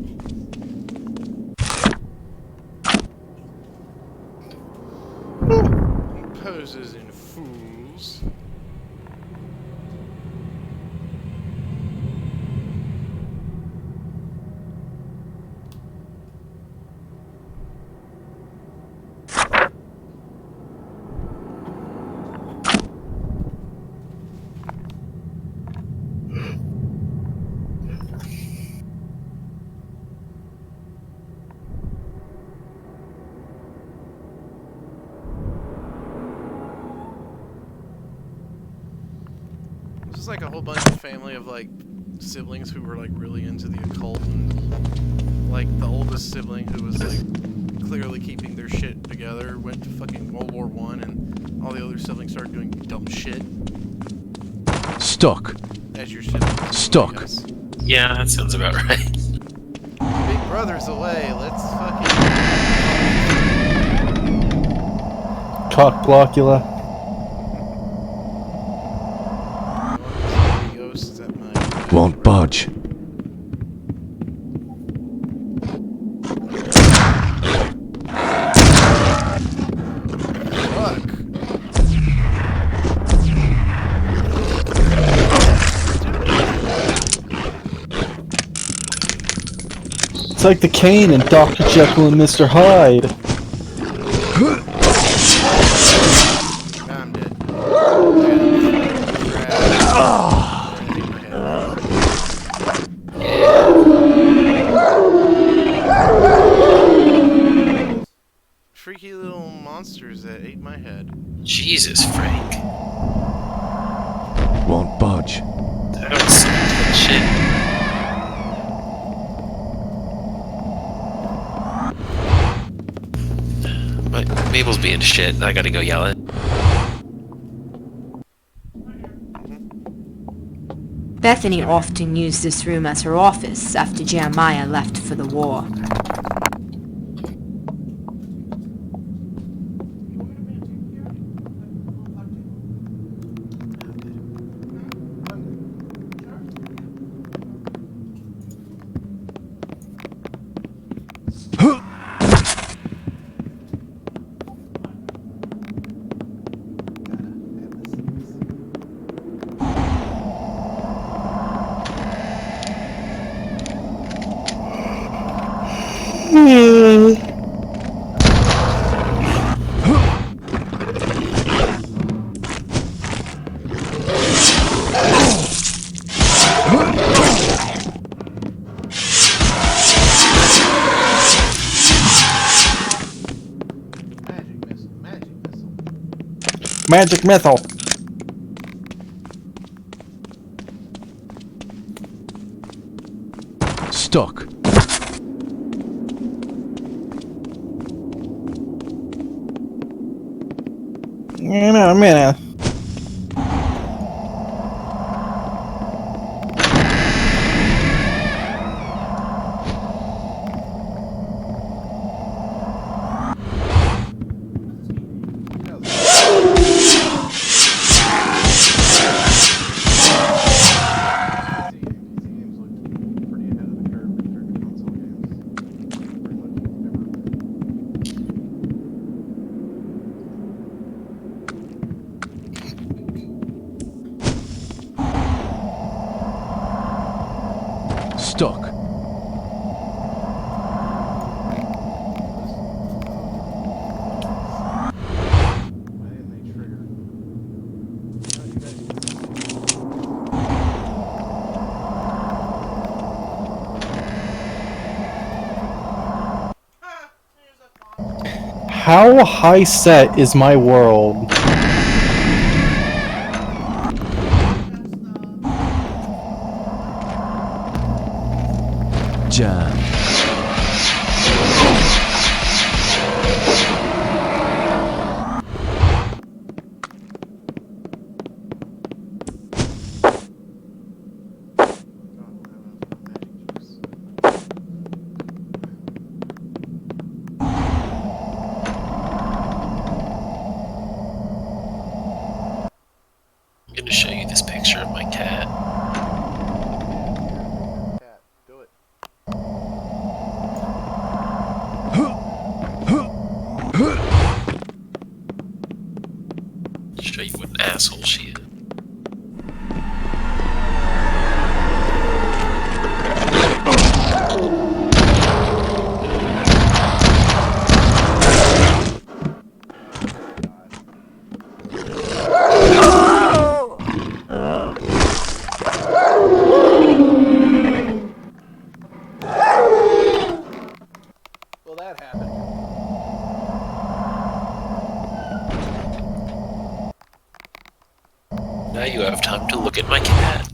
Poses in fools. This is like a whole bunch of family of like siblings who were like really into the occult, and like the oldest sibling who was like clearly keeping their shit together went to fucking World War I, and all the other siblings started doing dumb shit. Stuck. As your siblings. Stuck. I guess. Yeah, that sounds about right. Big brother's away. Let's fucking. Cock Blockula. Ghosts at my. Won't budge. Fuck. It's like the Kane and Dr. Jekyll and Mr. Hyde. I'm dead. Freaky little monsters that ate my head. Jesus, Frank. Won't budge. That was some good shit. But Mabel's being shit. I gotta go yell it. Bethany often used this room as her office after Jeremiah left for the war. Magic missile. Stuck. In a minute. Stuck. Why didn't they trigger? How high set is my world? Jam. I'm gonna show you this picture of my cat. Cat, do it. Show you what an asshole she is. Well, that happened. Now you have time to look at my cat.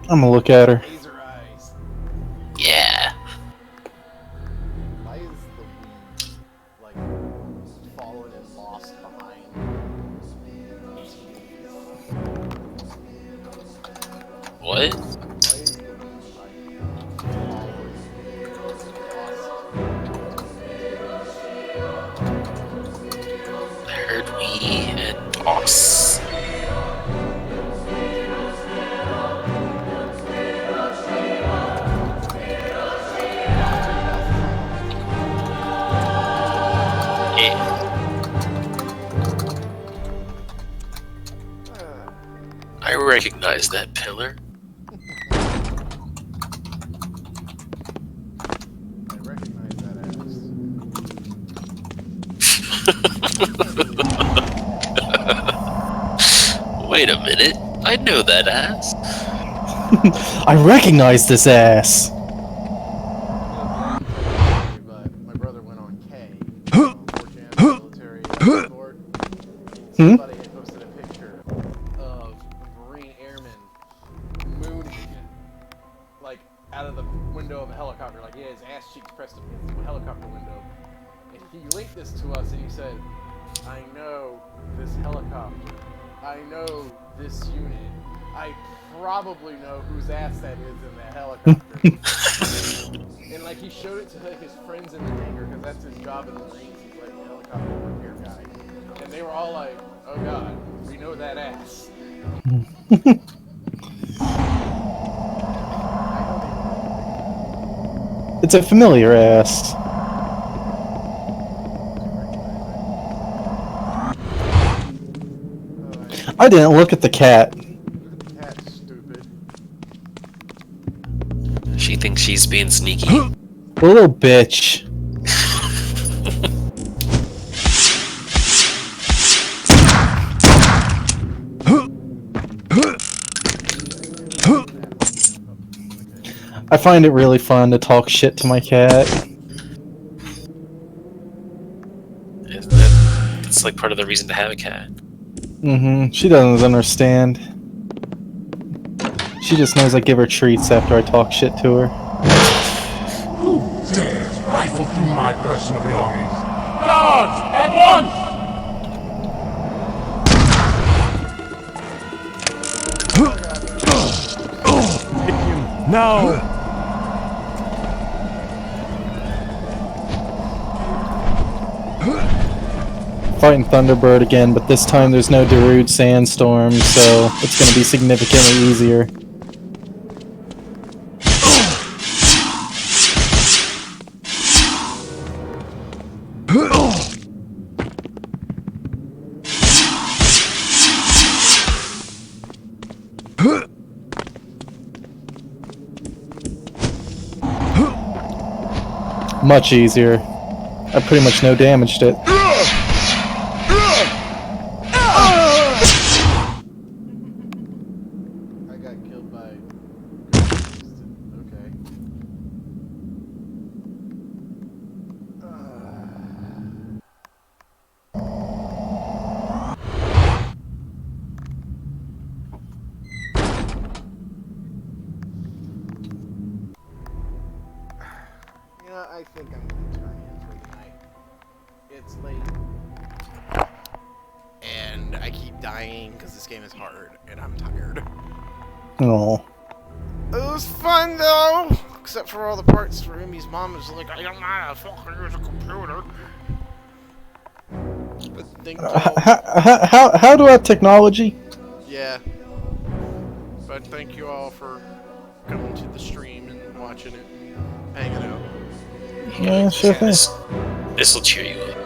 I'm gonna look at her. Laser eyes. Yeah. Why is the weed, like, fallen and lost behind? What? Why is the weed, like, fallen and lost? I heard we and boss. I recognize that pillar. I recognize that ass. Wait a minute. I know that ass. I recognize this ass. But my brother went on K, 4chan military board. Somebody had posted a picture of a Marine airman mooning, like, out of the window of a helicopter. Like, he had his ass cheeks pressed up against the helicopter window. And he linked this to us and he said, I know this helicopter. I know this unit. I probably know whose ass that is in that helicopter. And like he showed it to his friends in the hangar because that's his job in the Marines. He's like the helicopter repair guy. And they were all like, oh god, we know that ass. It's a familiar ass. I didn't look at the cat. Cat's stupid. She thinks she's being sneaky. Little bitch. I find it really fun to talk shit to my cat. It's like part of the reason to have a cat. She doesn't understand. She just knows I give her treats after I talk shit to her. Who dares rifle through my personal belongings? Guards, at once! No! Fighting Thunderbird again, but this time there's no Darude Sandstorm, so it's gonna be significantly easier. Much easier. I pretty much no damaged it. I got killed by. Okay. You know, I think I'm gonna turn in for the night. It's late. And I keep dying because this game is hard and I'm tired. Oh. It was fun though! Except for all the parts where Amy's mom was like, I don't know how to fucking use a computer. But thank you all. How do I technology? Yeah. But thank you all for coming to the stream and watching it, hanging out. Yeah, sure thing. This will cheer you up.